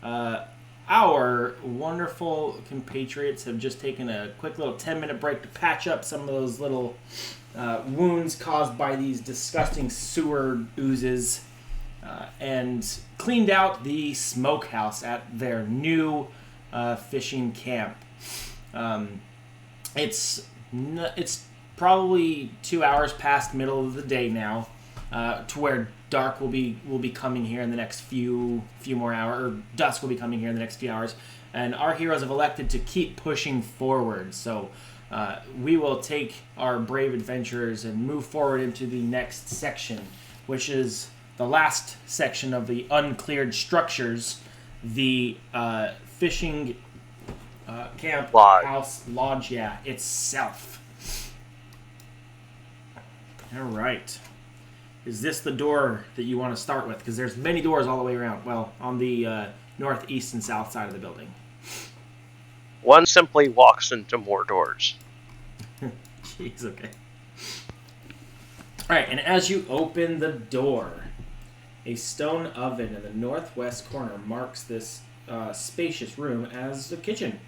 Speaker 1: Our wonderful compatriots have just taken a quick little 10-minute break to patch up some of those little wounds caused by these disgusting sewer oozes and cleaned out the smokehouse at their new fishing camp. It's probably 2 hours past middle of the day now, to where dark will be coming here in the next few more hours, or dusk will be coming here in the next few hours, and our heroes have elected to keep pushing forward. So we will take our brave adventurers and move forward into the next section, which is the last section of the uncleared structures, the fishing camp house lodge, itself. All right. Is this the door that you want to start with? Because there's many doors all the way around. Well, on the northeast and south side of the building.
Speaker 4: One simply walks into more doors.
Speaker 1: Jeez, okay. All right, and as you open the door, a stone oven in the northwest corner marks this spacious room as the kitchen.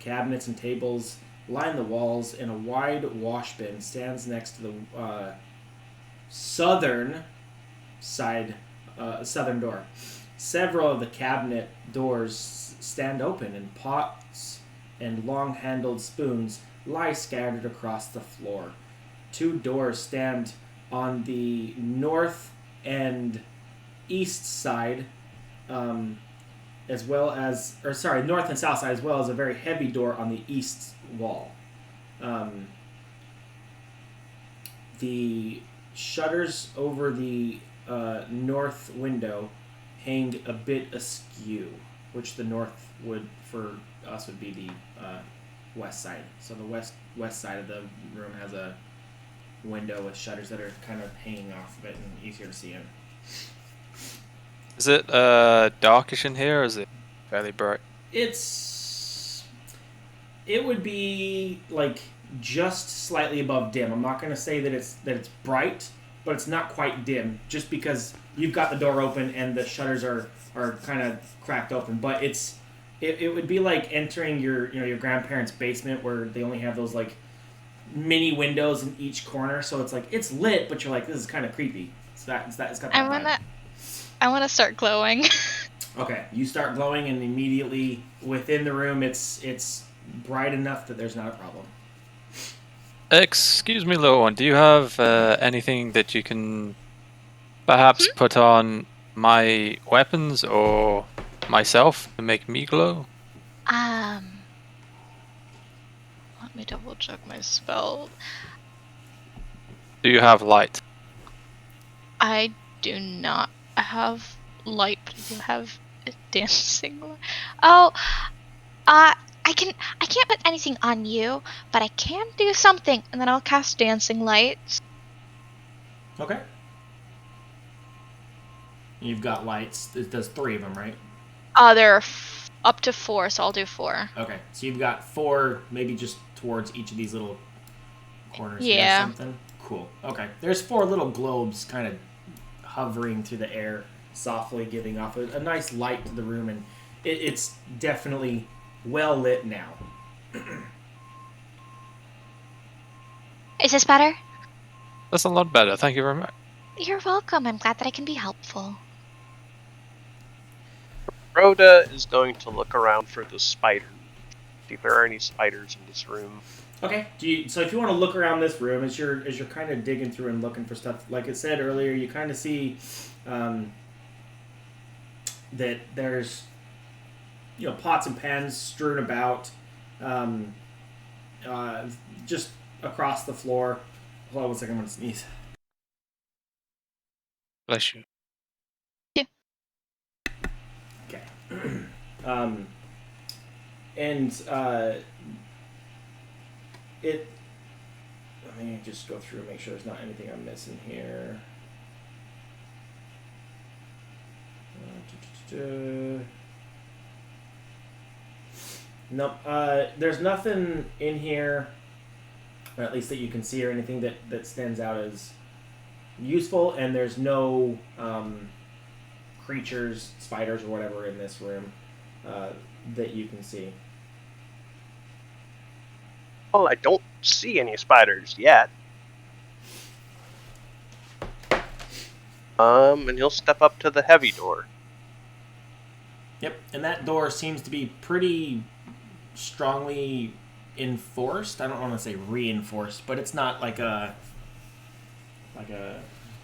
Speaker 1: Cabinets and tables line the walls, and a wide wash bin stands next to the southern door. Several of the cabinet doors stand open, and pots and long-handled spoons lie scattered across the floor. 2 doors stand on the north and east side, north and south side, as well as a very heavy door on the east wall. The shutters over the north window hang a bit askew, which the north would, for us, would be the west side. So the west side of the room has a window with shutters that are kind of hanging off of it and easier to see in.
Speaker 3: Is it darkish in here, or is it fairly bright?
Speaker 1: It would be like just slightly above dim. I'm not going to say that it's bright, but it's not quite dim, just because you've got the door open and the shutters are kind of cracked open. But it would be like entering your grandparents' basement, where they only have those like mini windows in each corner. So it's like it's lit, but you're like, this is kind of creepy. It's got that vibe.
Speaker 5: I wanna start glowing.
Speaker 1: Okay, you start glowing, and immediately within the room, it's bright enough that there's not a problem.
Speaker 3: Excuse me, little one. Do you have anything that you can perhaps put on my weapons or myself to make me glow?
Speaker 5: Let me double check my spell.
Speaker 3: Do you have light?
Speaker 5: I do not have light, but I do have a dancing light. Oh, I can't put anything on you, but I can do something, and then I'll cast dancing lights.
Speaker 1: Okay. You've got lights. There's 3 of them, right?
Speaker 5: There are up to 4, so I'll do 4.
Speaker 1: Okay, so you've got 4, maybe just towards each of these little corners.
Speaker 5: Yeah.
Speaker 1: Or something. Cool. Okay, there's 4 little globes kind of hovering through the air, softly giving off a nice light to the room, and it's definitely well lit now.
Speaker 6: Is this better?
Speaker 3: That's a lot better. Thank you very much.
Speaker 6: You're welcome. I'm glad that I can be helpful.
Speaker 4: Rhoda is going to look around for the spider. See if there are any spiders in this room.
Speaker 1: Okay. So if you want to look around this room, as you're kind of digging through and looking for stuff, like it said earlier, you kind of see that there's pots and pans strewn about, just across the floor. Hold on 1 second, I'm gonna sneeze.
Speaker 3: Bless you.
Speaker 1: Okay. Let me just go through and make sure there's not anything I'm missing here. Nope. There's nothing in here, or at least that you can see, or anything that stands out as useful, and there's no creatures, spiders, or whatever in this room that you can see.
Speaker 4: Well, I don't see any spiders yet. And he'll step up to the heavy door.
Speaker 1: Yep, and that door seems to be pretty strongly enforced. I don't want to say reinforced, but it's not like a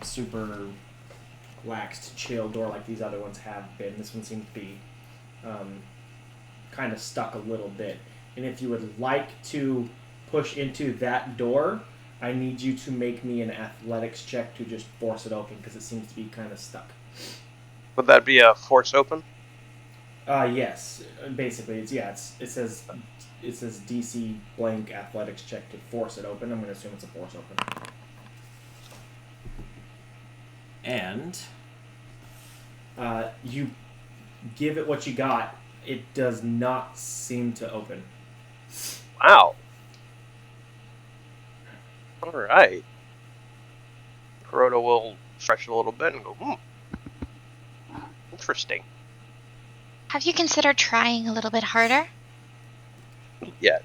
Speaker 1: super waxed, chill door like these other ones have been. This one seems to be kind of stuck a little bit. And if you would like to push into that door, I need you to make me an athletics check to just force it open because it seems to be kind of stuck.
Speaker 4: Would that be a force open?
Speaker 1: Yes. Basically, it says DC blank athletics check to force it open. I'm going to assume it's a force open. And you give it what you got. It does not seem to open.
Speaker 4: Wow. Alright. Kuroda will stretch a little bit and go, interesting.
Speaker 6: Have you considered trying a little bit harder?
Speaker 4: Yet.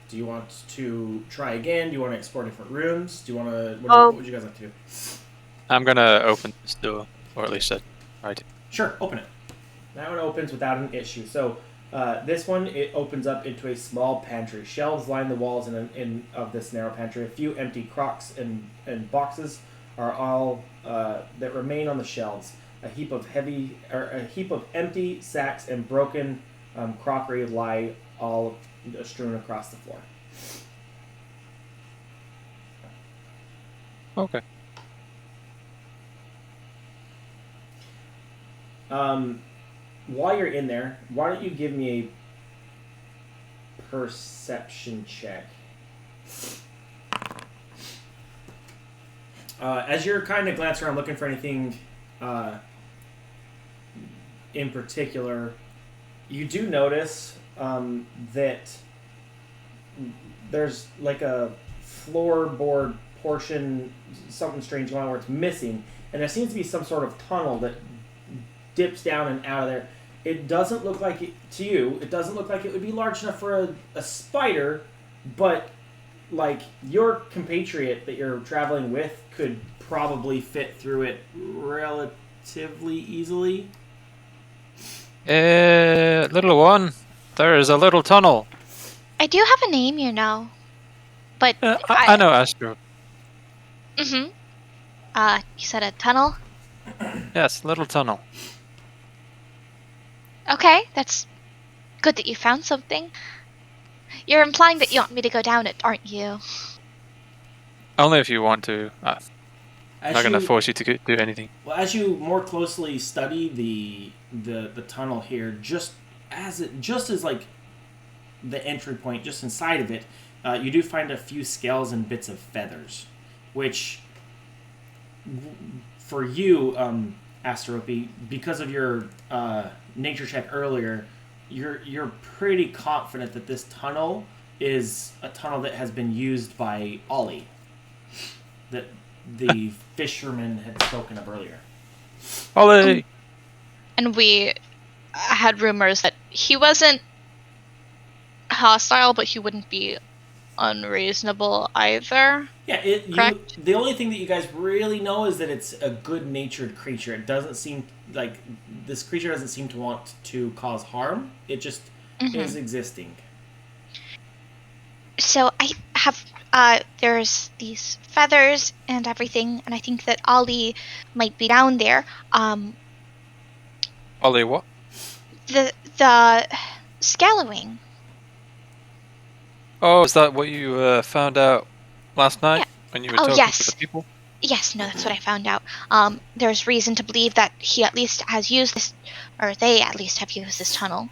Speaker 1: Do you want to try again? Do you want to explore different rooms? Do you want to? What would you guys like to do?
Speaker 3: I'm gonna open this door, or at least try to.
Speaker 1: Sure, open it. That one opens without an issue. So this one, it opens up into a small pantry. Shelves line the walls of this narrow pantry. A few empty crocks and boxes are all that remain on the shelves. A heap of empty sacks and broken crockery lie all strewn across the floor.
Speaker 3: Okay.
Speaker 1: While you're in there, why don't you give me a perception check? As you're kind of glancing around looking for anything in particular, you do notice that there's like a floorboard portion, something strange going on where it's missing, and there seems to be some sort of tunnel that dips down and out of there. It doesn't look like it to you. It doesn't look like it would be large enough for a spider, but like your compatriot that you're traveling with could probably fit through it relatively easily.
Speaker 3: Little one, there is a little tunnel.
Speaker 6: I do have a name, you know. But
Speaker 3: I know Astro.
Speaker 6: Mm-hmm. You said a tunnel?
Speaker 3: Yes, little tunnel.
Speaker 6: Okay, that's good that you found something. You're implying that you want me to go down it, aren't you?
Speaker 3: Only if you want to. I'm
Speaker 1: As
Speaker 3: not going to
Speaker 1: you-
Speaker 3: force you to do anything.
Speaker 1: Well, as you more closely study the tunnel here, just as like the entry point, just inside of it, you do find a few scales and bits of feathers, which for you, Asterope, because of your nature check earlier, you're pretty confident that this tunnel is a tunnel that has been used by Ollie, that the fisherman had spoken of earlier.
Speaker 3: Ollie!
Speaker 5: And we had rumors that he wasn't hostile, but he wouldn't be unreasonable either.
Speaker 1: Yeah,
Speaker 5: Correct.
Speaker 1: the only thing that you guys really know is that it's a good-natured creature. It doesn't seem like this creature doesn't seem to want to cause harm. It just is existing.
Speaker 6: So I have, there's these feathers and everything, and I think that Ollie might be down there.
Speaker 3: Ollie, what?
Speaker 6: The scallowing.
Speaker 3: Oh, is that what you found out last night
Speaker 6: Yeah.
Speaker 3: when you were
Speaker 6: Oh,
Speaker 3: talking
Speaker 6: yes.
Speaker 3: to the people?
Speaker 6: Yes, no, that's what I found out. There's reason to believe that he at least has used this, or they at least have used this tunnel.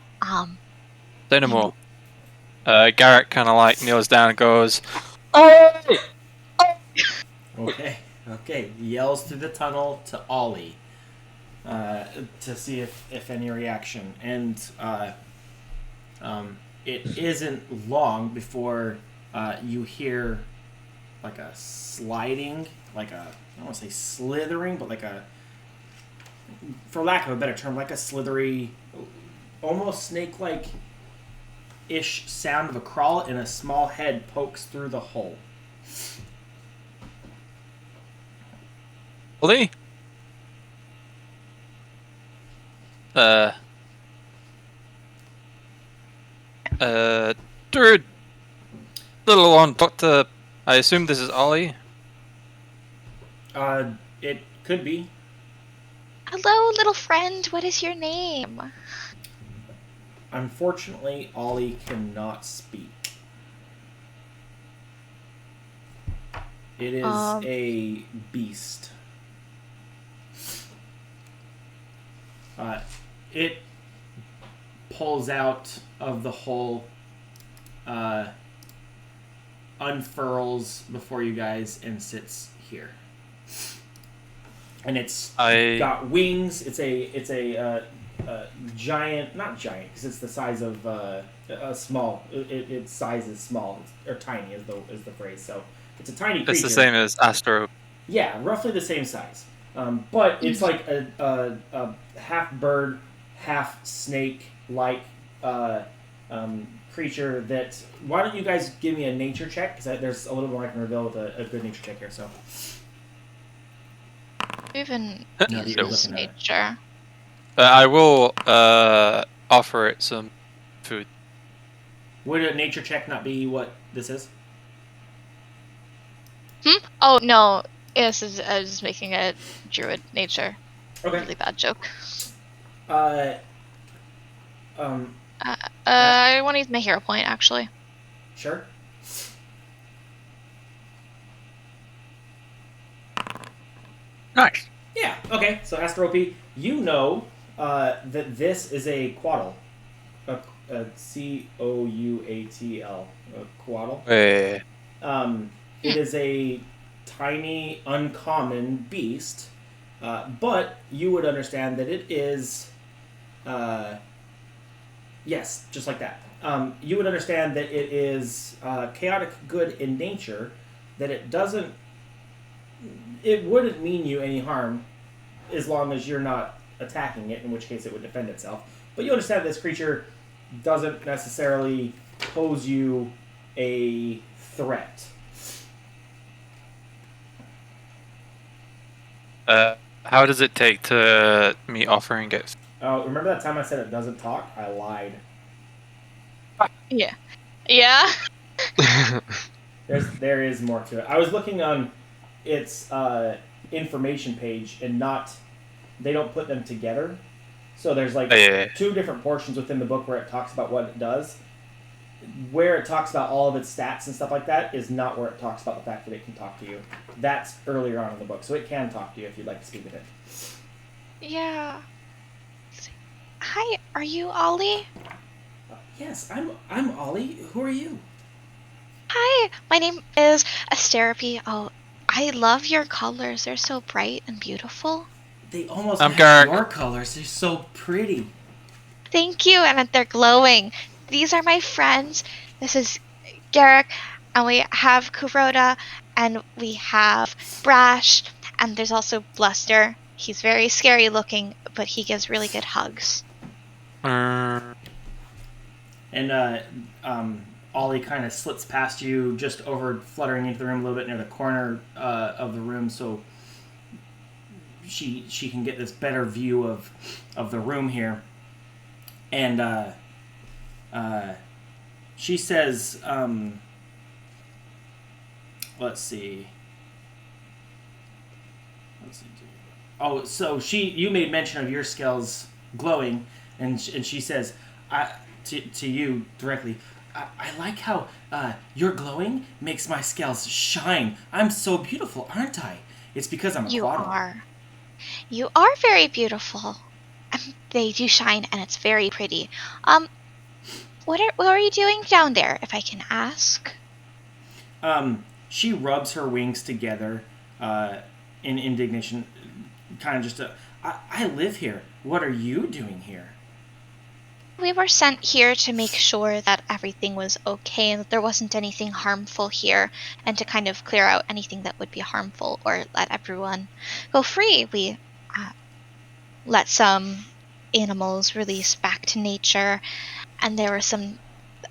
Speaker 3: Say no more. Garrett kind of like kneels down and goes, "Ollie!"
Speaker 1: Okay. Yells through the tunnel to Ollie to see if any reaction. And It isn't long before you hear like a sliding, like a, I don't want to say slithering, but like a, for lack of a better term, like a slithery, almost snake-like ish sound of a crawl, and a small head pokes through the hole.
Speaker 3: Ollie? Dude, little one, Doctor. I assume this is Ollie.
Speaker 1: It could be.
Speaker 6: Hello, little friend. What is your name?
Speaker 1: Unfortunately, Ollie cannot speak. It is a beast. It pulls out of the hole, unfurls before you guys, and sits here. And it's got wings. It's a giant, not giant, because it's the size of a small. Its size is small, or tiny, is the phrase. So it's a tiny creature.
Speaker 3: It's the same as Astro.
Speaker 1: Yeah, roughly the same size. But it's like a half bird, half snake like creature that. Why don't you guys give me a nature check? Because there's a little more I can reveal with a good nature check here. So.
Speaker 6: Even
Speaker 1: No, you're looking at it.
Speaker 6: nature.
Speaker 3: I will offer it some food.
Speaker 1: Would a nature check not be what this is?
Speaker 6: Oh no, yes, I was just making a druid nature.
Speaker 1: Okay.
Speaker 6: Really bad joke.
Speaker 1: I
Speaker 6: I want to use my hero point actually.
Speaker 1: Sure.
Speaker 3: Nice.
Speaker 1: Yeah. Okay. So Astrope, you know that this is a quaddle, a Couatl, a quaddle.
Speaker 3: Hey.
Speaker 1: It is a tiny, uncommon beast, but you would understand that it is, yes, just like that. You would understand that it is chaotic good in nature, that it wouldn't mean you any harm as long as you're not attacking it, in which case it would defend itself. But you understand that this creature doesn't necessarily pose you a threat.
Speaker 3: How does it take to me offering it?
Speaker 1: Oh, remember that time I said it doesn't talk? I lied.
Speaker 5: Yeah.
Speaker 1: There is more to it. I was looking on its information page, and they don't put them together. So there's like two different portions within the book where it talks about what it does. Where it talks about all of its stats and stuff like that is not where it talks about the fact that it can talk to you. That's earlier on in the book, so it can talk to you if you'd like to speak with it.
Speaker 6: Yeah. Hi, are you Ollie?
Speaker 1: Yes, I'm Ollie. Who are you?
Speaker 6: Hi, my name is Asteripe. Oh, I love your colors. They're so bright and beautiful.
Speaker 1: They almost
Speaker 3: I'm
Speaker 1: match
Speaker 3: Garrick.
Speaker 1: your colors. They're so pretty.
Speaker 6: Thank you, and they're glowing. These are my friends. This is Garrick, and we have Kuroda, and we have Brash, and there's also Bluster. He's very scary looking, but he gives really good hugs.
Speaker 1: And Ollie kind of slips past you, just over fluttering into the room a little bit near the corner of the room, so she can get this better view of the room here. And she says, let's see. Oh, so you made mention of your skills glowing, and she says, to you directly, I like how your glowing makes my scales shine. I'm so beautiful, aren't I? It's because I'm a quaddle.
Speaker 6: You are very beautiful. They do shine, and it's very pretty. What are you doing down there, if I can ask?
Speaker 1: She rubs her wings together in indignation, kind of just I live here. What are you doing here?
Speaker 6: We were sent here to make sure that everything was okay and that there wasn't anything harmful here, and to kind of clear out anything that would be harmful or let everyone go free. We let some animals release back to nature, and there were some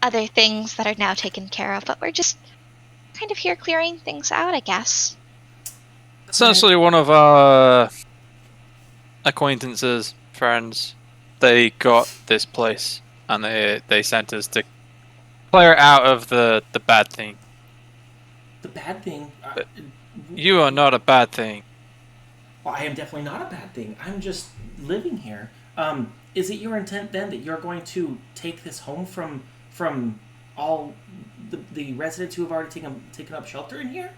Speaker 6: other things that are now taken care of, but we're just kind of here clearing things out, I guess.
Speaker 3: Essentially, one of our acquaintances, friends, they got this place, and they sent us to clear it out of the bad thing.
Speaker 1: The bad thing.
Speaker 3: You are not a bad thing.
Speaker 1: Well, I am definitely not a bad thing. I'm just living here. Is it your intent then that you're going to take this home from all the residents who have already taken up shelter in here?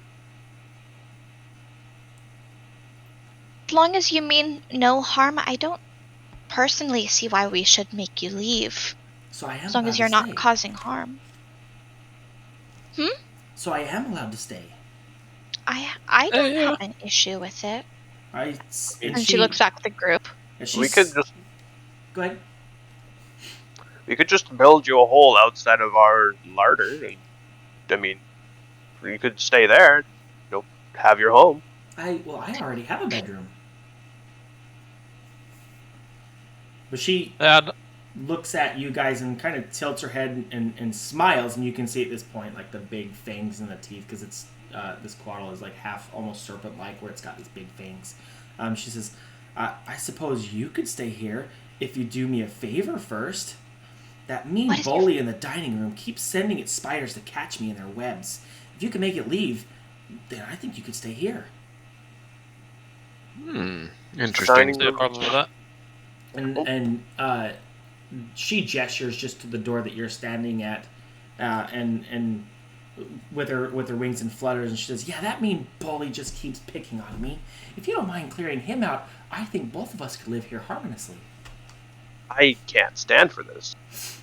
Speaker 6: As long as you mean no harm, I don't personally see why we should make you leave.
Speaker 1: So I am
Speaker 6: As long
Speaker 1: allowed
Speaker 6: as you're
Speaker 1: to
Speaker 6: not
Speaker 1: stay.
Speaker 6: causing harm.
Speaker 1: So I am allowed to stay.
Speaker 6: I don't
Speaker 3: yeah.
Speaker 6: have an issue with it.
Speaker 1: And
Speaker 6: And she looks back at the group.
Speaker 4: We could just
Speaker 1: Go ahead.
Speaker 4: build you a hole outside of our larder, and I mean, you could stay there. You'll have your home.
Speaker 1: I already have a bedroom. But she looks at you guys and kind of tilts her head and smiles, and you can see at this point like the big fangs in the teeth, because it's this quaddle is like half almost serpent-like, where it's got these big fangs. She says, I suppose you could stay here if you do me a favor first. That mean bully in the dining room keeps sending its spiders to catch me in their webs. If you can make it leave, then I think you could stay here.
Speaker 2: Interesting.
Speaker 3: No problem with that.
Speaker 1: And she gestures just to the door that you're standing at, and with her wings and flutters, and she says, "Yeah, that mean bully just keeps picking on me. If you don't mind clearing him out, I think both of us could live here harmoniously."
Speaker 4: I can't stand for this.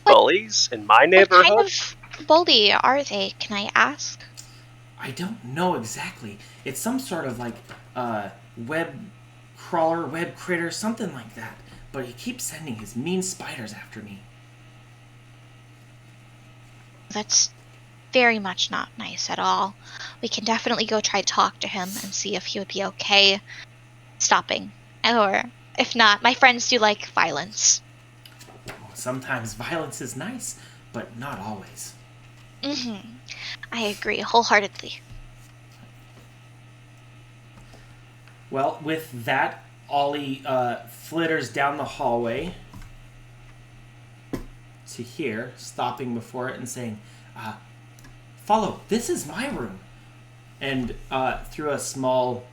Speaker 4: Bullies in my neighborhood?
Speaker 6: What kind of bully are they, can I ask?
Speaker 1: I don't know exactly. It's some sort of like web crawler, web critter, something like that. But he keeps sending his mean spiders after me.
Speaker 6: That's very much not nice at all. We can definitely go try to talk to him and see if he would be okay stopping. Or, if not, my friends do like violence.
Speaker 1: Sometimes violence is nice, but not always.
Speaker 6: I agree wholeheartedly.
Speaker 1: Well, with that, Ollie flitters down the hallway to here, stopping before it and saying, "Follow, this is my room." And through a small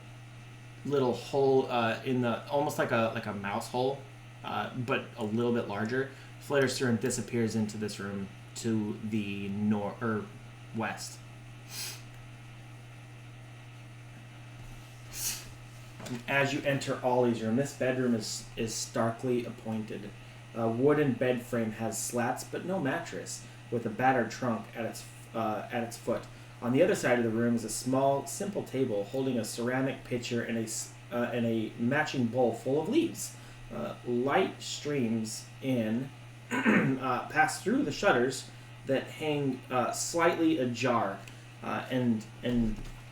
Speaker 1: little hole in the, almost like a mouse hole, but a little bit larger, flitters through and disappears into this room to the west. As you enter Ollie's room, this bedroom is starkly appointed. A wooden bed frame has slats but no mattress, with a battered trunk at its foot. On the other side of the room is a small, simple table holding a ceramic pitcher and a matching bowl full of leaves. Light streams in, pass through the shutters that hang slightly ajar, and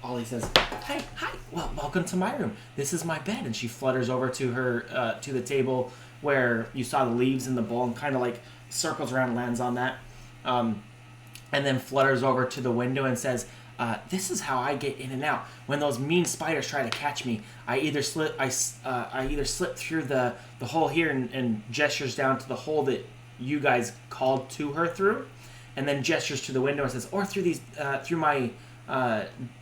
Speaker 1: Ollie says, "Hi, well, welcome to my room. This is my bed." And she flutters over to her to the table where you saw the leaves in the bowl, and kind of like circles around and lands on that, and then flutters over to the window and says, "This is how I get in and out. When those mean spiders try to catch me, I either slip through the hole here," and gestures down to the hole that you guys called to her through, and then gestures to the window and says, "Or through my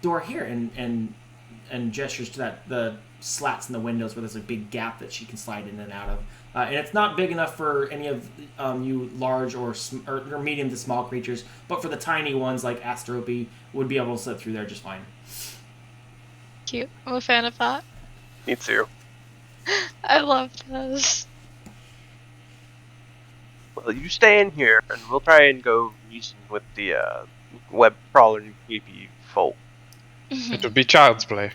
Speaker 1: door here," and gestures to the slats in the windows where there's a big gap that she can slide in and out of. And it's not big enough for any of you large or medium to small creatures, but for the tiny ones like Astrope would be able to slip through there just fine.
Speaker 5: Cute. I'm a fan of that.
Speaker 4: Me too.
Speaker 5: I love this.
Speaker 4: Well, you stay in here, and we'll try and go reason with the web crawler creepy folk.
Speaker 2: It would be child's play.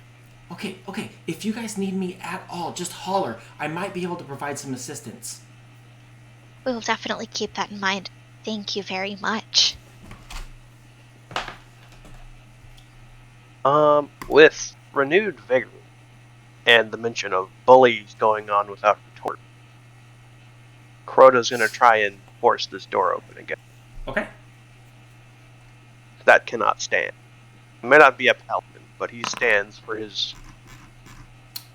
Speaker 1: Okay. If you guys need me at all, just holler. I might be able to provide some assistance.
Speaker 6: We'll definitely keep that in mind. Thank you very much.
Speaker 4: With renewed vigor and the mention of bullies going on without retort, Crota's gonna try and force this door open again.
Speaker 1: Okay.
Speaker 4: That cannot stand. He may not be a paladin, but he stands for his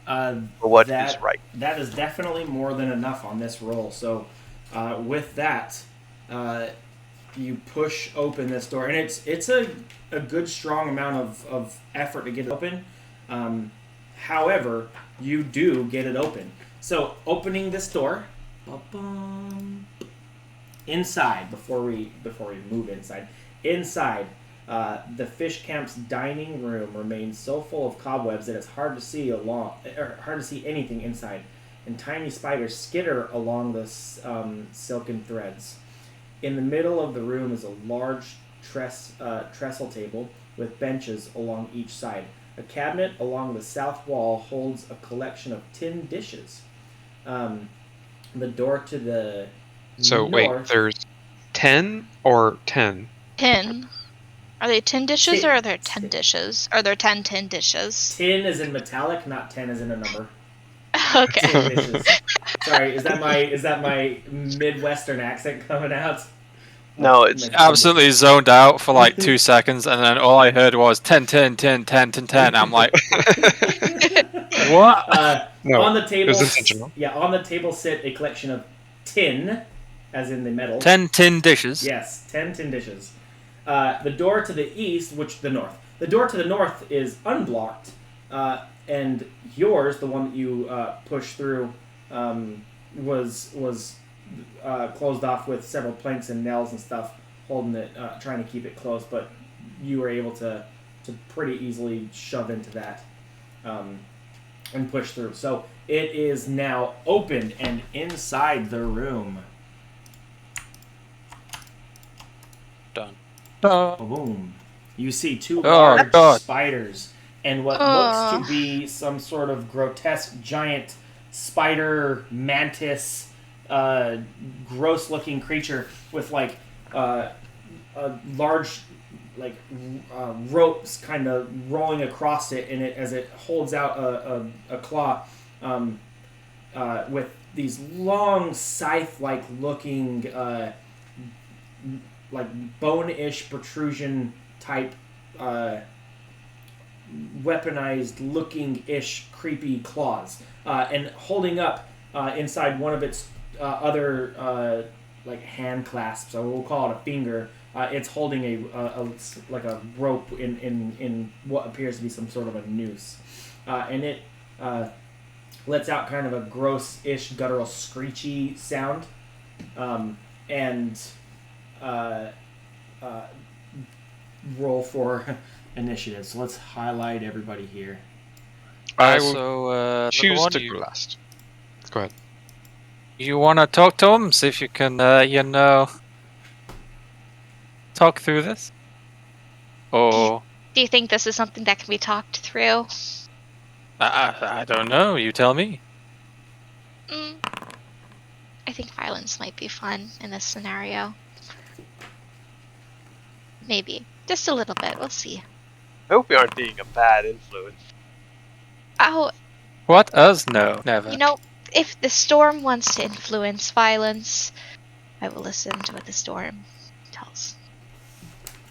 Speaker 4: for what is right.
Speaker 1: That is definitely more than enough on this roll. So, with that, you push open this door, and it's a good strong amount of effort to get it open. However, you do get it open. So, opening this door, inside before we move inside. The fish camp's dining room remains so full of cobwebs that it's hard to see anything inside, and tiny spiders skitter along the silken threads. In the middle of the room is a large trestle table with benches along each side. A cabinet along the south wall holds a collection of tin dishes. The door to the
Speaker 2: So
Speaker 1: north...
Speaker 2: wait, there's 10 or 10?
Speaker 5: 10. Are they tin dishes or are there 10 dishes? Are there 10 tin dishes?
Speaker 1: Tin is in metallic, not 10 as in a number.
Speaker 5: Okay.
Speaker 1: Tin dishes. Sorry, is that my Midwestern accent coming out?
Speaker 4: No, it's
Speaker 3: Absolutely zoned out for like 2 seconds, and then all I heard was 10, 10, 10, 10, 10, 10. I'm like, what?
Speaker 2: No,
Speaker 1: on the table,
Speaker 2: it was intentional.
Speaker 1: Yeah, on the table sit a collection of tin, as in the metal.
Speaker 3: 10 tin dishes.
Speaker 1: Yes, 10 tin dishes. The door to the east, the door to the north is unblocked, and yours, the one that you pushed through, was closed off with several planks and nails and stuff, holding it, trying to keep it closed. But you were able to pretty easily shove into that and push through. So it is now open and inside the room.
Speaker 3: Done.
Speaker 1: Boom. You see two
Speaker 3: Oh,
Speaker 1: large
Speaker 3: God.
Speaker 1: spiders and what looks to be some sort of grotesque giant spider mantis, gross-looking creature with like a large ropes kind of rolling across it, and it as it holds out a claw with these long scythe-like looking like bone-ish protrusion type weaponized looking-ish creepy claws, and holding up inside one of its other like hand clasps, or we'll call it a finger. It's holding a rope in what appears to be some sort of a noose, and it lets out kind of a gross-ish guttural screechy sound, and roll for initiative. So let's highlight everybody here.
Speaker 2: I will
Speaker 3: So,
Speaker 2: choose
Speaker 3: one,
Speaker 2: to go last. Go ahead.
Speaker 3: you want to talk to him? See if you can, talk through this? Or...
Speaker 6: Do you think this is something that can be talked through?
Speaker 3: I don't know. You tell me.
Speaker 6: I think violence might be fun in this scenario. Maybe. Just a little bit. We'll see.
Speaker 4: I hope we aren't being a bad influence.
Speaker 6: Oh,
Speaker 3: What? Us? No. Never.
Speaker 6: you know, if the storm wants to influence violence, I will listen to what the storm tells.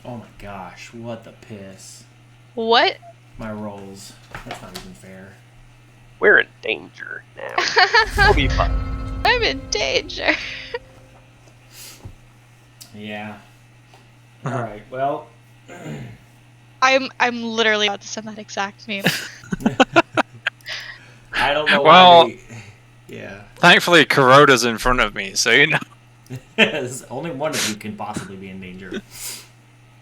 Speaker 1: Oh my gosh, what the piss.
Speaker 5: What?
Speaker 1: My rolls. That's not even fair.
Speaker 4: We're in danger now. We'll be fine.
Speaker 5: I'm in danger.
Speaker 1: Yeah. Alright, well...
Speaker 5: I'm literally about to send that exact meme.
Speaker 1: I don't know
Speaker 3: Well-
Speaker 1: why yeah.
Speaker 3: Thankfully, Kuroda's in front of me, so you know.
Speaker 1: Only one of you can possibly be in danger.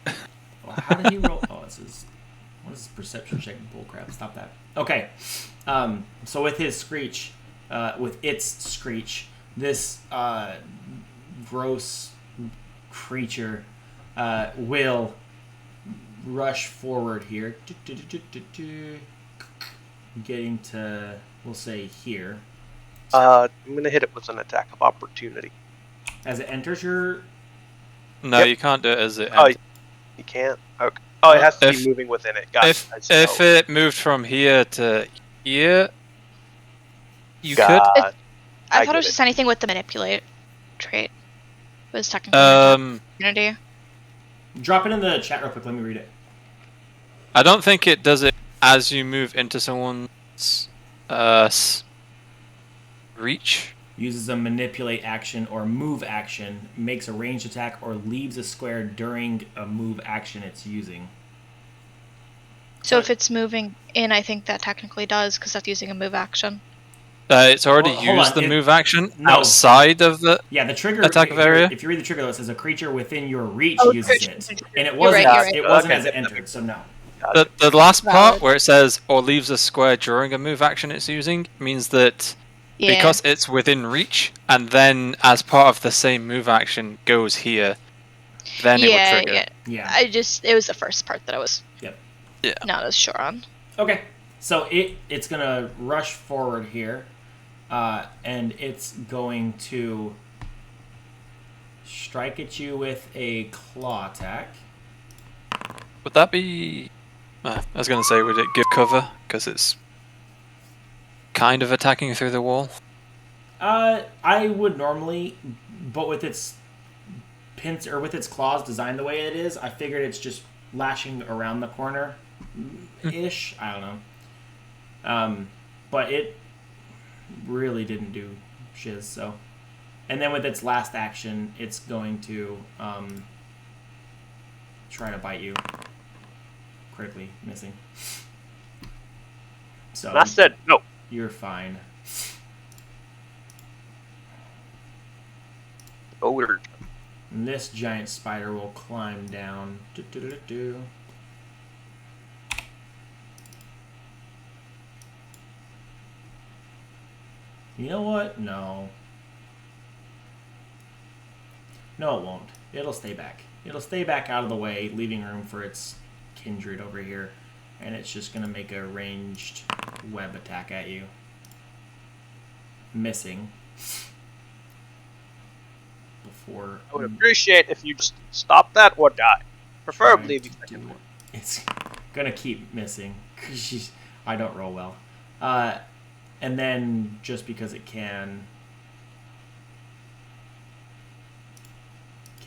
Speaker 1: Well, how did he roll? Oh, this is... What is this perception check? Bullcrap. Stop that. Okay. So with his screech, with its screech, this gross creature will rush forward here. Getting to, we'll say here.
Speaker 4: I'm gonna hit it with an attack of opportunity.
Speaker 1: As it enters your...
Speaker 3: No,
Speaker 4: Yep.
Speaker 3: you can't do it as it
Speaker 4: Oh,
Speaker 3: enters.
Speaker 4: you can't? Okay. Oh, it has to
Speaker 3: If-
Speaker 4: be moving within it. Got it.
Speaker 3: If it moved from here to here, you could.
Speaker 4: God.
Speaker 6: I
Speaker 4: I
Speaker 6: thought it was
Speaker 4: get
Speaker 6: just anything with the manipulate trait. It was technically an attack opportunity.
Speaker 1: Drop it in the chat real quick. Let me read it.
Speaker 3: I don't think it does it as you move into someone's reach.
Speaker 1: Uses a manipulate action or move action, makes a ranged attack, or leaves a square during a move action it's using.
Speaker 6: So if it's moving in, I think that technically does, because that's using a move action.
Speaker 3: It's already
Speaker 1: Hold
Speaker 3: used
Speaker 1: on,
Speaker 3: the move action
Speaker 1: no.
Speaker 3: outside of the
Speaker 1: Yeah, the trigger
Speaker 3: attack of area.
Speaker 1: If you read the trigger, though, it says a creature within your reach
Speaker 4: Oh,
Speaker 1: uses
Speaker 4: creature
Speaker 1: it,
Speaker 4: within your
Speaker 1: and it
Speaker 6: You're
Speaker 1: wasn't.
Speaker 6: right, you're right.
Speaker 1: It wasn't
Speaker 4: Okay.
Speaker 1: as it entered. So no.
Speaker 3: The last part
Speaker 6: Valid.
Speaker 3: where it says or leaves a square during a move action it's using means that
Speaker 6: Yeah.
Speaker 3: because it's within reach and then as part of the same move action goes here, then it would trigger.
Speaker 6: Yeah.
Speaker 1: Yeah.
Speaker 6: It was the first part that I was
Speaker 3: Yeah.
Speaker 6: not as sure on.
Speaker 1: Okay. So it's gonna rush forward here, and it's going to strike at you with a claw attack.
Speaker 3: Would that be? I was gonna say, would it give cover because it's kind of attacking through the wall?
Speaker 1: I would normally, but with its with its claws designed the way it is, I figured it's just lashing around the corner, ish. I don't know. But it really didn't do shiz. So, and then with its last action, it's going to try to bite you. Critically missing. So
Speaker 4: I said no.
Speaker 1: you're fine.
Speaker 4: Odor.
Speaker 1: And this giant spider will climb down. Do-do-do-do. You know what? No. No, it won't. It'll stay back. It'll stay back out of the way, leaving room for its kindred over here. And it's just going to make a ranged web attack at you. Missing. Before...
Speaker 4: I would appreciate if you just stop that or die. Preferably the second one.
Speaker 1: It's gonna keep missing because I don't roll well. And then just because it can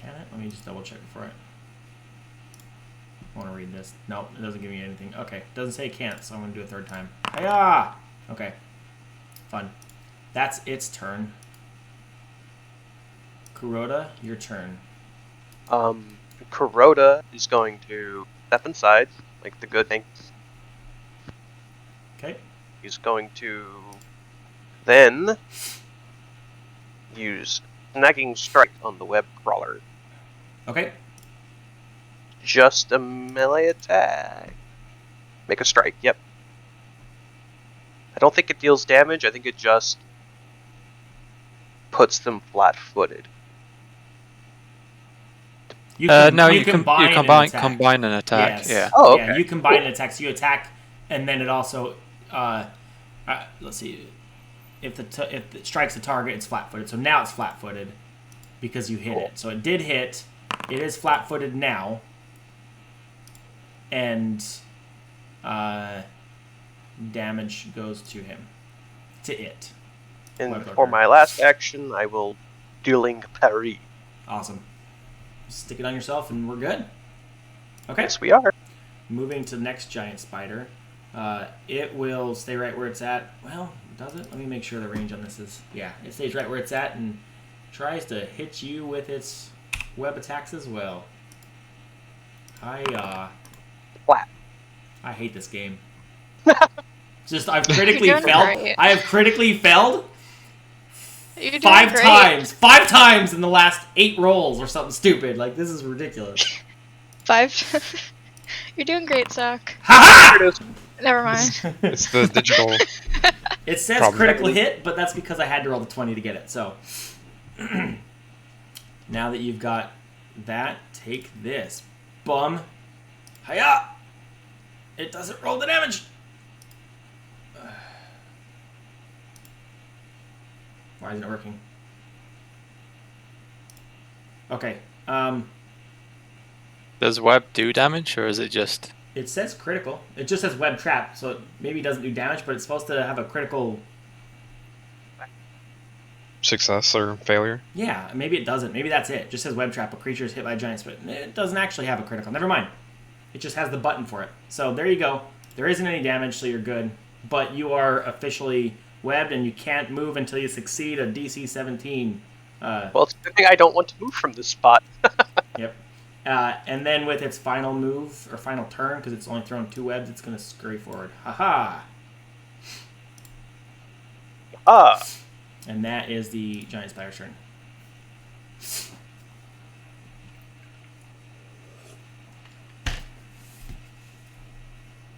Speaker 1: it? Let me just double check before I want to read this. Nope, it doesn't give me anything. Okay, it doesn't say it can't, so I'm gonna do it a third time. Hiya! Okay, fun. That's its turn. Kuroda, your turn.
Speaker 4: Kuroda is going to step inside, like the good thing.
Speaker 1: Okay.
Speaker 4: He's going to then use snagging strike on the web crawler.
Speaker 1: Okay.
Speaker 4: Just a melee attack. Make a strike, yep. I don't think it deals damage, I think it just puts them flat-footed.
Speaker 1: You can,
Speaker 3: No,
Speaker 1: you
Speaker 3: you
Speaker 1: combine
Speaker 3: combine an attack.
Speaker 1: Yes.
Speaker 3: Yeah.
Speaker 4: Oh,
Speaker 1: Yeah,
Speaker 4: okay.
Speaker 1: you combine
Speaker 4: Cool.
Speaker 1: an attack, so you attack, and then it also, let's see, if if it strikes a target, it's flat-footed. So now it's flat-footed because you hit
Speaker 4: Cool.
Speaker 1: it. So it did hit. It is flat-footed now, and damage goes to him, to it.
Speaker 4: And
Speaker 1: Web
Speaker 4: for
Speaker 1: crawler.
Speaker 4: my last action, I will Dueling Parry.
Speaker 1: Awesome. Stick it on yourself, and we're good. Okay.
Speaker 4: Yes, we are.
Speaker 1: Moving to the next giant spider. It will stay right where it's at. Well, does it? Let me make sure the range on this is... Yeah, it stays right where it's at and tries to hit you with its web attacks as well. Hiya.
Speaker 4: Flat.
Speaker 1: I hate this game. Just, I've critically
Speaker 6: You're doing
Speaker 1: failed.
Speaker 6: great.
Speaker 1: I have critically failed
Speaker 6: You're doing
Speaker 1: 5
Speaker 6: great.
Speaker 1: times. 5 times in the last 8 rolls or something stupid. Like, this is ridiculous.
Speaker 6: 5. You're doing great, Zach.
Speaker 1: Ha
Speaker 4: There it is.
Speaker 6: Never mind.
Speaker 2: It's the digital.
Speaker 1: It says
Speaker 2: Problem.
Speaker 1: critical hit, but that's because I had to roll the 20 to get it. So, now that you've got that, take this. Bum. Hiya! It doesn't roll the damage. Why isn't it working? Okay.
Speaker 3: Does web do damage, or is it just?
Speaker 1: It says critical. It just says web trap, so it maybe doesn't do damage, but it's supposed to have a critical.
Speaker 2: Success or failure?
Speaker 1: Yeah, maybe it doesn't. Maybe that's it. It just says web trap. A creature is hit by a giant spit. It doesn't actually have a critical. Never mind. It just has the button for it. So there you go. There isn't any damage, so you're good. But you are officially webbed, and you can't move until you succeed a DC 17.
Speaker 4: Well, it's a good thing I don't want to move from this spot.
Speaker 1: Yep. And then with its final move, or final turn, because it's only thrown 2 webs, it's going to scurry forward. Haha!
Speaker 4: Ah,
Speaker 1: And that is the giant spider's turn.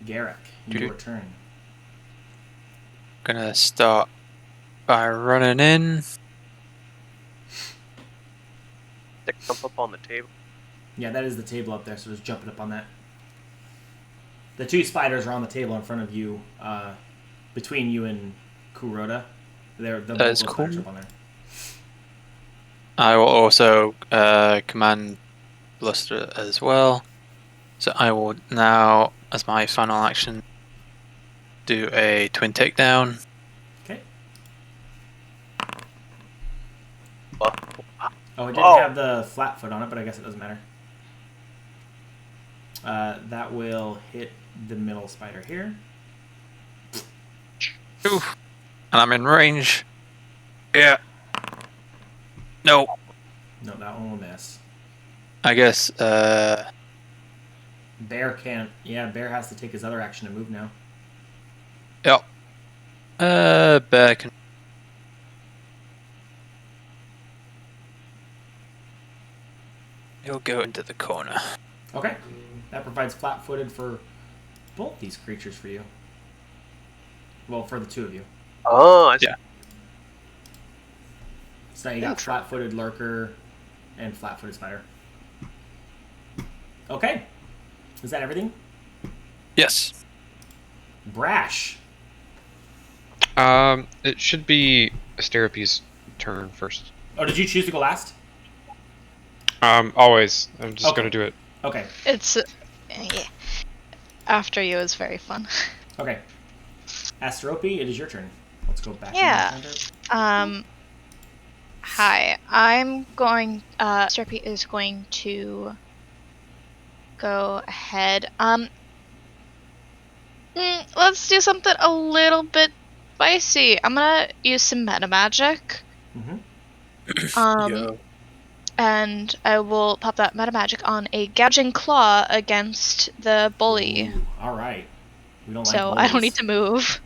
Speaker 1: Garrick, your turn.
Speaker 3: Gonna start by running in.
Speaker 4: they jump up on the table.
Speaker 1: Yeah, that is the table up there, so just jumping up on that. The 2 spiders are on the table in front of you, between you and Kuroda. They're the
Speaker 3: That is
Speaker 1: both
Speaker 3: cool.
Speaker 1: spiders up on there.
Speaker 3: I will also command Bluster as well. So I will now, as my final action, do a twin takedown.
Speaker 1: Okay.
Speaker 4: Well,
Speaker 1: Oh, it didn't
Speaker 4: Oh.
Speaker 1: have the flat foot on it, but I guess it doesn't matter. That will hit the middle spider here.
Speaker 3: Oof. And I'm in range. Yeah. No.
Speaker 1: No, that one will miss.
Speaker 3: I guess,
Speaker 1: Bear can't. Yeah, Bear has to take his other action to move now.
Speaker 3: yep. Bear can. He'll go into the corner.
Speaker 1: Okay. That provides flat-footed for both these creatures for you. Well, for the 2 of you.
Speaker 4: Oh, I see.
Speaker 3: Yeah.
Speaker 1: So now you got flat-footed lurker and flat-footed spider. Okay. Is that everything?
Speaker 3: Yes.
Speaker 1: Brash.
Speaker 2: It should be Asterope's turn first.
Speaker 1: Oh, did you choose to go last?
Speaker 2: Always. I'm just
Speaker 1: Okay.
Speaker 2: gonna do it.
Speaker 1: Okay.
Speaker 5: It's yeah. After you is very fun.
Speaker 1: Okay. Asterope, it is your turn. Let's go back.
Speaker 5: Yeah.
Speaker 1: In the
Speaker 5: Hi. I'm going. Sturpy is going to go ahead. Let's do something a little bit spicy. I'm gonna use some meta magic.
Speaker 1: Mm-hmm.
Speaker 5: And I will pop that meta magic on a gouging claw against the bully.
Speaker 1: Ooh, all right. We don't like
Speaker 5: So I don't
Speaker 1: bullies.
Speaker 5: need to move.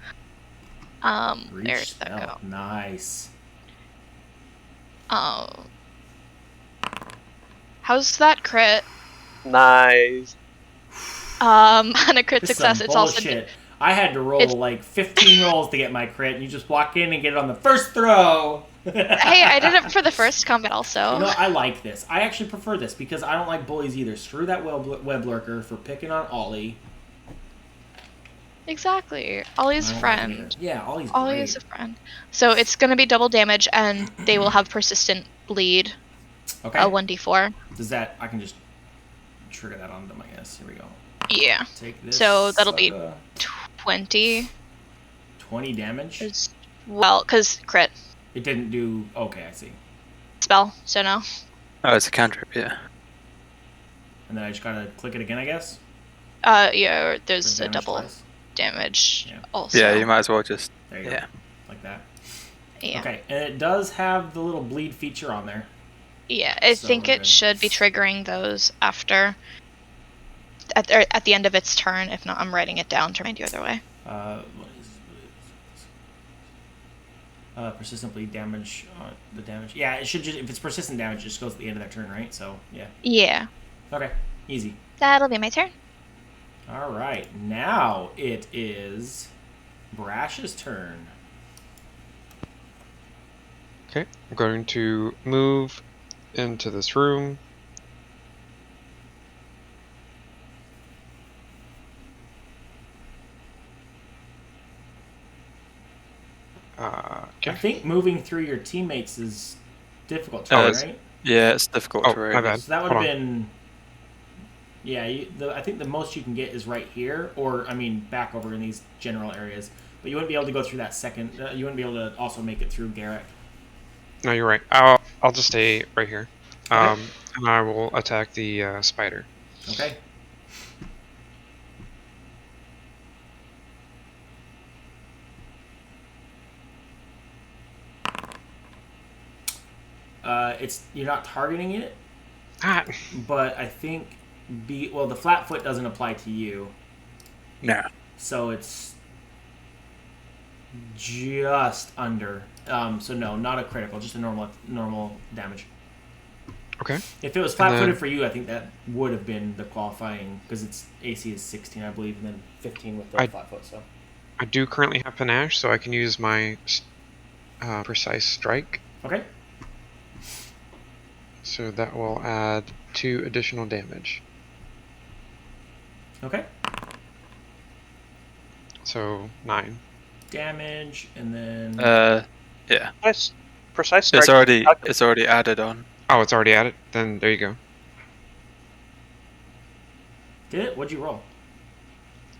Speaker 1: Reach
Speaker 5: There's that
Speaker 1: spell.
Speaker 5: go.
Speaker 1: Nice.
Speaker 5: How's that crit?
Speaker 4: Nice.
Speaker 5: On a crit
Speaker 1: This is
Speaker 5: success,
Speaker 1: some
Speaker 5: it's also
Speaker 1: bullshit. I had to roll
Speaker 5: it's-
Speaker 1: like 15 rolls to get my crit, and you just walk in and get it on the first throw.
Speaker 5: Hey, I did it for the first combat also.
Speaker 1: You know, I like this. I actually prefer this because I don't like bullies either. Screw that web lurker for picking on Ollie.
Speaker 5: Exactly. Ollie's
Speaker 1: I
Speaker 5: a
Speaker 1: don't like
Speaker 5: friend.
Speaker 1: it. Yeah, Ollie's
Speaker 5: Ollie
Speaker 1: great.
Speaker 5: is a friend. So it's going to be double damage, and they will have persistent bleed.
Speaker 1: Okay.
Speaker 5: 1d4.
Speaker 1: Does that? I can just trigger that on them, I guess. Here we go.
Speaker 5: Yeah.
Speaker 1: Take this.
Speaker 5: So that'll be
Speaker 1: sucker.
Speaker 5: 20.
Speaker 1: 20 damage.
Speaker 5: Well, because crit
Speaker 1: It didn't do. Okay, I see.
Speaker 5: spell, so no.
Speaker 3: Oh, it's a cantrip, yeah.
Speaker 1: And then I just gotta click it again, I guess.
Speaker 5: Yeah,
Speaker 1: For
Speaker 5: there's a
Speaker 1: damage
Speaker 5: double
Speaker 1: twice.
Speaker 5: damage
Speaker 1: Yeah.
Speaker 5: also.
Speaker 3: Yeah, you might as well just.
Speaker 1: There you
Speaker 3: Yeah.
Speaker 1: go. Like that.
Speaker 5: Yeah.
Speaker 1: Okay, and it does have the little bleed feature on there.
Speaker 5: Yeah, I
Speaker 1: So
Speaker 5: think
Speaker 1: we're
Speaker 5: it
Speaker 1: good.
Speaker 5: should be triggering those after. At the end of its turn. If not, I'm writing it down to remind you other way.
Speaker 1: What is persistent bleed damage? The damage. Yeah, it should just if it's persistent damage, it just goes at the end of their turn, right? So yeah.
Speaker 5: Yeah.
Speaker 1: Okay, easy.
Speaker 6: That'll be my turn.
Speaker 1: All right, now it is Brash's turn.
Speaker 2: Okay, I'm going to move into this room.
Speaker 1: I
Speaker 2: Okay.
Speaker 1: think moving through your teammates is difficult terrain,
Speaker 3: it's-
Speaker 1: right?
Speaker 3: Yeah, it's difficult
Speaker 2: Oh,
Speaker 3: terrain.
Speaker 2: my bad.
Speaker 1: So that would have
Speaker 2: Hold on.
Speaker 1: been. Yeah, I think the most you can get is right here, or I mean, back over in these general areas. But you wouldn't be able to go through that second. You wouldn't be able to also make it through Garrett.
Speaker 2: No, you're right. I'll just stay right here.
Speaker 1: Okay.
Speaker 2: And I will attack the spider.
Speaker 1: Okay. You're not targeting it,
Speaker 2: Ah,
Speaker 1: but I think the flat foot doesn't apply to you,
Speaker 3: No.
Speaker 1: so it's just under. So no, not a critical, just a normal damage.
Speaker 2: okay.
Speaker 1: If it was flat-footed
Speaker 2: then-
Speaker 1: for you, I think that would have been the qualifying because its AC is 16, I believe, and then 15 with the flat foot. So
Speaker 2: I do currently have panache, so I can use my precise strike.
Speaker 1: okay,
Speaker 2: So that will add 2 additional damage.
Speaker 1: okay,
Speaker 2: So 9.
Speaker 1: damage, and then
Speaker 3: Yeah.
Speaker 4: Precise strike.
Speaker 3: It's already added on.
Speaker 2: Oh, it's already added? Then there you go.
Speaker 1: did it? What'd you roll?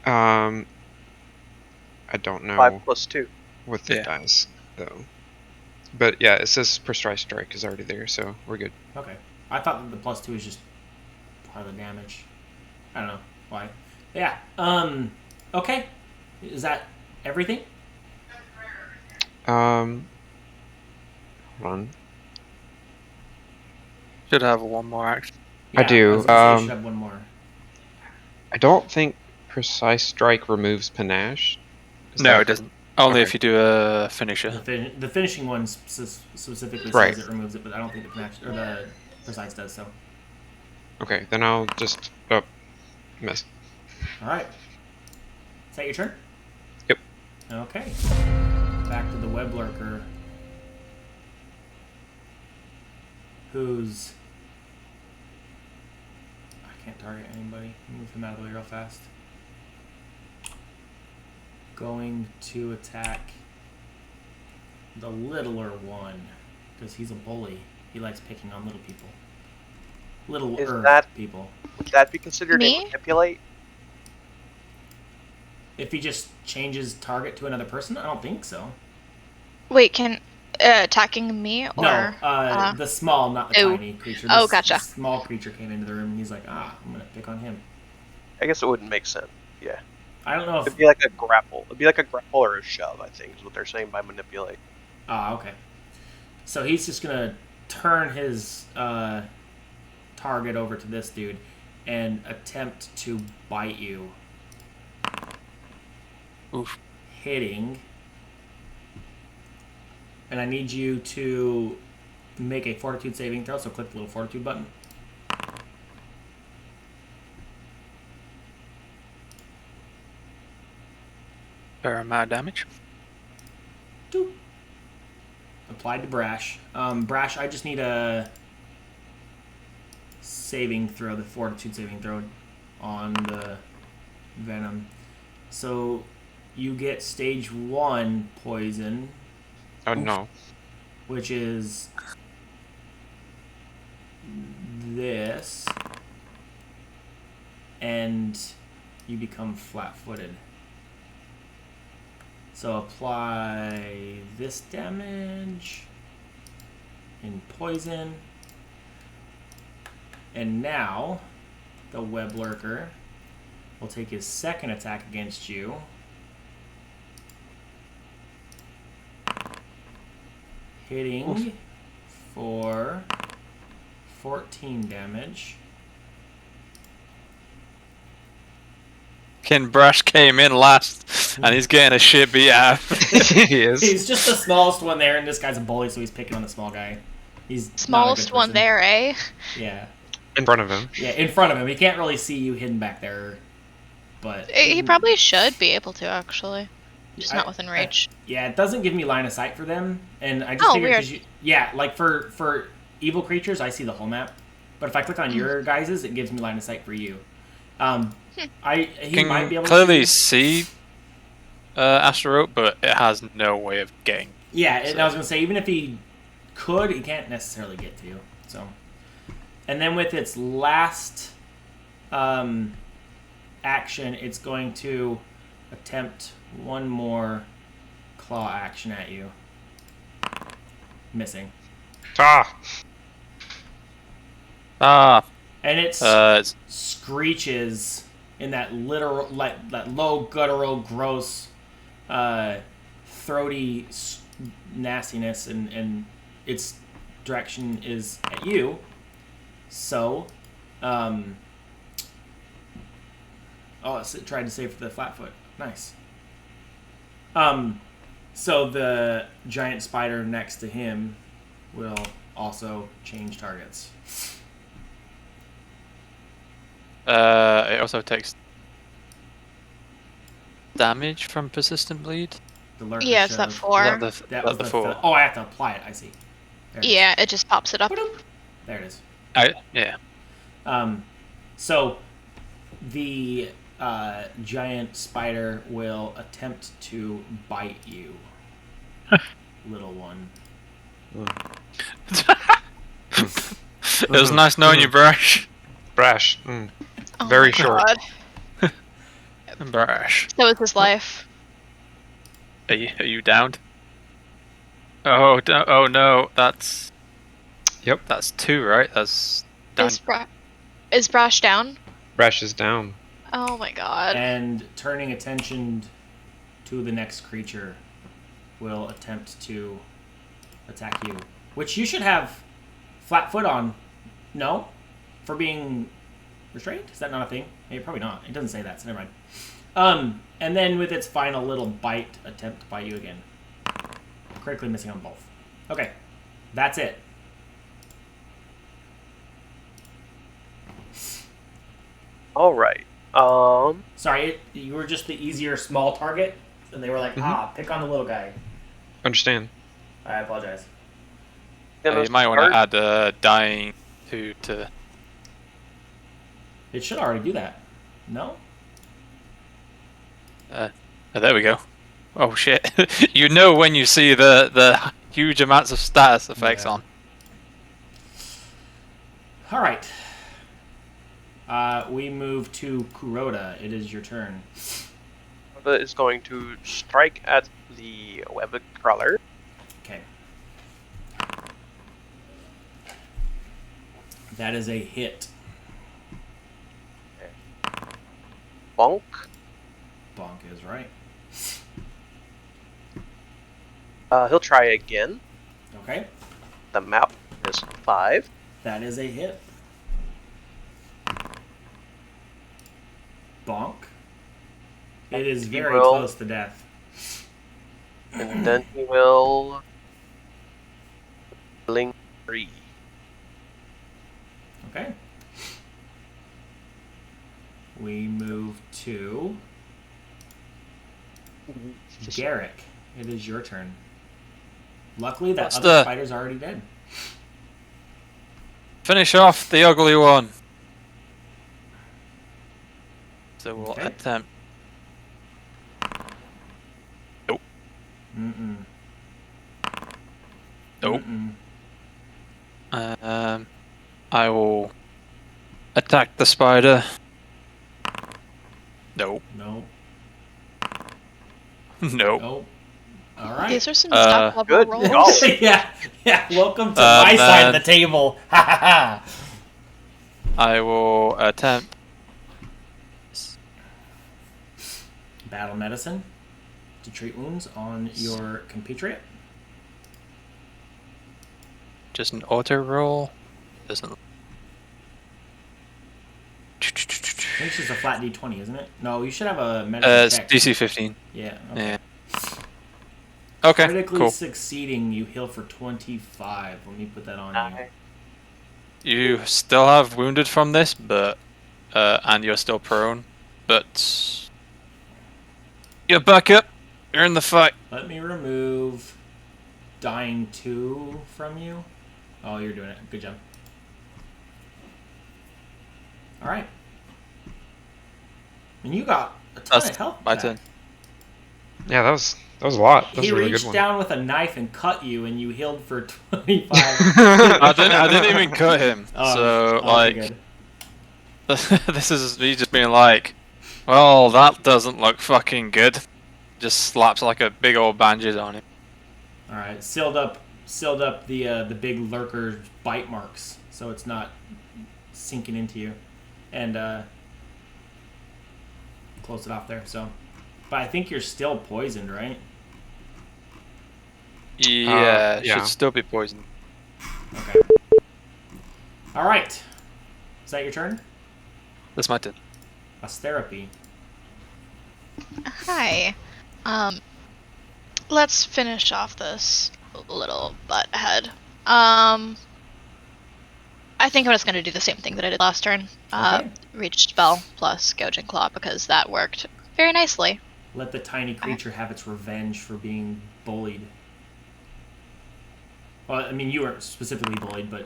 Speaker 2: I don't know
Speaker 4: 5 plus 2.
Speaker 2: what the
Speaker 3: Yeah.
Speaker 2: dice, though. But yeah, it says precise strike is already there, so we're good.
Speaker 1: Okay, I thought that the +2 is just part of the damage. I don't know why. Yeah. Okay. Is that everything?
Speaker 2: Hold on.
Speaker 3: Should have one more action.
Speaker 2: I do,
Speaker 1: I was gonna say you should have one more.
Speaker 2: I don't think precise strike removes panache. Is
Speaker 3: No,
Speaker 2: that-
Speaker 3: it doesn't. Only
Speaker 2: Okay.
Speaker 3: if you do a finisher.
Speaker 1: The finishing one specifically
Speaker 2: Right.
Speaker 1: says it removes it, but I don't think the panache or the precise does. So,
Speaker 2: Okay, then I'll just... Oh, missed.
Speaker 1: all right. Is that your turn?
Speaker 2: Yep.
Speaker 1: Okay. Back to the web lurker, who's I can't target anybody. Move him out of the way real fast. Going to attack the littler one because he's a bully. He likes picking on little people.
Speaker 4: Is that-
Speaker 1: people.
Speaker 4: Would that be considered
Speaker 6: Me?
Speaker 4: a manipulate?
Speaker 1: If he just changes target to another person, I don't think so.
Speaker 6: Wait, can attacking me or
Speaker 1: No, the small, not the
Speaker 6: oh.
Speaker 1: tiny creature.
Speaker 6: Oh,
Speaker 1: This
Speaker 6: gotcha.
Speaker 1: small creature came into the room and he's like, I'm gonna pick on him.
Speaker 4: I guess it wouldn't make sense. Yeah.
Speaker 1: I don't know if
Speaker 4: It'd be like a grapple. It'd be like a grapple or a shove, I think, is what they're saying by manipulate.
Speaker 1: okay. So he's just gonna turn his target over to this dude and attempt to bite you.
Speaker 3: Oof.
Speaker 1: Hitting. And I need you to make a fortitude saving throw, so click the little fortitude button.
Speaker 3: Fair amount of damage.
Speaker 1: Doop. Applied to Brash. Brash, I just need a saving throw, the fortitude saving throw on the venom. So you get stage 1 poison,
Speaker 2: Oh no.
Speaker 1: which is this, and you become flat-footed. So apply this damage in poison, and now the web lurker will take his second attack against you. Hitting for 14 damage.
Speaker 3: Ken Brash came in last, and he's getting a shit beat out.
Speaker 2: He is.
Speaker 1: He's just the smallest one there, and this guy's a bully, so he's picking on the small guy. He's not a good
Speaker 6: smallest one
Speaker 1: person.
Speaker 6: there, eh?
Speaker 1: Yeah,
Speaker 2: In front of him.
Speaker 1: yeah, in front of him. He can't really see you hidden back there, but
Speaker 6: He probably should be able to actually, just not within reach.
Speaker 1: yeah, it doesn't give me line of sight for them, and I just
Speaker 6: Oh,
Speaker 1: figured
Speaker 6: weird.
Speaker 1: 'cause yeah, like for evil creatures, I see the whole map, but if I click on your guys's, it gives me line of sight for you. He might be able
Speaker 3: clearly
Speaker 1: to
Speaker 3: see Asteroid, but it has no way of getting.
Speaker 1: Yeah, and I was gonna say even if he could, he can't necessarily get to you. So, and then with its last action, it's going to attempt one more claw action at you. Missing.
Speaker 3: Ah,
Speaker 1: And it
Speaker 3: it's
Speaker 1: screeches in that literal, like that low, guttural, gross, throaty nastiness, and its direction is at you. So, oh, it tried to save for the flatfoot. Nice. So the giant spider next to him will also change targets.
Speaker 3: it also takes damage from persistent bleed.
Speaker 1: The lurker
Speaker 5: Yeah, it's that
Speaker 1: showed.
Speaker 5: 4.
Speaker 1: That was
Speaker 3: the
Speaker 1: the
Speaker 3: 4.
Speaker 1: oh, I have to apply it. I see. There it is.
Speaker 5: Yeah, it just pops it up.
Speaker 1: There it is.
Speaker 3: Yeah.
Speaker 1: So the giant spider will attempt to bite you, little one.
Speaker 3: It was nice knowing you, Brash.
Speaker 2: Brash.
Speaker 5: Oh
Speaker 2: Very
Speaker 5: my
Speaker 2: short.
Speaker 5: God.
Speaker 3: Brash.
Speaker 5: So is his life.
Speaker 3: Are you downed? Oh, no, that's...
Speaker 2: Yep.
Speaker 3: That's 2, right? That's... down.
Speaker 5: Is Brash down?
Speaker 2: Brash is down.
Speaker 5: Oh my God.
Speaker 1: And turning attention to the next creature will attempt to attack you, which you should have flat foot on. No? For being restrained? Is that not a thing? Maybe, probably not. It doesn't say that, so never mind. And then with its final little bite, attempt to bite you again. Critically missing on both. Okay. That's it.
Speaker 4: All right.
Speaker 1: Sorry, you were just the easier small target, and they were like, pick on the little guy.
Speaker 2: Understand.
Speaker 1: I apologize.
Speaker 3: You might want to add dying to...
Speaker 1: It should already do that. No?
Speaker 3: there we go. Oh shit. You know when you see the huge amounts of status effects
Speaker 1: Yeah.
Speaker 3: on.
Speaker 1: Alright. We move to Kuroda. It is your turn.
Speaker 4: Kuroda is going to strike at the web crawler.
Speaker 1: Okay. That is a hit.
Speaker 4: Bonk.
Speaker 1: Bonk is right.
Speaker 4: He'll try again.
Speaker 1: Okay.
Speaker 4: The map is 5.
Speaker 1: That is a hit. Bonk. It is
Speaker 4: He
Speaker 1: very
Speaker 4: will-
Speaker 1: close to death.
Speaker 4: And then he will... Bling 3.
Speaker 1: Okay. We move to Garrick. It is your turn. Luckily, that
Speaker 3: What's
Speaker 1: other
Speaker 3: the-
Speaker 1: spider's already dead.
Speaker 3: Finish off the ugly one. So we'll
Speaker 1: Okay.
Speaker 3: attempt.
Speaker 1: Mm-mm.
Speaker 3: Nope.
Speaker 1: Mm-mm.
Speaker 3: I will attack the spider. Nope.
Speaker 1: Nope.
Speaker 3: Nope.
Speaker 1: Nope. All right.
Speaker 5: These are some stuff level
Speaker 4: good.
Speaker 5: rolls.
Speaker 4: Go.
Speaker 1: yeah. Welcome to my side of the table. Ha ha ha.
Speaker 3: I will attempt.
Speaker 1: Battle medicine to treat wounds on your compatriot.
Speaker 3: Just an auto roll. Doesn't.
Speaker 1: I think it's just a flat D20, isn't it? No, you should have a
Speaker 3: It's
Speaker 1: medicine check.
Speaker 3: DC 15.
Speaker 1: Yeah. Okay.
Speaker 3: Yeah. Okay.
Speaker 1: Critically
Speaker 3: Cool.
Speaker 1: succeeding, you heal for 25. Let me put that on you.
Speaker 4: Nice.
Speaker 3: You still have wounded from this, but and you're still prone, but you're back up. You're in the fight.
Speaker 1: Let me remove dying 2 from you. Oh, you're doing it. Good job. All right. And you got a ton
Speaker 3: That's
Speaker 1: of health
Speaker 3: my
Speaker 1: back.
Speaker 3: turn.
Speaker 2: Yeah, that was That was a lot. That was
Speaker 1: He
Speaker 2: a really good
Speaker 1: reached
Speaker 2: one.
Speaker 1: down with a knife and cut you, and you healed for 25.
Speaker 3: I didn't even cut him.
Speaker 1: Oh,
Speaker 3: So
Speaker 1: okay,
Speaker 3: like,
Speaker 1: good.
Speaker 3: this is me just being like, well, that doesn't look fucking good. Just slaps like a big old bandage on him.
Speaker 1: All right, sealed up the big lurker bite marks, so it's not sinking into you, and close it off there. So, but I think you're still poisoned, right?
Speaker 3: Yeah,
Speaker 2: yeah.
Speaker 3: should still be poisoned.
Speaker 1: Okay. All right. Is that your turn?
Speaker 3: That's my turn.
Speaker 1: That's therapy.
Speaker 5: Hi. Let's finish off this little butt head. I think I'm just gonna do the same thing that I did last turn.
Speaker 1: Okay.
Speaker 5: Reached spell plus gouging claw because that worked very nicely.
Speaker 1: Let the tiny creature have its revenge for being bullied. Well, I mean, you weren't specifically bullied, but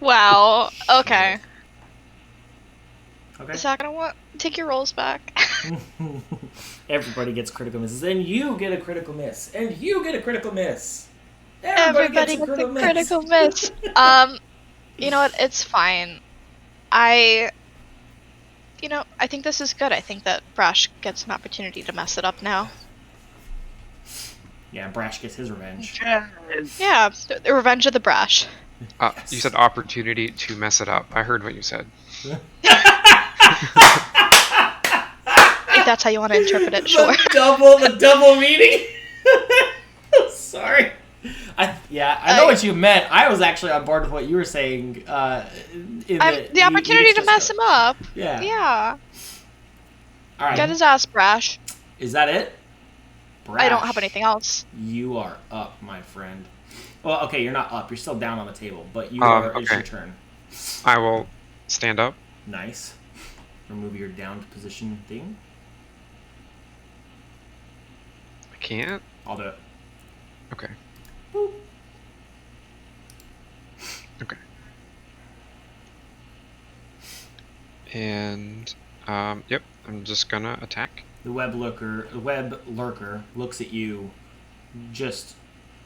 Speaker 5: Wow. Okay.
Speaker 1: okay.
Speaker 5: Is that gonna work? Take your rolls back.
Speaker 1: Everybody gets critical misses, and you get a critical miss, and you get a critical miss.
Speaker 5: Everybody gets a critical miss. You know what? It's fine. I think this is good. I think that Brash gets an opportunity to mess it up now.
Speaker 1: Yeah, Brash gets his revenge.
Speaker 5: Yeah, the revenge of the Brash.
Speaker 2: You said opportunity to mess it up. I heard what you said.
Speaker 5: If that's how you want to interpret it, sure.
Speaker 1: The double meaning. Sorry. I know what you meant. I was actually on board with what you were saying.
Speaker 5: The opportunity to mess him up.
Speaker 1: Yeah.
Speaker 5: Yeah.
Speaker 1: All right.
Speaker 5: Get his ass, Brash.
Speaker 1: Is that it? Brash,
Speaker 5: I don't have anything else.
Speaker 1: You are up, my friend. Well, okay, you're not up. You're still down on the table, but you are.
Speaker 2: Okay.
Speaker 1: It's your turn.
Speaker 2: I will stand up.
Speaker 1: Nice. Remove your downed position thing.
Speaker 2: I can't.
Speaker 1: I'll do it.
Speaker 2: Okay.
Speaker 1: Boop.
Speaker 2: Okay. And yep, I'm just gonna attack.
Speaker 1: The web lurker looks at you, just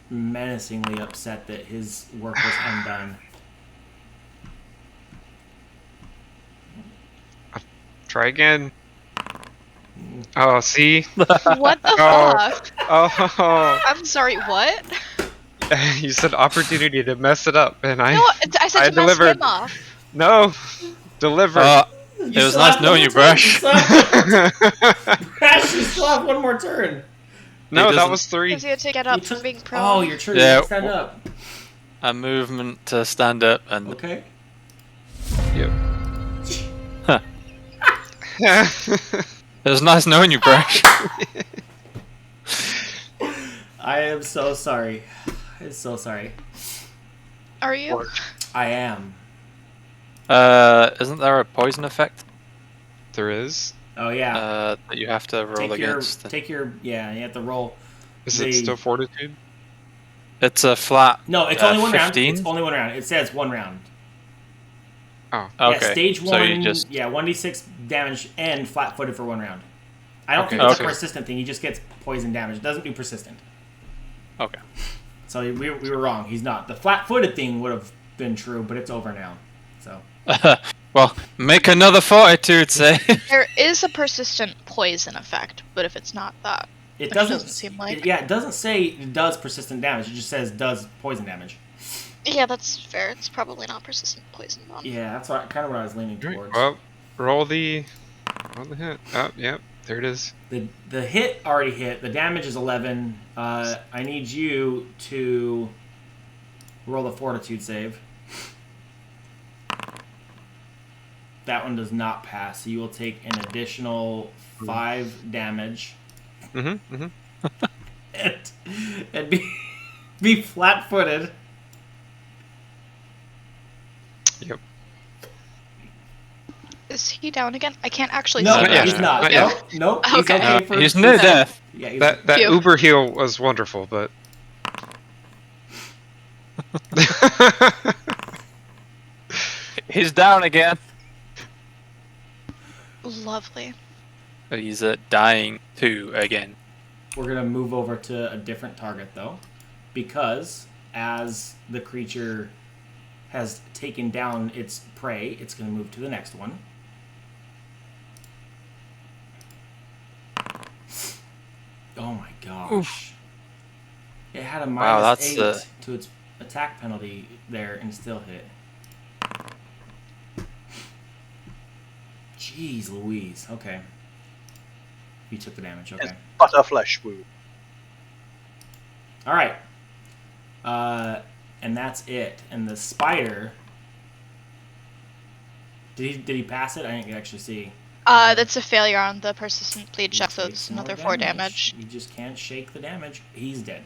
Speaker 1: menacingly upset that his work was undone.
Speaker 2: Try again. Oh, see?
Speaker 5: What the
Speaker 2: Oh.
Speaker 5: fuck?
Speaker 2: Oh,
Speaker 5: I'm sorry, what?
Speaker 2: you said opportunity to mess it up, and I
Speaker 5: No, I said
Speaker 2: I
Speaker 5: to mess
Speaker 2: delivered.
Speaker 5: him off.
Speaker 2: No, deliver.
Speaker 3: It was nice knowing you, Brash.
Speaker 1: Brash, you still have one more turn.
Speaker 2: No, that
Speaker 3: doesn't-
Speaker 2: was 3.
Speaker 5: Because he had to get up from being prone.
Speaker 1: Oh, your turn.
Speaker 3: Yeah.
Speaker 1: Stand up.
Speaker 3: A movement to stand up and
Speaker 1: Okay.
Speaker 2: Yep.
Speaker 3: Huh. It was nice knowing you, Brash.
Speaker 1: I am so sorry. I'm so sorry.
Speaker 5: Are you?
Speaker 1: I am.
Speaker 3: Isn't there a poison effect
Speaker 2: There is.
Speaker 1: Oh yeah.
Speaker 3: that you have to roll against?
Speaker 1: You have to roll.
Speaker 2: Is it still fortitude?
Speaker 3: It's a flat.
Speaker 1: No, it's only one
Speaker 3: 15?
Speaker 1: round. It's only one round. It says one round.
Speaker 2: Oh.
Speaker 3: Okay.
Speaker 1: Yeah, stage
Speaker 3: So
Speaker 1: one.
Speaker 3: you just
Speaker 1: 1d6 damage and flat-footed for one round. I don't
Speaker 2: Okay,
Speaker 1: think it's a
Speaker 3: okay.
Speaker 1: persistent thing. He just gets poison damage. It doesn't do persistent.
Speaker 3: okay.
Speaker 1: So we were wrong. He's not. The flat-footed thing would have been true, but it's over now. So
Speaker 3: Well, make another fortitude save.
Speaker 5: There is a persistent poison effect, but if it's not that,
Speaker 1: it
Speaker 5: which
Speaker 1: doesn't
Speaker 5: seem like.
Speaker 1: it doesn't say it does persistent damage. It just says does poison damage.
Speaker 5: Yeah, that's fair. It's probably not persistent poison. Then.
Speaker 1: Yeah, that's kind of what I was leaning towards.
Speaker 2: Well, roll the hit. Oh, yep. There it is.
Speaker 1: The hit already hit. The damage is 11. I need you to roll a fortitude save. That one does not pass, so you will take an additional 5 damage
Speaker 2: Mm-hmm.
Speaker 1: and be flat-footed.
Speaker 2: Yep.
Speaker 5: Is he down again? I can't actually
Speaker 1: No,
Speaker 5: see.
Speaker 2: Not yet.
Speaker 1: he's not.
Speaker 2: Not
Speaker 1: Nope,
Speaker 2: yet.
Speaker 1: nope.
Speaker 5: Okay.
Speaker 1: He's okay for
Speaker 3: He's near death.
Speaker 1: Yeah, he's,
Speaker 2: That
Speaker 5: Phew.
Speaker 2: Uber heal was wonderful, but
Speaker 3: He's down again.
Speaker 5: Lovely.
Speaker 3: He's dying too again.
Speaker 1: we're gonna move over to a different target though, because as the creature has taken down its prey, it's gonna move to the next one. Oh my gosh! Oof. It had a -8 to its attack penalty there and still hit. Jeez Louise. Okay. You took the damage, okay.
Speaker 4: But a flesh wound.
Speaker 1: Alright. And that's it. And the spider... Did he pass it? I didn't actually see.
Speaker 5: That's a failure on the persistent bleed check, so it's another 4 damage.
Speaker 1: You just can't shake the damage. He's dead.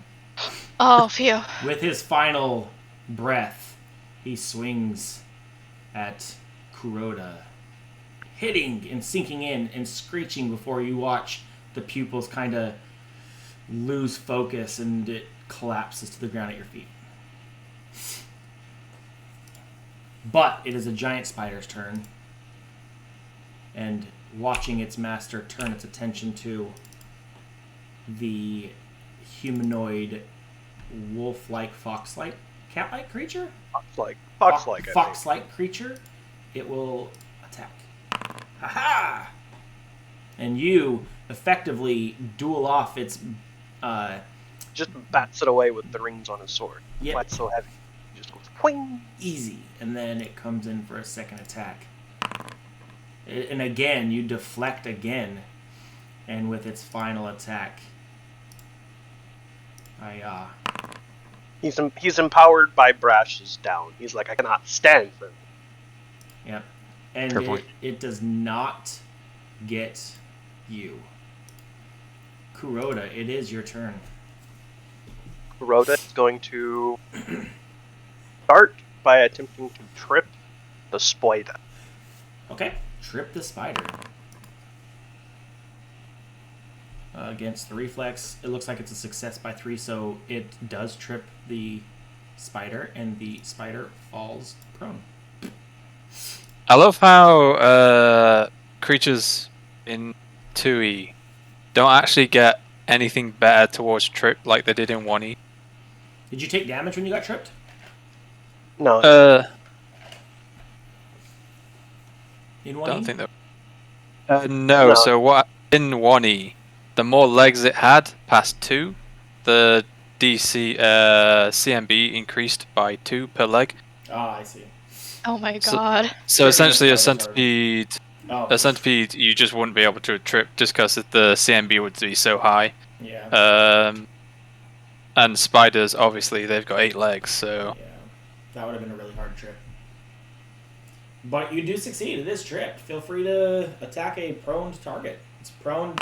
Speaker 5: Oh, phew.
Speaker 1: With his final breath, he swings at Kuroda, hitting and sinking in and screeching before you watch the pupils kind of lose focus and it collapses to the ground at your feet. But it is a giant spider's turn. And watching its master turn its attention to the humanoid wolf-like, fox-like, cat-like creature? Fox-like creature, it will attack. Ha-ha! And you effectively duel off its...
Speaker 4: just bats it away with the rings on his sword.
Speaker 1: Yep.
Speaker 4: Why it's so heavy? Just goes poing.
Speaker 1: Easy. And then it comes in for a second attack. And again, you deflect again. And with its final attack...
Speaker 4: He's empowered by Brash's down. He's like, I cannot stand for him.
Speaker 1: Yep. And it does not get you. Kuroda, it is your turn.
Speaker 4: Kuroda is going to start by attempting to trip the spider.
Speaker 1: Okay. Trip the spider. Against the reflex, it looks like it's a success by 3, so it does trip the spider, and the spider falls prone.
Speaker 3: I love how creatures in 2e don't actually get anything better towards trip like they did in 1e.
Speaker 1: Did you take damage when you got tripped?
Speaker 4: No.
Speaker 1: In 1e?
Speaker 3: Don't think that. No. So what in 1e, the more legs it had past 2, the DC CMB increased by 2 per leg.
Speaker 1: Ah, I see.
Speaker 5: Oh my god.
Speaker 3: So essentially, a centipede,
Speaker 1: Oh.
Speaker 3: you just wouldn't be able to trip just because the CMB would be so high.
Speaker 1: Yeah.
Speaker 3: And spiders, obviously, they've got 8 legs, so.
Speaker 1: Yeah, that would have been a really hard trip. But you do succeed. It is tripped. Feel free to attack a prone target. It's prone,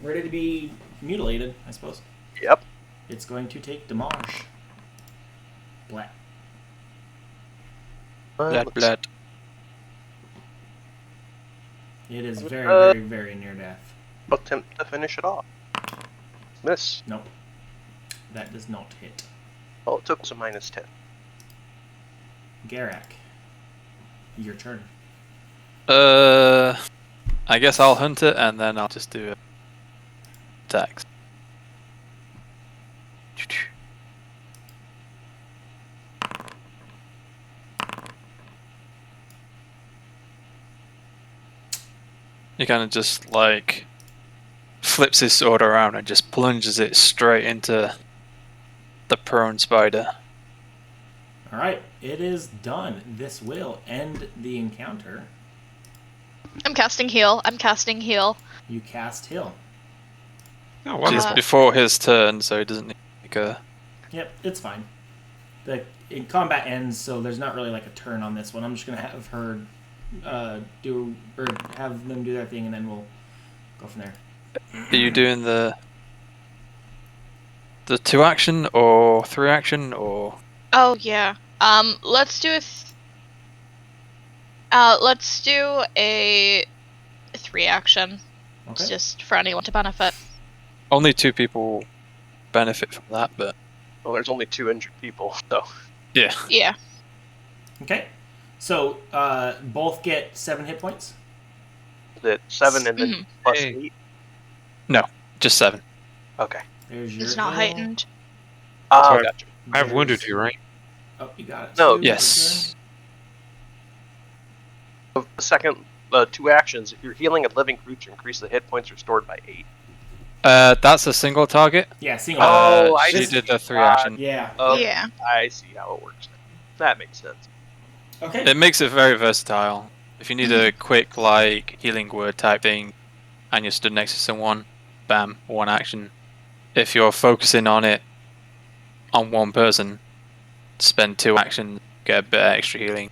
Speaker 1: ready to be mutilated, I suppose.
Speaker 4: Yep.
Speaker 1: It's going to take damage. Blat.
Speaker 3: Blood.
Speaker 1: It is very, very, very near death.
Speaker 4: Attempt to finish it off. Miss.
Speaker 1: Nope. That does not hit.
Speaker 4: Oh, it took us a -10.
Speaker 1: Garak, your turn.
Speaker 3: I guess I'll hunt it and then I'll just do attacks. He kind of just like flips his sword around and just plunges it straight into the prone spider.
Speaker 1: Alright, it is done. This will end the encounter.
Speaker 5: I'm casting heal.
Speaker 1: You cast Heal.
Speaker 2: Oh, wonderful.
Speaker 3: Just before his turn, so he doesn't need to make a...
Speaker 1: Yep, it's fine. Combat ends, so there's not really like a turn on this one. I'm just going to have her have them do their thing, and then we'll go from there.
Speaker 3: Are you doing the 2 action or 3 action or?
Speaker 5: Oh yeah. Let's do a 3 action.
Speaker 1: Okay.
Speaker 5: Just for anyone to benefit.
Speaker 3: Only 2 people benefit from that, but
Speaker 4: Well, there's only 2 injured people, so.
Speaker 3: yeah.
Speaker 5: Yeah.
Speaker 1: Okay. So, both get 7 hit points?
Speaker 4: Is it 7 and then plus 8?
Speaker 3: No, just 7.
Speaker 4: Okay.
Speaker 1: There's your
Speaker 5: It's not
Speaker 1: heal.
Speaker 5: heightened.
Speaker 4: Oh,
Speaker 2: So
Speaker 4: gotcha.
Speaker 2: I've wounded
Speaker 1: There's-
Speaker 2: you, right?
Speaker 1: Oh, you got it.
Speaker 4: No,
Speaker 1: too.
Speaker 3: Yes.
Speaker 4: The second 2 actions, if you're healing a living creature, increase the hit points restored by 8.
Speaker 3: That's a single target.
Speaker 1: Yeah, single.
Speaker 4: Oh, I
Speaker 3: She
Speaker 1: this-
Speaker 3: did the 3
Speaker 4: Ah,
Speaker 3: action.
Speaker 1: Yeah.
Speaker 4: Okay.
Speaker 5: Yeah.
Speaker 4: I see how it works. That makes sense.
Speaker 1: Okay.
Speaker 3: It makes it very versatile. If you need a quick, like, healing word type thing, and you're stood next to someone, bam, 1 action. If you're focusing on it on one person, spend 2 actions, get a bit of extra healing.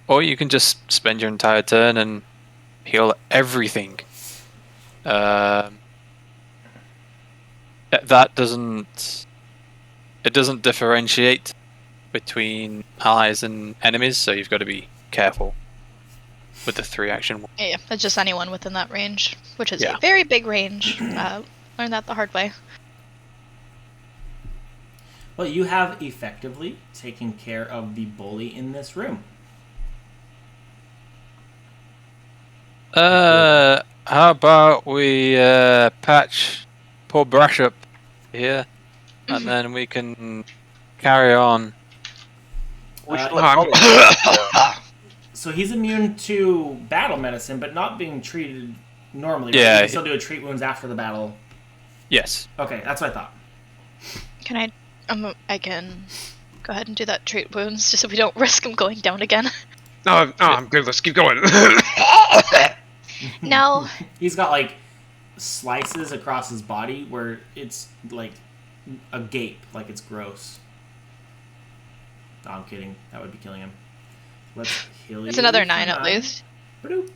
Speaker 3: Or you can just spend your entire turn and heal everything. That doesn't... It doesn't differentiate between allies and enemies, so you've got to be careful with the 3 action.
Speaker 5: Yeah, it's just anyone within that range, which is
Speaker 3: Yeah.
Speaker 5: a very big range. Learned that the hard way.
Speaker 1: Well, you have effectively taken care of the bully in this room.
Speaker 3: How about we patch poor Brash up here, and then we can carry on.
Speaker 4: We should
Speaker 1: Uh,
Speaker 4: let
Speaker 2: I'm-
Speaker 4: Ollie know.
Speaker 1: So he's immune to battle medicine, but not being treated normally. Right?
Speaker 3: Yeah.
Speaker 1: You can still do a treat wounds after the battle.
Speaker 3: Yes.
Speaker 1: Okay, that's what I thought.
Speaker 5: Can I? I can go ahead and do that treat wounds, just so we don't risk him going down again.
Speaker 2: No, I'm good. Let's keep going.
Speaker 5: No.
Speaker 1: He's got like slices across his body where it's like a gape, like it's gross. No, I'm kidding. That would be killing him. Let's heal you.
Speaker 5: It's another
Speaker 1: for
Speaker 5: 9 at
Speaker 1: 9.
Speaker 5: least.
Speaker 1: Ba-doop.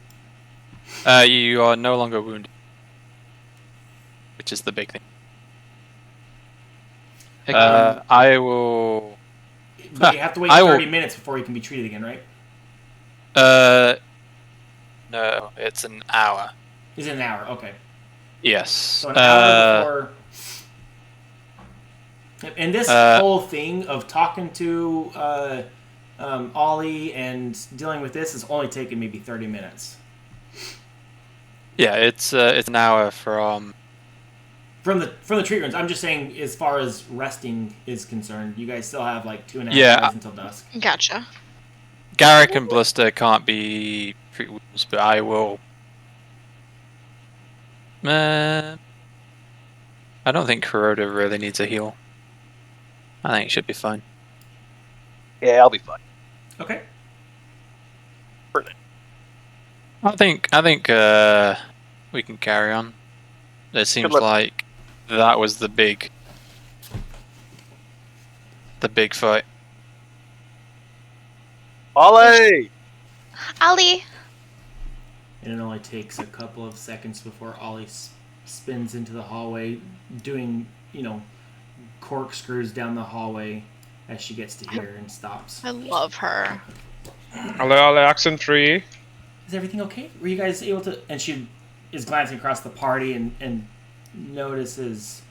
Speaker 3: You are no longer wounded, which is the big thing. I will.
Speaker 1: But you have to wait
Speaker 3: I will-
Speaker 1: 30 minutes before you can be treated again, right?
Speaker 3: No, it's an hour.
Speaker 1: Is it an hour? Okay.
Speaker 3: Yes.
Speaker 1: So an hour before. And this whole thing of talking to Ollie and dealing with this has only taken maybe 30 minutes.
Speaker 3: Yeah, it's an hour from.
Speaker 1: From the treat rooms. I'm just saying, as far as resting is concerned, you guys still have like 2.5
Speaker 3: Yeah.
Speaker 1: hours until dusk.
Speaker 5: Gotcha.
Speaker 3: Garrick and Blister can't be treat wounds, but I will. I don't think Kuroda really needs a heal. I think it should be fine.
Speaker 4: Yeah, I'll be fine.
Speaker 1: Okay.
Speaker 3: I think we can carry on. It seems
Speaker 4: luck.
Speaker 3: like that was the big fight.
Speaker 4: Ollie!
Speaker 6: Ollie,
Speaker 1: And it only takes a couple of seconds before Ollie spins into the hallway, doing, corkscrews down the hallway as she gets to here and stops.
Speaker 5: I love her.
Speaker 2: Hello, action 3.
Speaker 1: Is everything okay? Were you guys able to... And she is glancing across the party and notices...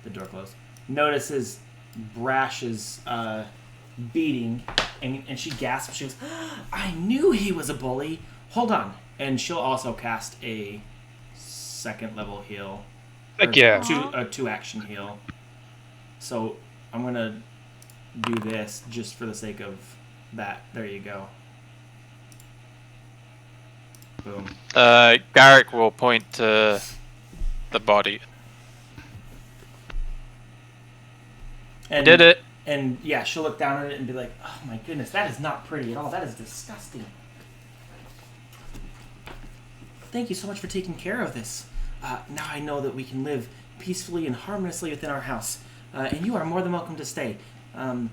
Speaker 1: The door closed. Notices Brash's beating, and she gasps. She goes, I knew he was a bully. Hold on. And she'll also cast a 2nd level heal.
Speaker 2: Heck
Speaker 1: Or
Speaker 2: yeah.
Speaker 1: a 2-action heal. So I'm going to do this just for the sake of that. There you go. Boom.
Speaker 3: Garrick will point to the body.
Speaker 1: And,
Speaker 3: Did it?
Speaker 1: And yeah, she'll look down at it and be like, oh my goodness, that is not pretty at all. That is disgusting. Thank you so much for taking care of this. Now I know that we can live peacefully and harmoniously within our house. And you are more than welcome to stay. And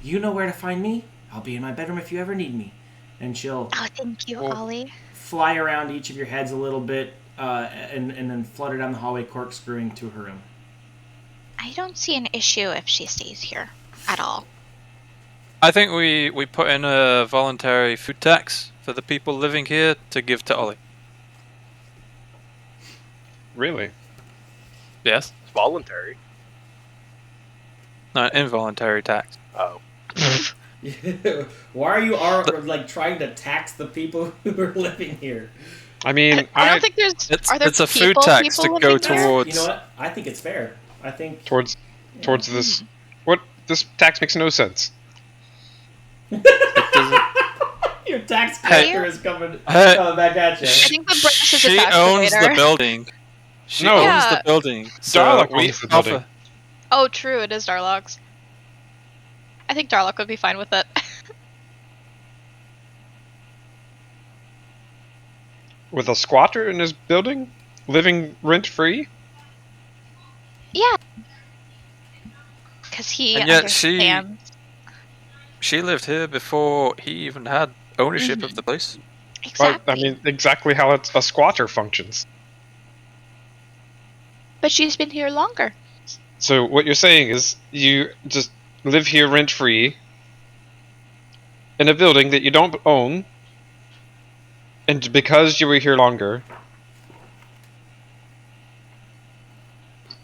Speaker 1: you know where to find me. I'll be in my bedroom if you ever need me. And she'll
Speaker 6: oh, thank you, Ollie.
Speaker 1: fly around each of your heads a little bit and then flutter down the hallway, corkscrewing to her room.
Speaker 6: I don't see an issue if she stays here at all.
Speaker 3: I think we put in a voluntary food tax for the people living here to give to Ollie.
Speaker 2: Really?
Speaker 3: Yes?
Speaker 4: It's voluntary.
Speaker 3: No, involuntary tax.
Speaker 4: Oh.
Speaker 1: Why are you trying to tax the people who are living here?
Speaker 2: I mean,
Speaker 5: I don't think there's. Are there
Speaker 3: It's a food
Speaker 5: people
Speaker 3: tax to
Speaker 5: living
Speaker 3: go
Speaker 5: there?
Speaker 3: towards.
Speaker 1: You know what? I think it's fair. I think
Speaker 2: towards this. What? This tax makes no sense.
Speaker 3: It doesn't.
Speaker 1: your tax
Speaker 3: Hey.
Speaker 1: collector is coming
Speaker 3: Hey.
Speaker 1: back at you.
Speaker 5: I think the brass is a
Speaker 3: She
Speaker 5: tax
Speaker 3: owns the
Speaker 5: evader.
Speaker 3: building. She
Speaker 2: No.
Speaker 3: owns
Speaker 5: Yeah.
Speaker 3: the building. So
Speaker 2: Darlock
Speaker 3: we
Speaker 2: owns the building.
Speaker 3: offer.
Speaker 5: Oh, true. It is Darlock's. I think Darlock would be fine with it.
Speaker 2: With a squatter in his building, living rent free.
Speaker 6: Yeah. Because he
Speaker 3: And yet she-
Speaker 6: understands.
Speaker 3: She lived here before he even had ownership of
Speaker 5: Mhm.
Speaker 3: the place.
Speaker 6: Exactly.
Speaker 2: But, I mean, exactly how a squatter functions.
Speaker 6: But she's been here longer.
Speaker 2: So what you're saying is you just live here rent free in a building that you don't own, and because you were here longer,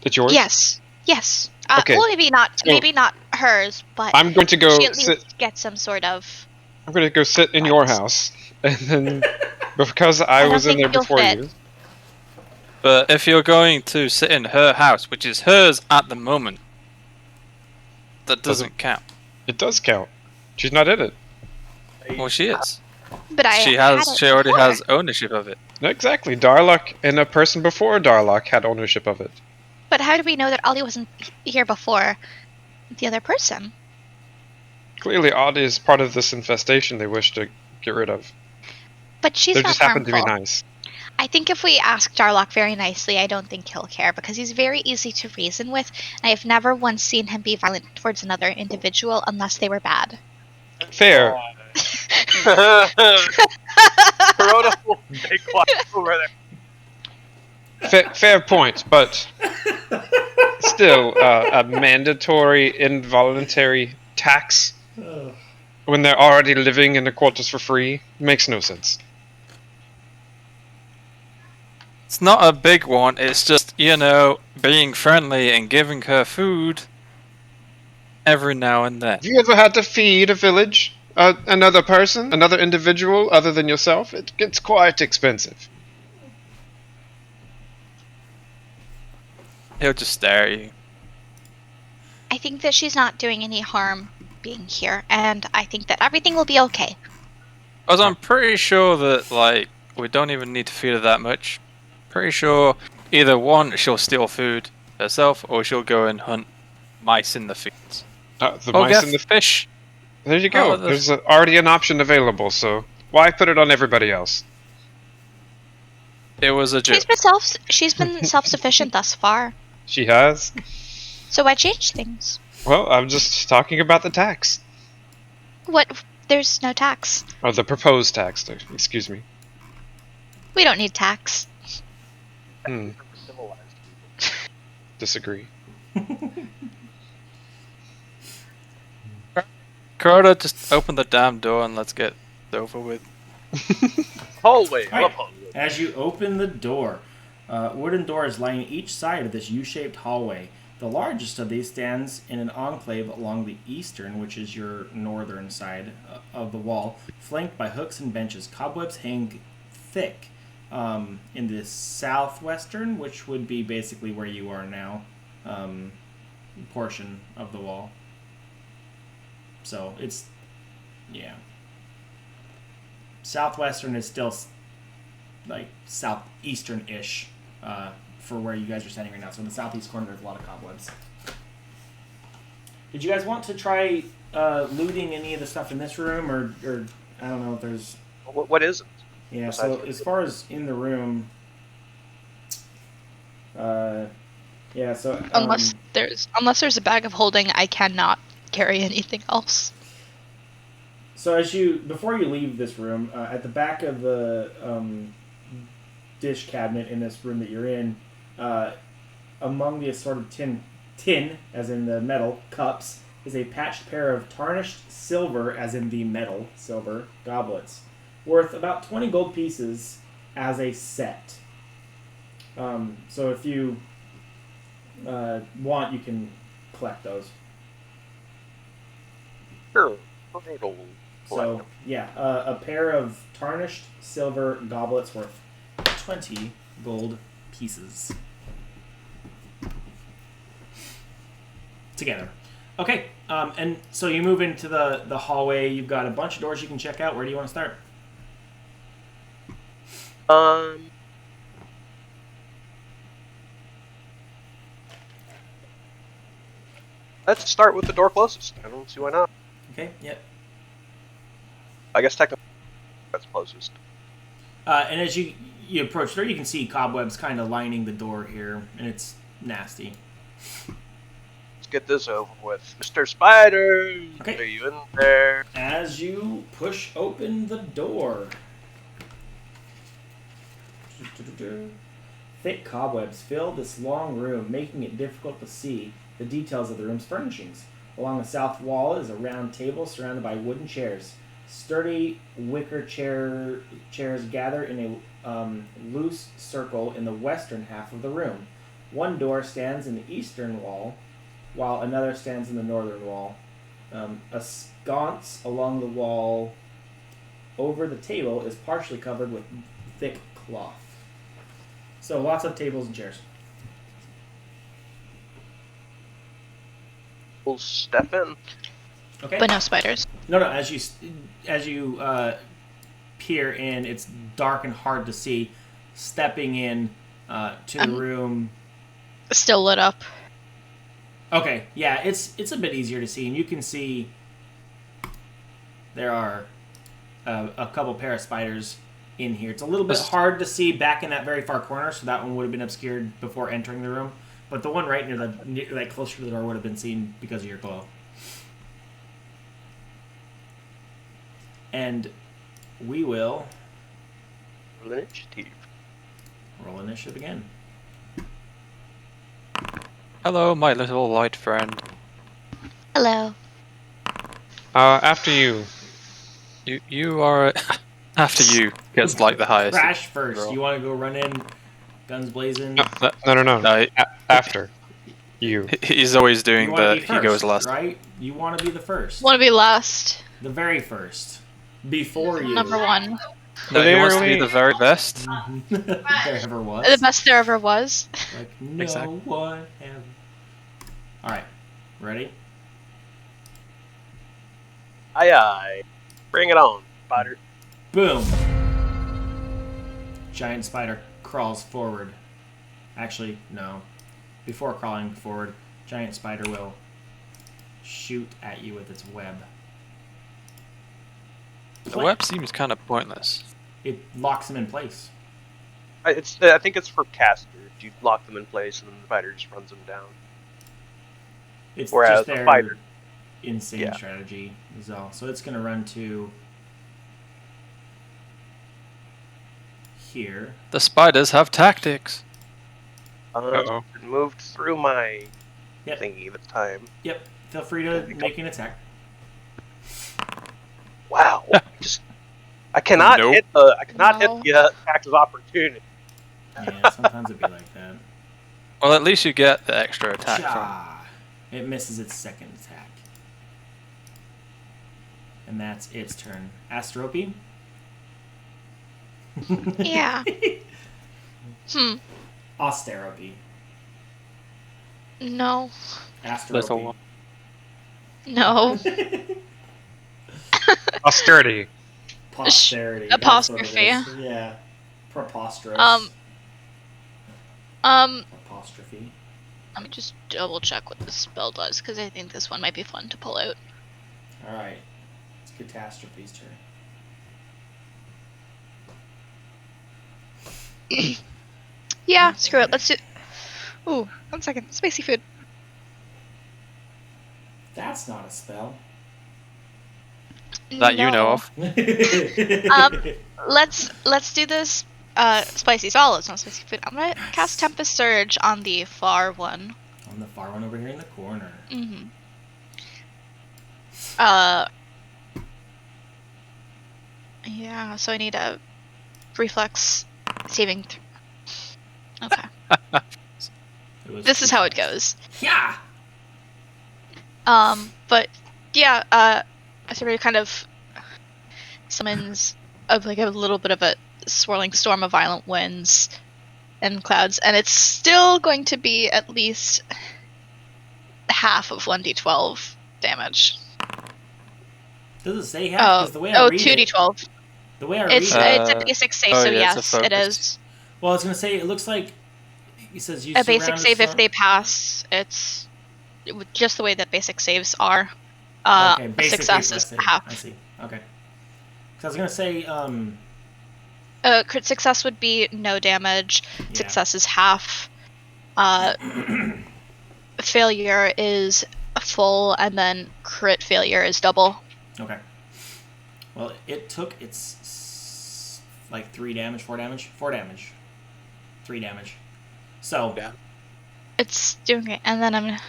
Speaker 2: it's yours.
Speaker 6: Yes. Yes.
Speaker 2: Okay.
Speaker 6: Well, maybe not hers, but
Speaker 2: I'm going to go
Speaker 6: she at
Speaker 2: sit.
Speaker 6: least gets some sort of.
Speaker 2: I'm going to go sit in your house, and then because I
Speaker 6: don't
Speaker 2: was in
Speaker 6: think
Speaker 2: there
Speaker 6: you'll
Speaker 2: before
Speaker 6: fit.
Speaker 2: you.
Speaker 3: But if you're going to sit in her house, which is hers at the moment, that doesn't count.
Speaker 2: It does count. She's not in it.
Speaker 3: Well, she is.
Speaker 6: But I
Speaker 3: She
Speaker 6: had
Speaker 3: has.
Speaker 6: it
Speaker 3: She already
Speaker 6: before.
Speaker 3: has ownership of it.
Speaker 2: No, exactly. Darlock and a person before Darlock had ownership of it.
Speaker 6: But how do we know that Ollie wasn't here before the other person?
Speaker 2: Clearly, Odd is part of this infestation they wish to get rid of.
Speaker 6: But she's
Speaker 2: They
Speaker 6: not
Speaker 2: just happen to be
Speaker 6: harmful.
Speaker 2: nice.
Speaker 6: I think if we ask Darlock very nicely, I don't think he'll care because he's very easy to reason with. I have never once seen him be violent towards another individual unless they were bad.
Speaker 2: Fair.
Speaker 4: Corona will be quiet over there.
Speaker 2: Fair point, but still, a mandatory involuntary tax when they're already living in the quarters for free makes no sense.
Speaker 3: It's not a big one. It's just, being friendly and giving her food every now and then.
Speaker 2: Have you ever had to feed a village, another person, another individual other than yourself? It gets quite expensive.
Speaker 3: He'll just stare at you.
Speaker 6: I think that she's not doing any harm being here, and I think that everything will be okay.
Speaker 3: Because I'm pretty sure that, we don't even need to feed her that much. Pretty sure either one, she'll steal food herself, or she'll go and hunt mice in the fields.
Speaker 2: The
Speaker 3: Or
Speaker 2: mice
Speaker 3: get
Speaker 2: and the
Speaker 3: fish.
Speaker 2: There you go.
Speaker 3: Oh,
Speaker 2: There's already an option available, so why put it on everybody else?
Speaker 3: It was a joke.
Speaker 6: She's been self-sufficient thus far.
Speaker 2: She has?
Speaker 6: So why change things?
Speaker 2: Well, I'm just talking about the tax.
Speaker 6: What? There's no tax.
Speaker 2: Or the proposed tax, excuse me.
Speaker 6: We don't need tax.
Speaker 2: Disagree.
Speaker 3: Crota, just open the damn door and let's get it over with.
Speaker 4: Hallway.
Speaker 1: All right.
Speaker 4: Love hallway.
Speaker 1: As you open the door, wooden doors line each side of this U-shaped hallway. The largest of these stands in an enclave along the eastern, which is your northern side of the wall, flanked by hooks and benches. Cobwebs hang thick in the southwestern, which would be basically where you are now, portion of the wall. So it's, yeah. Southwestern is still like southeastern-ish for where you guys are standing right now. So in the southeast corner, there's a lot of cobwebs. Did you guys want to try looting any of the stuff in this room, or I don't know if there's...
Speaker 4: What is it?
Speaker 1: Yeah,
Speaker 4: Besides
Speaker 1: so
Speaker 4: what
Speaker 1: as
Speaker 4: you-
Speaker 1: far as in the room... yeah, so...
Speaker 5: Unless there's a bag of holding, I cannot carry anything else.
Speaker 1: So before you leave this room, at the back of the dish cabinet in this room that you're in, among the assorted tin, as in the metal, cups, is a patched pair of tarnished silver, as in the metal silver, goblets, worth about 20 gold pieces as a set. So if you want, you can collect those.
Speaker 4: Sure.
Speaker 1: So, yeah, a pair of tarnished silver goblets worth 20 gold pieces. Together. Okay, and so you move into the hallway. You've got a bunch of doors you can check out. Where do you want to start?
Speaker 4: Let's start with the door closest. I don't see why not.
Speaker 1: Okay, yep.
Speaker 4: I guess technically that's closest.
Speaker 1: And as you approach there, you can see cobwebs kind of lining the door here, and it's nasty.
Speaker 4: Let's get this over with. Mr. Spider!
Speaker 1: Okay.
Speaker 4: Are you in there?
Speaker 1: As you push open the door, thick cobwebs fill this long room, making it difficult to see the details of the room's furnishings. Along the south wall is a round table surrounded by wooden chairs. Sturdy wicker chairs gather in a loose circle in the western half of the room. One door stands in the eastern wall, while another stands in the northern wall. A sconce along the wall over the table is partially covered with thick cloth. So lots of tables and chairs.
Speaker 4: We'll step in.
Speaker 1: Okay.
Speaker 5: But no spiders.
Speaker 1: No. As you peer in, it's dark and hard to see. Stepping in to the room.
Speaker 5: Still lit up.
Speaker 1: Okay, yeah, it's a bit easier to see, and you can see there are a couple pair of spiders in here. It's a little bit hard to see back in that very far corner, so that one would have been obscured before entering the room. But the one right near closer to the door would have been seen because of your glow. And we will
Speaker 4: Roll initiative.
Speaker 1: roll initiative again.
Speaker 3: Hello, my little light friend.
Speaker 6: Hello.
Speaker 2: After you.
Speaker 3: You are after you gets like the highest.
Speaker 1: Crash first.
Speaker 3: roll.
Speaker 1: You want to go run in, guns blazing?
Speaker 2: No.
Speaker 3: No,
Speaker 2: After you.
Speaker 3: he's always doing
Speaker 1: You want to
Speaker 3: the
Speaker 1: be
Speaker 3: he
Speaker 1: first,
Speaker 3: goes last.
Speaker 1: right? You want to be the first.
Speaker 5: Want to be last.
Speaker 1: The very first. Before you.
Speaker 5: Number one.
Speaker 3: No, he wants to be
Speaker 2: Literally-
Speaker 3: the very best.
Speaker 1: there ever was.
Speaker 5: The best there ever was.
Speaker 1: Like no
Speaker 3: Exactly.
Speaker 1: one ever. Alright. Ready?
Speaker 4: Aye aye. Bring it on, Spider.
Speaker 1: Boom! Giant spider crawls forward. Actually, no. Before crawling forward, giant spider will shoot at you with its web.
Speaker 3: The web seems kind of pointless.
Speaker 1: It locks him in place.
Speaker 4: I think it's for casters. You lock them in place and then the spider just runs them down.
Speaker 1: It's
Speaker 4: Whereas
Speaker 1: just
Speaker 4: the
Speaker 1: their
Speaker 4: fighter-
Speaker 1: insane
Speaker 4: Yeah.
Speaker 1: strategy is all. So it's going to run to here.
Speaker 3: The spiders have tactics.
Speaker 2: Uh-oh.
Speaker 4: It moved through my
Speaker 1: Yep.
Speaker 4: thingy this time.
Speaker 1: Yep. Feel free to make an attack.
Speaker 4: Wow. I cannot
Speaker 3: Nope.
Speaker 4: hit
Speaker 5: No.
Speaker 4: the attack of opportunity.
Speaker 1: Yeah, sometimes it'd be like that.
Speaker 3: Well, at least you get the extra attack from.
Speaker 1: Cha! It misses its second attack. And that's its turn. Astrope?
Speaker 6: Yeah.
Speaker 1: Austeropy.
Speaker 6: No.
Speaker 3: Little one.
Speaker 6: No.
Speaker 2: Austerity.
Speaker 1: Posterity. that's what it
Speaker 5: Apostrophe.
Speaker 1: is. Yeah. Preposterous. Apostrophe.
Speaker 5: Let me just double check what this spell does, because I think this one might be fun to pull out.
Speaker 1: Alright. It's Catastrophe's turn.
Speaker 6: Yeah, screw it. Let's do. Ooh, 1 second. Spicy food.
Speaker 1: That's not a spell.
Speaker 3: That you know of.
Speaker 6: Let's do this. Spicy solids, not spicy food. I'm gonna cast Tempest Surge on the far one.
Speaker 1: On the far one over here in the corner.
Speaker 6: Mm-hmm. Yeah. So I need a reflex saving. Okay. This is how it goes.
Speaker 1: Yeah!
Speaker 6: But yeah, Asuri kind of summons a little bit of a
Speaker 5: swirling storm of violent winds and clouds, and it's still going to be at least half of 1d12 damage.
Speaker 1: Does it say half? Because the way I read
Speaker 5: 2d12.
Speaker 1: the way I read
Speaker 5: It's
Speaker 1: it,
Speaker 5: a basic save,
Speaker 3: oh
Speaker 5: so
Speaker 3: yeah, it's a
Speaker 5: yes, it
Speaker 3: focused.
Speaker 5: is.
Speaker 1: well, I was gonna say it looks like he says use
Speaker 5: A basic
Speaker 1: surrounded
Speaker 5: save if
Speaker 1: storm-
Speaker 5: they pass. It's just the way that basic saves are.
Speaker 1: Okay,
Speaker 5: A
Speaker 1: basically
Speaker 5: success
Speaker 1: plus
Speaker 5: is
Speaker 1: save.
Speaker 5: half.
Speaker 1: I see. Okay. Because I was gonna say,
Speaker 5: Crit success would be no damage.
Speaker 1: yeah.
Speaker 5: Success is half. Failure is full, and then crit failure is double.
Speaker 1: Okay. Well, it took like 3 damage, 4 damage, 4 damage, 3 damage. So
Speaker 3: Yeah.
Speaker 5: It's doing great. And then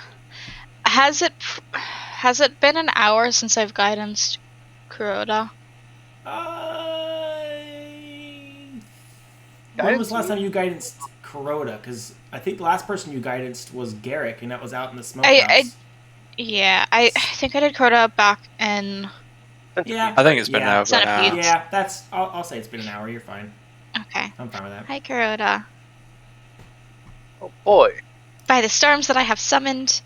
Speaker 5: has it been an hour since I've guidanced Kuroda?
Speaker 1: When was the last time you guidanced Kuroda? Because I think the last person you guidanced was Garrick, and that was out in the smokehouse.
Speaker 5: I think I did Kuroda back in.
Speaker 1: Yeah,
Speaker 3: I think it's been
Speaker 1: yeah.
Speaker 3: over an hour.
Speaker 5: Centipede.
Speaker 1: Yeah, that's. I'll say it's been an hour. You're fine.
Speaker 5: Okay.
Speaker 1: I'm fine with that.
Speaker 5: Hi, Kuroda.
Speaker 4: Oh boy.
Speaker 5: By the storms that I have summoned,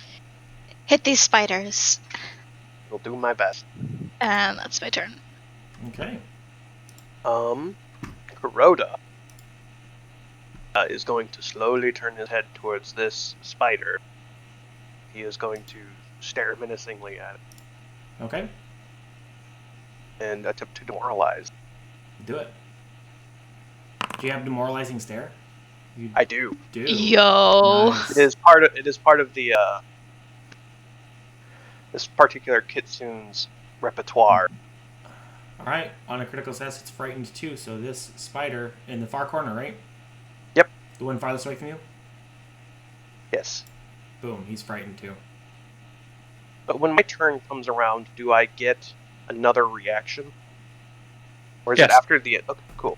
Speaker 5: hit these spiders.
Speaker 4: Will do my best.
Speaker 5: And that's my turn.
Speaker 1: Okay.
Speaker 4: Kuroda is going to slowly turn his head towards this spider. He is going to stare menacingly at it
Speaker 1: Okay.
Speaker 4: and attempt to demoralize.
Speaker 1: Do it. Do you have demoralizing stare? You
Speaker 4: I do.
Speaker 1: do.
Speaker 5: Yo.
Speaker 1: Nice.
Speaker 4: It is part of the this particular kitsune's repertoire.
Speaker 1: All right. On a critical success, it's frightened too. So this spider in the far corner, right?
Speaker 4: Yep.
Speaker 1: The one farthest away from you.
Speaker 4: Yes.
Speaker 1: Boom. He's frightened too.
Speaker 4: But when my turn comes around, do I get another reaction? Or is it
Speaker 3: Yes.
Speaker 4: after the... Okay, cool.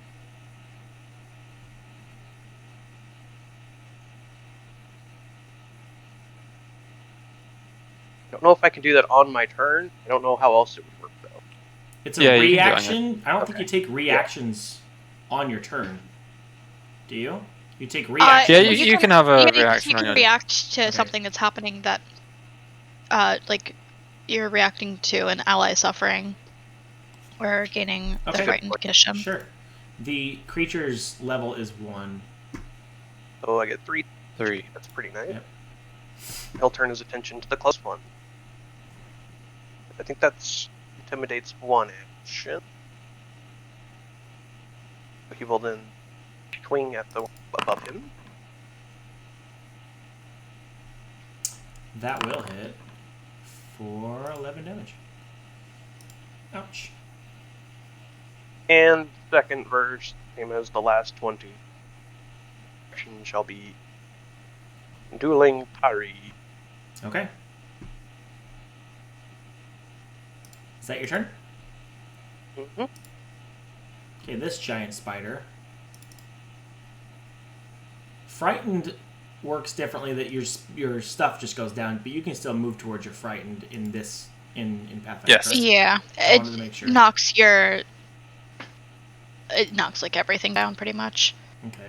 Speaker 4: I don't know if I can do that on my turn. I don't know how else it would work, though.
Speaker 1: It's a
Speaker 3: Yeah, you can do it on
Speaker 1: reaction. I don't think you take reactions on your turn. Do you? You take reactions.
Speaker 3: Yeah, you can have a reaction
Speaker 5: You
Speaker 3: on
Speaker 5: can
Speaker 3: your...
Speaker 5: react to
Speaker 1: Okay.
Speaker 5: something that's happening that, like, you're reacting to an ally suffering or gaining the
Speaker 1: Okay.
Speaker 5: frightened condition.
Speaker 1: Sure. The creature's level is 1.
Speaker 4: So I get 3.
Speaker 3: 3.
Speaker 4: That's pretty nice.
Speaker 1: Yep.
Speaker 4: He'll turn his attention to the close one. I think that's intimidates 1 action. He will then swing at the above him.
Speaker 1: That will hit for 11 damage. Ouch.
Speaker 4: And second verse, same as the last 20. Action shall be dueling Otari.
Speaker 1: Okay. Is that your turn?
Speaker 4: Mm-hmm.
Speaker 1: Okay, this giant spider. Frightened works differently. That your stuff just goes down, but you can still move towards your frightened in this in Pathfinder.
Speaker 3: Yes.
Speaker 1: correct?
Speaker 5: Yeah,
Speaker 1: I wanted to make sure.
Speaker 5: it knocks like everything down pretty much.
Speaker 1: Okay.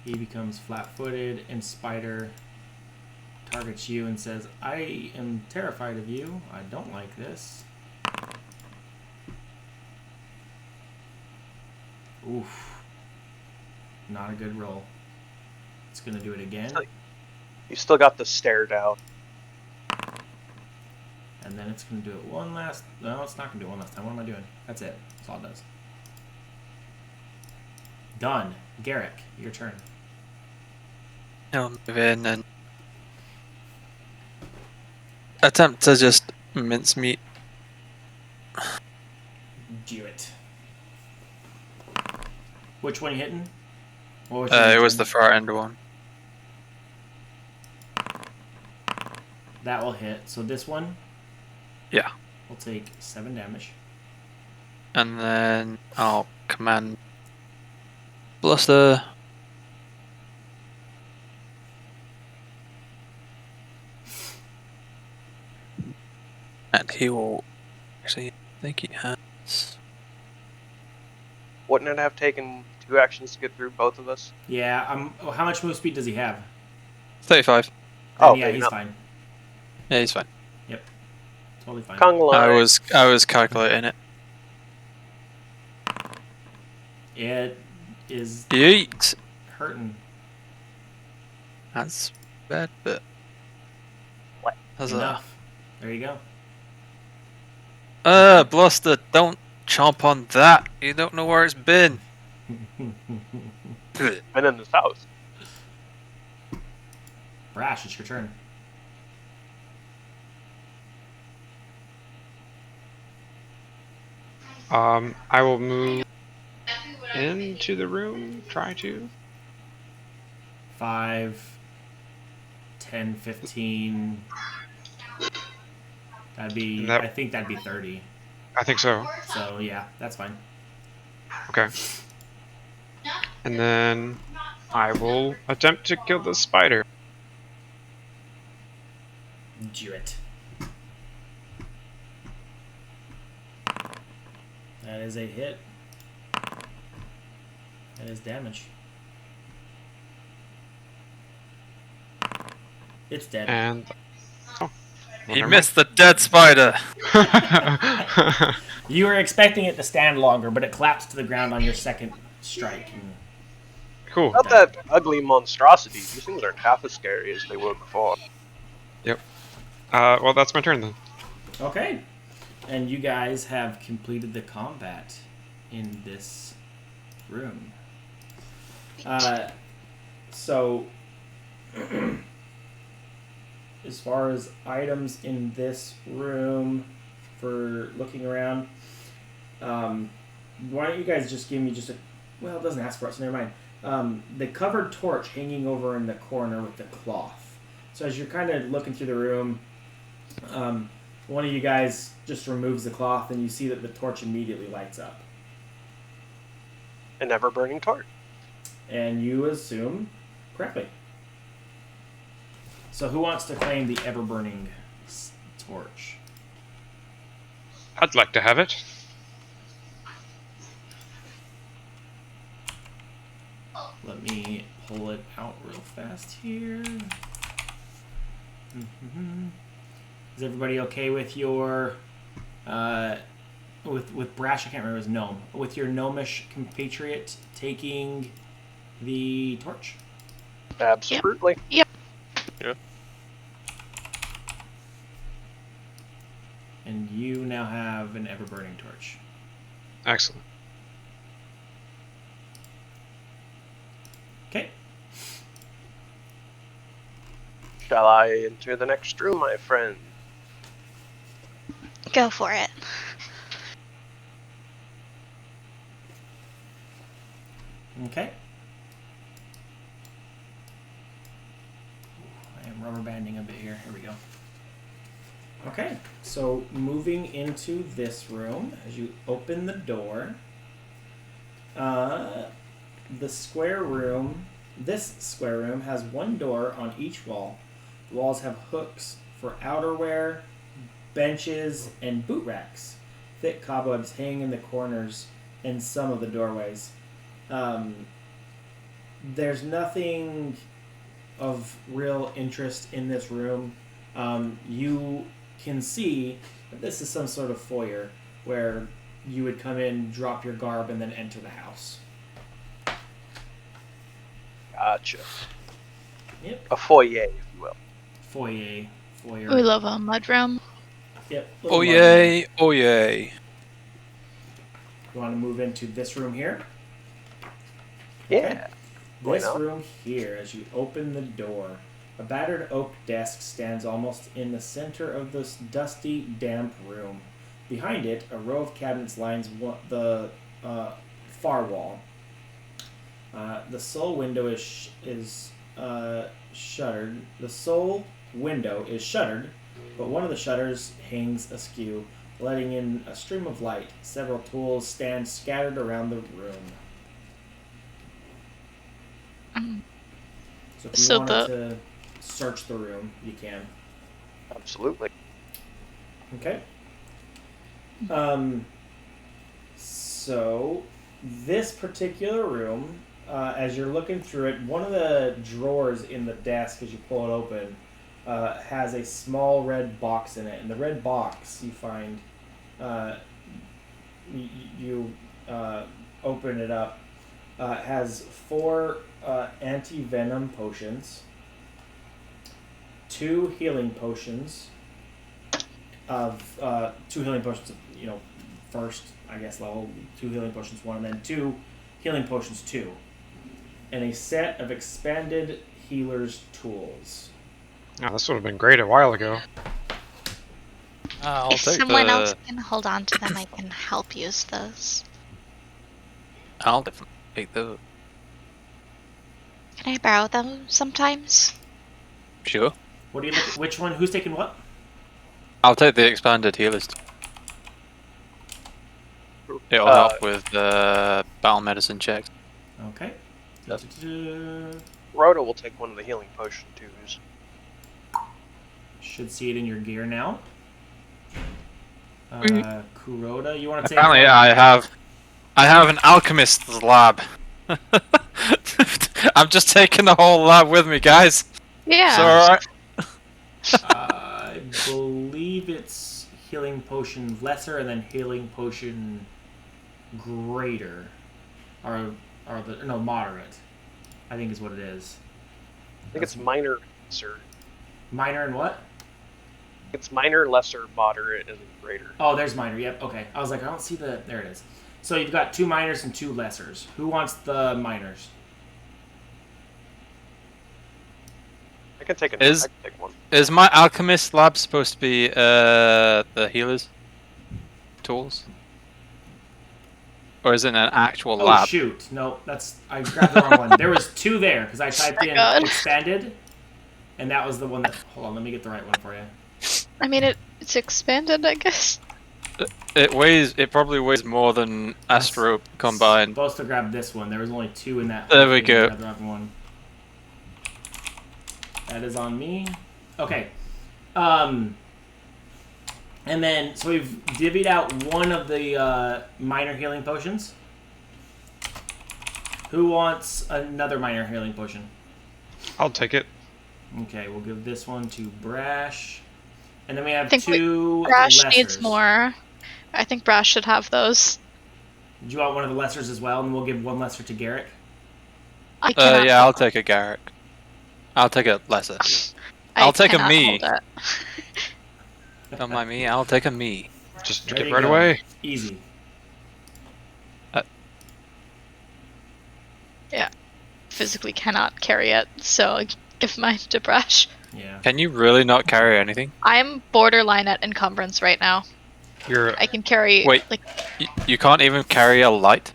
Speaker 1: He becomes flat-footed, and spider targets you and says, "I am terrified of you. I don't like this." Oof. Not a good roll. It's gonna do it again,
Speaker 4: You still got the stare down.
Speaker 1: and then it's gonna do it one last. No, it's not gonna do it one last time. What am I doing? That's it. That's all it does. Done. Garrick, your turn.
Speaker 3: He'll move in and attempt to just mincemeat.
Speaker 1: Do it. Which one you hitting? What
Speaker 3: It was the far end one.
Speaker 1: That will hit. So this one
Speaker 3: Yeah.
Speaker 1: will take 7 damage.
Speaker 3: And then I'll command Bluster. And he will... Actually, I think he has...
Speaker 4: Wouldn't it have taken 2 actions to get through both of us?
Speaker 1: Yeah. How much move speed does he have?
Speaker 3: 35.
Speaker 1: Then,
Speaker 4: Oh,
Speaker 1: yeah,
Speaker 4: big
Speaker 1: he's
Speaker 4: enough.
Speaker 1: fine.
Speaker 3: Yeah, he's fine.
Speaker 1: Totally fine.
Speaker 4: Conglite.
Speaker 3: I was calculating it.
Speaker 1: It is
Speaker 3: Yeet.
Speaker 1: hurting.
Speaker 3: That's bad, but
Speaker 4: What?
Speaker 3: huzzah.
Speaker 1: Enough. There you
Speaker 3: Bluster, don't chomp on that. You don't know where it's been.
Speaker 1: go.
Speaker 4: Been in this house.
Speaker 1: Brash, it's your turn.
Speaker 2: I will move into the room. Try to.
Speaker 1: 5, 10, 15. That'd be.
Speaker 2: That-
Speaker 1: I think that'd be 30.
Speaker 2: I think so.
Speaker 1: So yeah, that's fine.
Speaker 2: Okay. And then I will attempt to kill the spider.
Speaker 1: Do it. That is a hit. That is damage. It's dead.
Speaker 2: And
Speaker 3: He missed the dead spider.
Speaker 1: You were expecting it to stand longer, but it collapsed to the ground on your second strike.
Speaker 2: Cool.
Speaker 4: Not that ugly monstrosity. These things aren't half as scary as they were before.
Speaker 2: Well, that's my turn then.
Speaker 1: Okay. And you guys have completed the combat in this room. So, as far as items in this room for looking around, why don't you guys just give me just a... Well, it doesn't ask for it, so never mind. The covered torch hanging over in the corner with the cloth. So as you're kind of looking through the room, one of you guys just removes the cloth and you see that the torch immediately lights up.
Speaker 4: An ever-burning torch.
Speaker 1: And you assume correctly. So who wants to claim the ever-burning torch?
Speaker 2: I'd like to have it.
Speaker 1: Let me pull it out real fast here. Is everybody okay with your with Brash? I can't remember his gnome. With your gnomish compatriot taking the torch.
Speaker 4: Absolutely.
Speaker 1: And you now have an ever-burning torch.
Speaker 2: Excellent.
Speaker 1: Okay.
Speaker 4: Shall I enter the next room, my friend?
Speaker 6: Go for it.
Speaker 1: Okay. I am rubber banding a bit here. Here we go. Okay, so moving into this room, as you open the door, this square room has one door on each wall. The walls have hooks for outerwear, benches, and boot racks. Thick cobwebs hang in the corners and some of the doorways. There's nothing of real interest in this room. You can see that this is some sort of foyer where you would come in, drop your garb, and then enter the house.
Speaker 4: Gotcha.
Speaker 1: Yep.
Speaker 4: A foyer, if you will.
Speaker 1: Foyer.
Speaker 5: We love a mudroom.
Speaker 1: Yep.
Speaker 3: Oh yay, oh yay.
Speaker 1: You want to move into this room here?
Speaker 4: Yeah. Why
Speaker 1: This
Speaker 4: not?
Speaker 1: room here, as you open the door, a battered oak desk stands almost in the center of this dusty, damp room. Behind it, a row of cabinets lines the far wall. The sole window is shuttered. The sole window is shuttered, but one of the shutters hangs askew, letting in a stream of light. Several tools stand scattered around the room. So if you
Speaker 5: So
Speaker 1: wanted to search the room, you can.
Speaker 4: Absolutely.
Speaker 1: Okay. So this particular room, as you're looking through it, one of the drawers in the desk, as you pull it open, has a small red box in it. And the red box, you find, you open it up, has 4 anti-venom potions, 2 healing potions of, first, I guess, level, 2 healing potions 1, and then 2 healing potions 2, and a set of expanded healer's tools.
Speaker 2: Oh, this would have been great a while ago.
Speaker 3: I'll
Speaker 6: If
Speaker 3: take
Speaker 6: someone
Speaker 3: the.
Speaker 6: else can hold on to them, I can help use those.
Speaker 3: I'll definitely take the.
Speaker 6: Can I borrow them sometimes?
Speaker 3: Sure.
Speaker 1: What do you look? Which one? Who's taking what?
Speaker 3: I'll take the expanded healers. It'll help with battle medicine checks.
Speaker 1: Okay.
Speaker 4: Yep.
Speaker 1: Da-da-da-da.
Speaker 4: Rhoda will take one of the healing potion twos.
Speaker 1: Should see it in your gear now. Kuroda, you want to take?
Speaker 3: Apparently,
Speaker 1: one?
Speaker 3: I have an alchemist's lab. I'm just taking the whole lab with me, guys.
Speaker 5: Yeah.
Speaker 3: It's alright.
Speaker 1: I believe it's healing potion lesser and then healing potion greater, or moderate. I think is what it is.
Speaker 4: I think it's minor, lesser.
Speaker 1: Minor and what?
Speaker 4: It's minor, lesser, moderate, and greater.
Speaker 1: Oh, there's minor. Yep. Okay. I was like, I don't see the. There it is. So you've got 2 minors and 2 lessers. Who wants the minors?
Speaker 4: I can take
Speaker 3: Is-
Speaker 4: I can take one.
Speaker 3: Is my alchemist lab supposed to be the healers' tools? Or is it an actual
Speaker 1: Oh
Speaker 3: lab?
Speaker 1: shoot! No, I grabbed the wrong one. There was 2 there because I typed in
Speaker 5: God.
Speaker 1: expanded, and that was the one that. Hold on, let me get the right one for you.
Speaker 5: I mean, it's expanded, I guess.
Speaker 3: It probably weighs more than Astro combined.
Speaker 1: Supposed to grab this one. There was only 2 in that.
Speaker 3: There we
Speaker 1: thing.
Speaker 3: go.
Speaker 1: I grabbed the wrong one. That is on me. Okay. And then so we've divvied out one of the minor healing potions. Who wants another minor healing potion?
Speaker 2: I'll take it.
Speaker 1: Okay, we'll give this one to Brash. And then we have
Speaker 5: I think
Speaker 1: 2
Speaker 5: Brash
Speaker 1: lessers.
Speaker 5: needs more. I think Brash should have those.
Speaker 1: Do you want one of the lessers as well? And we'll give 1 lesser to Garrick.
Speaker 5: I cannot.
Speaker 3: Yeah, I'll take a Garrick. I'll take a lesser. I'll take a
Speaker 5: cannot
Speaker 3: me.
Speaker 5: hold it.
Speaker 3: Don't mind me, I'll take a me.
Speaker 2: Just
Speaker 1: There
Speaker 2: get
Speaker 1: you
Speaker 2: right
Speaker 1: go.
Speaker 2: away.
Speaker 1: Easy.
Speaker 5: Physically cannot carry it, so I give mine to Brash.
Speaker 1: Yeah.
Speaker 3: Can you really not carry anything?
Speaker 5: I'm borderline at encumbrance right now.
Speaker 2: You're
Speaker 5: I can carry
Speaker 3: Wait.
Speaker 5: like
Speaker 3: You can't even carry a light?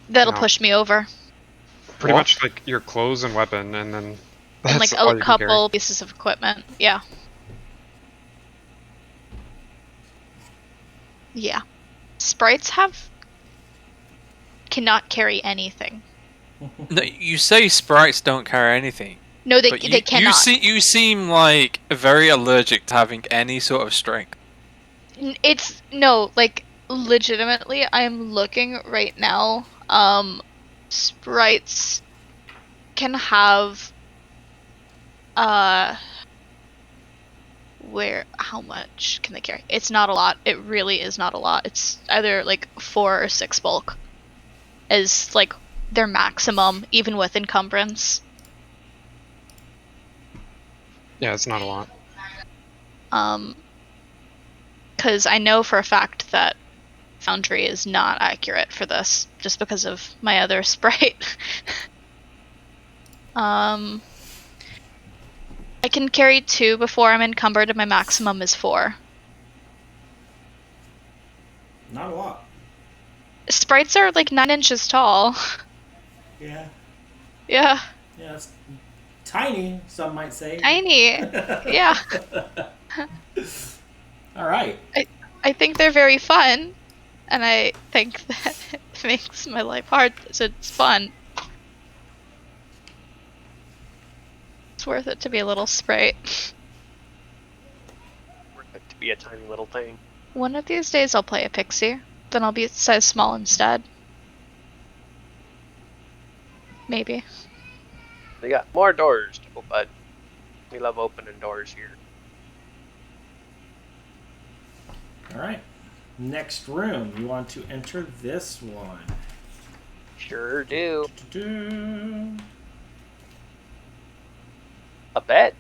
Speaker 5: that'll
Speaker 2: No.
Speaker 5: push me over,
Speaker 2: pretty
Speaker 3: What?
Speaker 2: much like your clothes and weapon, and then
Speaker 5: and
Speaker 2: that's
Speaker 5: like
Speaker 2: all
Speaker 5: a
Speaker 2: you can carry.
Speaker 5: couple pieces of equipment. Yeah. Yeah. Sprites cannot carry anything.
Speaker 3: No, you say sprites don't carry anything.
Speaker 5: No, they
Speaker 3: But
Speaker 5: they cannot.
Speaker 3: You seem like very allergic to having any sort of strength.
Speaker 5: It's no, like legitimately I am looking right now. Sprites can have how much can they carry? It's not a lot. It really is not a lot. It's either like 4 or 6 bulk is like their maximum even with encumbrance.
Speaker 2: Yeah, it's not a lot.
Speaker 5: Because I know for a fact that Foundry is not accurate for this, just because of my other sprite. I can carry 2 before I'm encumbered, and my maximum is 4.
Speaker 1: Not a lot.
Speaker 5: Sprites are like 9 inches tall.
Speaker 1: Yeah.
Speaker 5: Yeah,
Speaker 1: Yeah, it's tiny, some might say.
Speaker 5: tiny. Yeah.
Speaker 1: All right.
Speaker 5: I think they're very fun, and I think that it makes my life hard, so it's fun. It's worth it to be a little sprite.
Speaker 4: Worth it to be a tiny little thing.
Speaker 5: One of these days I'll play a pixie. Then I'll be size small instead. Maybe.
Speaker 4: We got more doors to open. We love opening doors here.
Speaker 1: All right. Next room. You want to enter this one.
Speaker 4: Sure do.
Speaker 1: Do-do-do.
Speaker 4: A bed.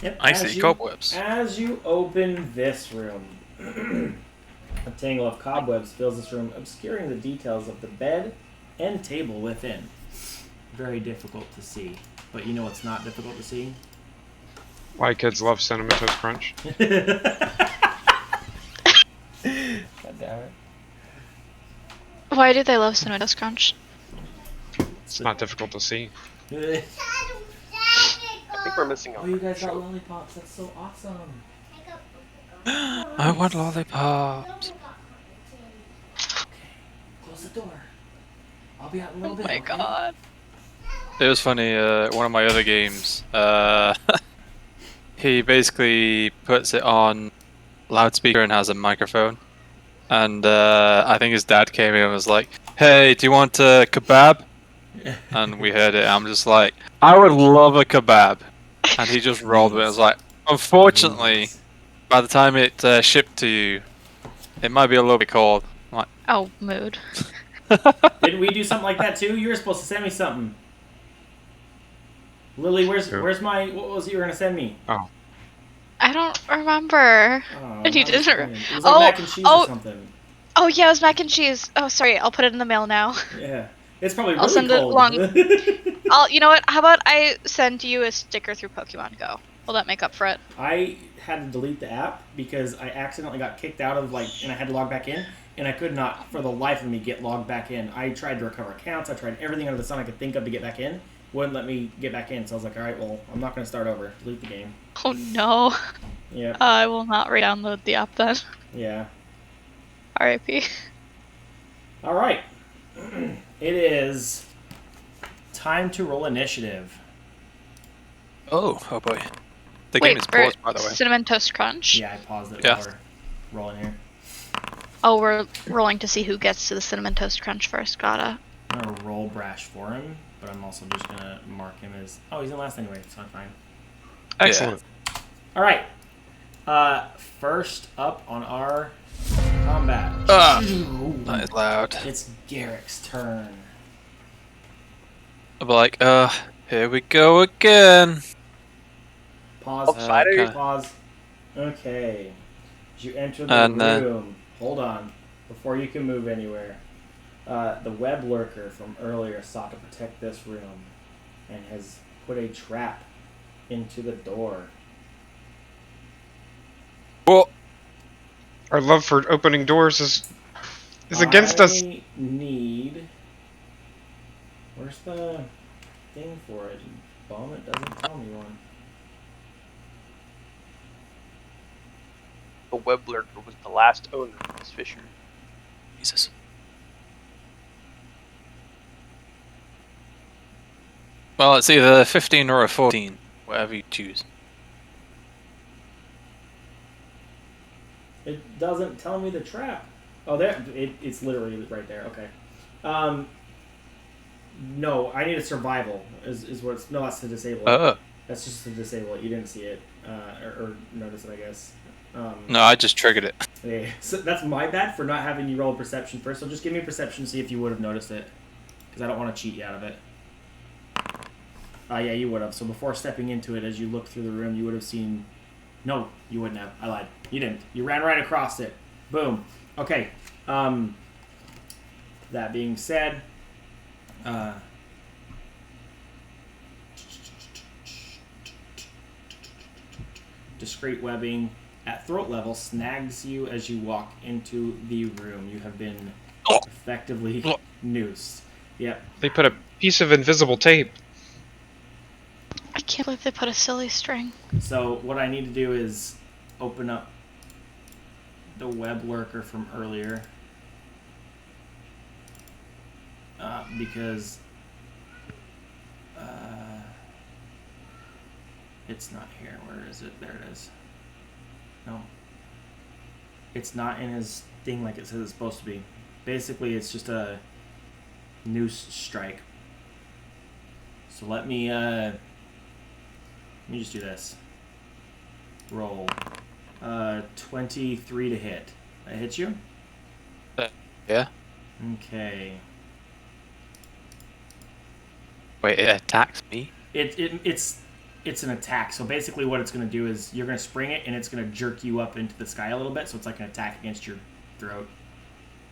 Speaker 1: Yep.
Speaker 3: I see cobwebs.
Speaker 1: As you open this room, a tangle of cobwebs fills this room, obscuring the details of the bed and table within. Very difficult to see. But you know what's not difficult to see?
Speaker 2: Why kids love Cinnamon Toast Crunch.
Speaker 1: God damn it.
Speaker 5: Why do they love Cinnamon Toast Crunch?
Speaker 2: It's not difficult to see.
Speaker 4: I think we're missing a
Speaker 1: Oh, you guys got lollipops. That's so awesome.
Speaker 3: I want lollipops.
Speaker 1: Close the door. I'll be out in a
Speaker 5: Oh
Speaker 1: little bit.
Speaker 5: my
Speaker 1: okay?
Speaker 5: god.
Speaker 3: It was funny, one of my other games, he basically puts it on loudspeaker and has a microphone. And I think his dad came in and was like, "Hey, do you want a kebab?" And we heard it. I'm just like, "I would love a kebab." And he just rolled with it. I was like, "Unfortunately, by the time it shipped to you, it might be a little bit cold." I'm like,
Speaker 5: Oh, mood.
Speaker 1: Didn't we do something like that too? You were supposed to send me something. Lily, where's my... What was it you were going to send me?
Speaker 2: Oh.
Speaker 5: I don't remember.
Speaker 1: Oh,
Speaker 5: And you
Speaker 1: that was
Speaker 5: didn't.
Speaker 1: funny. It was like mac and cheese or something.
Speaker 5: Oh yeah, it was mac and cheese. Oh, sorry. I'll put it in the mail now.
Speaker 1: Yeah. It's probably really
Speaker 5: I'll send it
Speaker 1: cold.
Speaker 5: along. You know what? How about I send you a sticker through Pokemon Go? Will that make up for it?
Speaker 1: I had to delete the app because I accidentally got kicked out of, and I had to log back in, and I could not, for the life of me, get logged back in. I tried to recover accounts. I tried everything under the sun I could think of to get back in. Wouldn't let me get back in, so I was like, alright, well, I'm not going to start over. Delete the game.
Speaker 5: Oh no.
Speaker 1: Yep.
Speaker 5: I will not re-download the app then.
Speaker 1: Yeah.
Speaker 5: R.I.P.
Speaker 1: Alright. It is time to roll initiative.
Speaker 3: oh boy. The
Speaker 5: Wait,
Speaker 3: game is paused, by the way.
Speaker 5: Cinnamon Toast Crunch?
Speaker 1: Yeah, I paused it
Speaker 3: Yeah.
Speaker 1: while we're rolling here.
Speaker 5: Oh, we're rolling to see who gets to the Cinnamon Toast Crunch first. Gotta.
Speaker 1: I'm going to roll Brash for him, but I'm also just going to mark him as... Oh, he's in last anyway, so I'm fine.
Speaker 2: Excellent.
Speaker 1: Alright. First up on our combat.
Speaker 3: That is loud.
Speaker 1: It's Garrick's turn.
Speaker 3: I'll be like, here we go again.
Speaker 1: Pause.
Speaker 4: Outsiders.
Speaker 1: Pause. Okay. As you enter the
Speaker 3: And,
Speaker 1: room, hold on. Before you can move anywhere, the web lurker from earlier sought to protect this room and has put a trap into the door.
Speaker 3: Well,
Speaker 2: Our love for opening doors is against us.
Speaker 1: I need... Where's the thing for it? Bum, it doesn't tell me one.
Speaker 4: The web lurker was the last owner of this fisher.
Speaker 3: Jesus. Well, it's either a 15 or a 14, whatever you choose.
Speaker 1: It doesn't tell me the trap. Oh, there. It's literally right there. Okay. No, I need a survival. Is what it's... No, that's to disable it. That's just to disable it. You didn't see it. Or notice it, I guess.
Speaker 3: No, I just triggered it.
Speaker 1: Yeah, so that's my bad for not having you roll perception first. So just give me perception to see if you would have noticed it. Because I don't want to cheat you out of it. Yeah, you would have. So before stepping into it, as you look through the room, you would have seen... No, you wouldn't have. I lied. You didn't. You ran right across it. Boom. Okay. That being said... discreet webbing at throat level snags you as you walk into the room. You have been effectively noosed. Yep.
Speaker 2: They put a piece of invisible tape.
Speaker 5: I can't believe they put a silly string.
Speaker 1: So what I need to do is open up the web lurker from earlier. Because it's not here. Where is it? There it is. No. It's not in his thing like it says it's supposed to be. Basically, it's just a noose strike. So let me just do this. Roll. 23 to hit. That hits you?
Speaker 3: Yeah.
Speaker 1: Okay.
Speaker 3: Wait, it attacks me?
Speaker 1: It's an attack. So basically what it's going to do is you're going to spring it and it's going to jerk you up into the sky a little bit. So it's like an attack against your throat.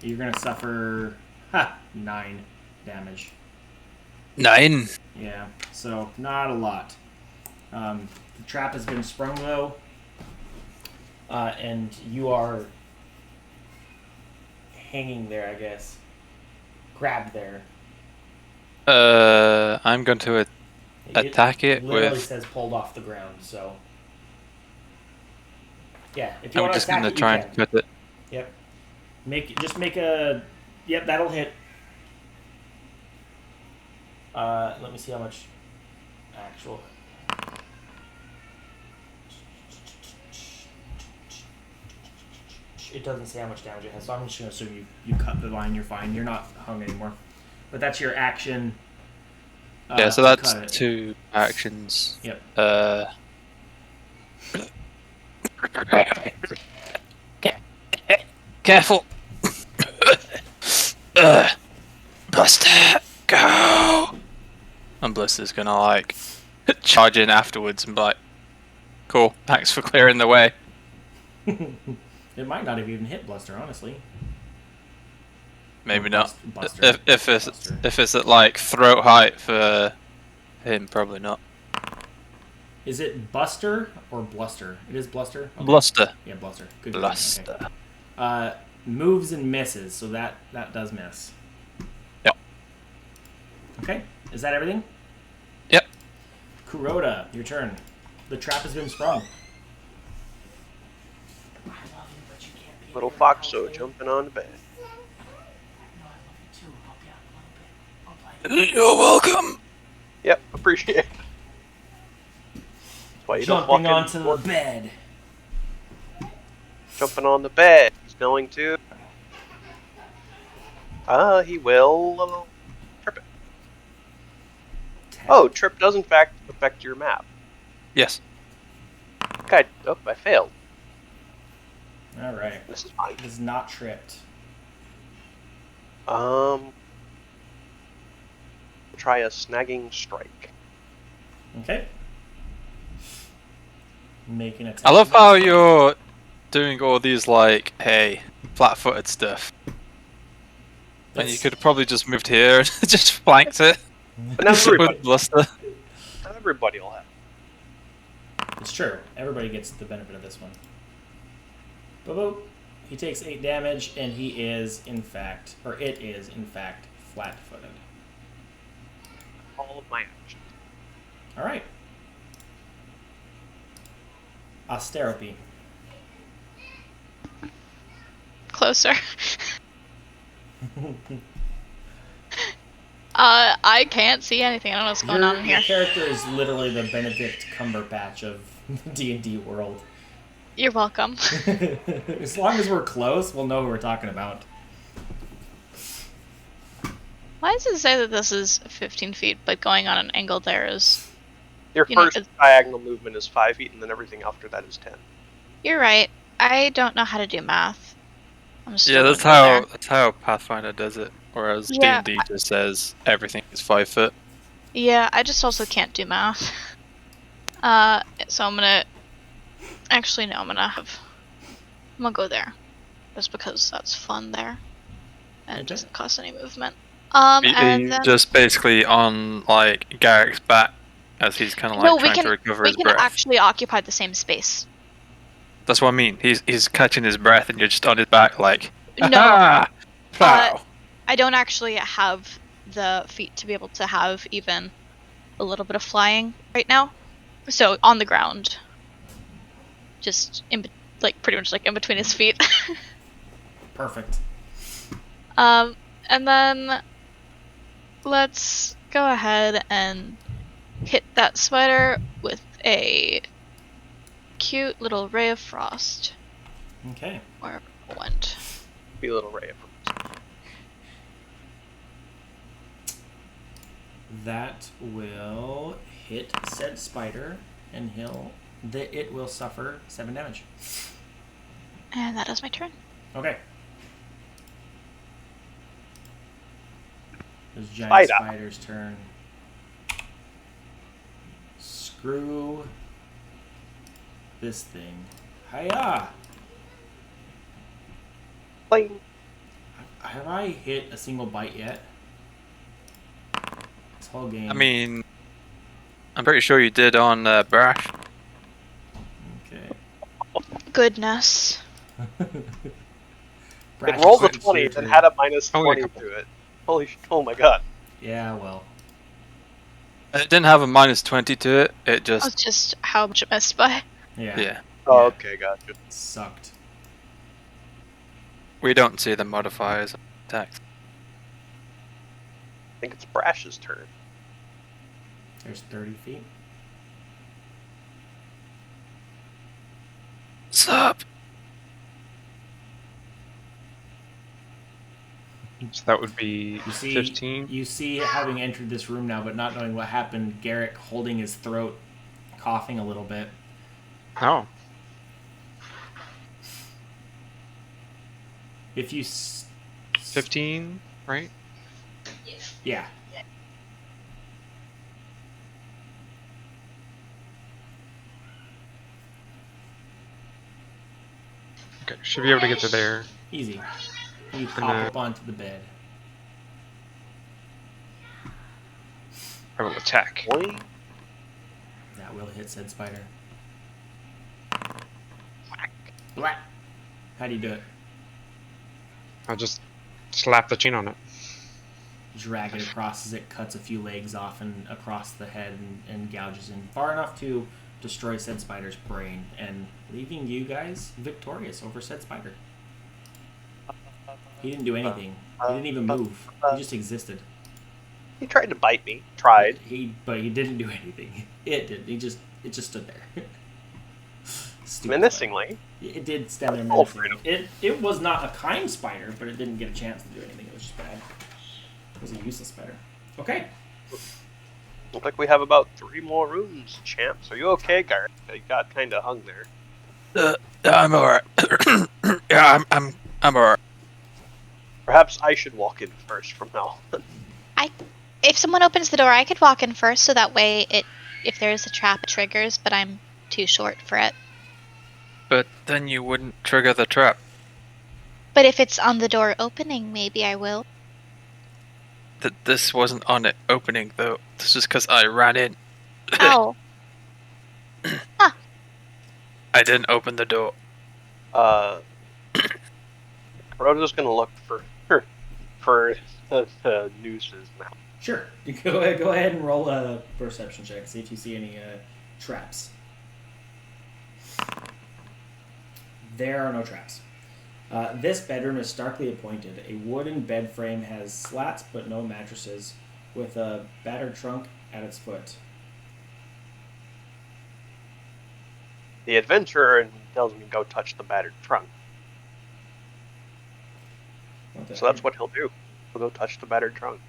Speaker 1: You're going to suffer 9 damage.
Speaker 3: 9.
Speaker 1: Yeah, so not a lot. The trap has been sprung though. And you are hanging there, I guess. Grabbed there.
Speaker 3: I'm going to attack it
Speaker 1: literally
Speaker 3: with...
Speaker 1: says pulled off the ground, so... Yeah, if you
Speaker 3: I'm
Speaker 1: want to
Speaker 3: just
Speaker 1: attack
Speaker 3: going
Speaker 1: it,
Speaker 3: to
Speaker 1: you
Speaker 3: try
Speaker 1: can.
Speaker 3: and cut it.
Speaker 1: Yep. Just make a... Yep, that'll hit. Let me see how much actual... It doesn't say how much damage it has, so I'm just going to assume you cut the line, you're fine. You're not hung anymore. But that's your action.
Speaker 3: Yeah, so
Speaker 1: to
Speaker 3: that's
Speaker 1: cut it.
Speaker 3: 2 actions.
Speaker 1: Yep.
Speaker 3: Careful! Buster, go! And Blister's gonna, like, charge in afterwards and be like, cool, thanks for clearing the way.
Speaker 1: It might not have even hit Bluster, honestly.
Speaker 3: Maybe
Speaker 1: Or
Speaker 3: not.
Speaker 1: Buster.
Speaker 3: If
Speaker 1: Buster.
Speaker 3: it's at, like, throat height for him, probably not.
Speaker 1: Is it Buster or Bluster? It is Bluster? Okay.
Speaker 3: Bluster.
Speaker 1: Yeah, Bluster. Good.
Speaker 3: Bluster.
Speaker 1: Okay. Moves and misses, so that does miss.
Speaker 3: Yep.
Speaker 1: Okay. Is that everything?
Speaker 3: Yep.
Speaker 1: Kuroda, your turn. The trap has been sprung.
Speaker 4: Little Foxo jumping on the bed.
Speaker 3: You're welcome.
Speaker 4: Yep, appreciate it. That's why you don't walk
Speaker 1: Jumping
Speaker 4: in
Speaker 1: onto the
Speaker 4: before-
Speaker 1: bed.
Speaker 4: Jumping on the bed. He's going to... he will... trip it. Oh, trip does in fact affect your map.
Speaker 3: Yes.
Speaker 4: Okay, oh, I failed.
Speaker 1: Alright.
Speaker 4: This is fine.
Speaker 1: It is not tripped.
Speaker 4: Try a snagging strike.
Speaker 1: Okay. Make an attack.
Speaker 3: I love how you're doing all these, like, hey, flat-footed stuff. And you could have probably just moved here and just flanked it
Speaker 4: But not everybody.
Speaker 3: with Bluster.
Speaker 4: Not everybody will have.
Speaker 1: It's true. Everybody gets the benefit of this one. Boop. He takes 8 damage, and he is, in fact, or it is, in fact, flat-footed.
Speaker 4: All of my actions.
Speaker 1: All right. Austerity.
Speaker 5: Closer. I can't see anything. I don't know what's going on in
Speaker 1: Your
Speaker 5: here.
Speaker 1: character is literally the Benedict Cumberbatch of the D&D world.
Speaker 5: You're welcome.
Speaker 1: As long as we're close, we'll know who we're talking about.
Speaker 5: Why does it say that this is 15 feet, but going on an angle there is...
Speaker 4: Your
Speaker 5: You know,
Speaker 4: first
Speaker 5: it's-
Speaker 4: diagonal movement is 5 feet, and then everything after that is 10.
Speaker 5: You're right. I don't know how to do math. I'm still
Speaker 3: Yeah,
Speaker 5: gonna
Speaker 3: that's
Speaker 5: go
Speaker 3: how
Speaker 5: there.
Speaker 3: that's how Pathfinder does it. Whereas
Speaker 5: Yeah.
Speaker 3: D&D just says everything is 5 foot.
Speaker 5: Yeah, I just also can't do math. So I'm gonna... Actually, no, I'm gonna go there. Just because that's fun there. And it
Speaker 1: Okay.
Speaker 5: doesn't cost any movement.
Speaker 3: Are
Speaker 5: And
Speaker 3: you
Speaker 5: then...
Speaker 3: just basically on, like, Garrick's back as he's kind of like
Speaker 5: No, we
Speaker 3: trying to
Speaker 5: can,
Speaker 3: recover
Speaker 5: we
Speaker 3: his
Speaker 5: can
Speaker 3: breath.
Speaker 5: actually occupy the same space.
Speaker 3: That's what I mean. He's catching his breath and you're just on his back like,
Speaker 5: No.
Speaker 3: "Ah, pow."
Speaker 5: I don't actually have the feet to be able to have even a little bit of flying right now. So on the ground, just pretty much like in between his feet.
Speaker 1: Perfect.
Speaker 5: And then let's go ahead and hit that spider with a cute little ray of frost.
Speaker 1: Okay.
Speaker 5: Or whirlwind.
Speaker 4: Be a little ray of
Speaker 1: That will hit said spider, and it will suffer 7 damage.
Speaker 5: And that is my turn.
Speaker 1: Okay. Those giant
Speaker 4: Spider.
Speaker 1: spiders' turn. Screw this thing. Hiya!
Speaker 4: Playing.
Speaker 1: Have I hit a single bite yet? This whole game.
Speaker 3: I mean, I'm pretty sure you did on Brash.
Speaker 1: Okay.
Speaker 5: Goodness.
Speaker 4: It rolled a
Speaker 1: Brash,
Speaker 4: 20
Speaker 1: your
Speaker 4: and
Speaker 1: turn.
Speaker 4: had a minus
Speaker 2: Only a
Speaker 4: 20
Speaker 2: couple.
Speaker 4: to it. Oh my god.
Speaker 1: Yeah, well.
Speaker 3: It didn't have a minus 20 to it. It
Speaker 5: That's
Speaker 3: just
Speaker 5: just how much it missed by.
Speaker 1: Yeah.
Speaker 3: yeah.
Speaker 4: Oh,
Speaker 1: Yeah.
Speaker 4: okay, gotcha.
Speaker 1: Sucked.
Speaker 3: We don't see the modifiers of attacks.
Speaker 4: I think it's Brash's turn.
Speaker 1: There's 30 feet.
Speaker 3: Sup?
Speaker 2: So that would be
Speaker 1: You see,
Speaker 2: 15.
Speaker 1: You see, having entered this room now, but not knowing what happened, Garrick holding his throat, coughing a little bit.
Speaker 2: Oh,
Speaker 1: If you...
Speaker 2: 15, right?
Speaker 1: Yeah.
Speaker 2: Okay, should be able to get to there.
Speaker 1: Easy. You hop
Speaker 2: then-
Speaker 1: up onto the bed.
Speaker 2: I will attack.
Speaker 4: 20?
Speaker 1: That will hit said spider. Black. How do you do it?
Speaker 2: I'll just slap the chain on it.
Speaker 1: Drag it across as it cuts a few legs off and across the head and gouges in far enough to destroy said spider's brain, and leaving you guys victorious over said spider. He didn't do anything. He didn't even move. He just existed.
Speaker 4: He tried to bite me. Tried.
Speaker 1: But he didn't do anything. It did. It just stood there. Stupid
Speaker 4: Menacingly.
Speaker 1: spider. It did stand there
Speaker 4: Oh,
Speaker 1: menacingly. It was not a kind spider, but it didn't get a chance to do anything. It was just bad. It was a useless spider. Okay.
Speaker 4: Looks like we have about 3 more rooms, champs. Are you okay, Garrett? You got kind of hung there.
Speaker 3: I'm alright. Yeah, I'm alright.
Speaker 4: Perhaps I should walk in first from now on.
Speaker 6: If someone opens the door, I could walk in first, so that way if there's a trap, it triggers, but I'm too short for it.
Speaker 3: But then you wouldn't trigger the trap.
Speaker 6: But if it's on the door opening, maybe I will.
Speaker 3: This wasn't on it opening though. This is because I ran in.
Speaker 6: Oh.
Speaker 3: I didn't open the door.
Speaker 4: Rhoda's gonna look for the nooses now.
Speaker 1: Sure. You go ahead and roll a perception check. See if you see any traps. There are no traps. This bedroom is starkly appointed. A wooden bed frame has slats but no mattresses, with a battered trunk at its foot.
Speaker 4: The adventurer tells me go touch the battered trunk. So that's what he'll do. He'll go touch the battered trunk.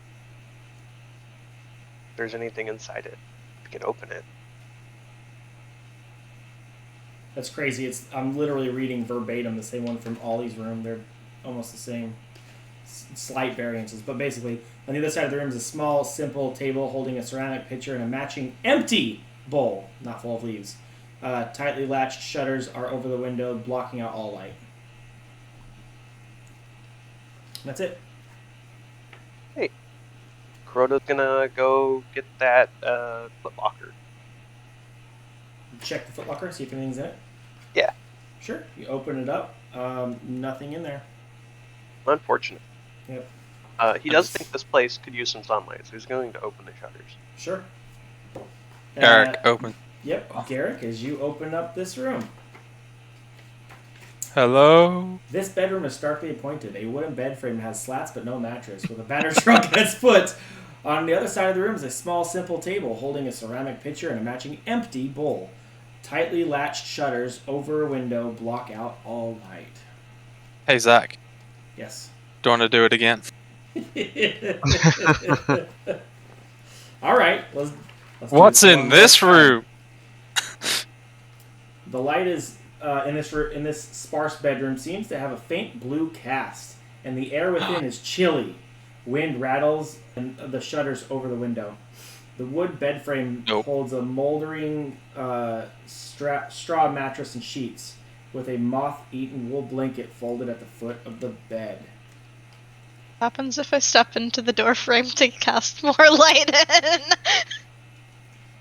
Speaker 4: If there's anything inside it, we can open it.
Speaker 1: That's crazy. I'm literally reading verbatim the same one from Ollie's room. They're almost the same. Slight variances, but basically, on the other side of the room is a small, simple table holding a ceramic pitcher and a matching empty bowl, not full of leaves. Tightly latched shutters are over the window, blocking out all light. That's it.
Speaker 4: Kuroda's gonna go get that footlocker.
Speaker 1: Check the footlocker, see if anything's in it.
Speaker 4: Yeah.
Speaker 1: Sure. You open it up. Nothing in there.
Speaker 4: Unfortunate.
Speaker 1: Yep.
Speaker 4: He does think this place could use some sunlight, so he's going to open the shutters.
Speaker 1: Sure.
Speaker 3: Eric, open.
Speaker 1: Yep, Garrick, as you open up this room.
Speaker 3: Hello?
Speaker 1: This bedroom is starkly appointed. A wooden bed frame has slats but no mattress, with a battered trunk at its foot. On the other side of the room is a small, simple table holding a ceramic pitcher and a matching empty bowl. Tightly latched shutters over a window block out all light.
Speaker 3: Hey, Zach,
Speaker 1: Yes.
Speaker 3: do you want to do it again?
Speaker 1: All right. Let's
Speaker 3: What's
Speaker 1: do it
Speaker 3: in
Speaker 1: one
Speaker 3: this
Speaker 1: more time.
Speaker 3: room?
Speaker 1: The light is in this sparse bedroom seems to have a faint blue cast, and the air within is chilly. Wind rattles and the shutters over the window. The wood bed frame
Speaker 3: Nope.
Speaker 1: holds a moldering straw mattress and sheets, with a moth-eaten wool blanket folded at the foot of the bed.
Speaker 5: What happens if I step into the door frame to cast more light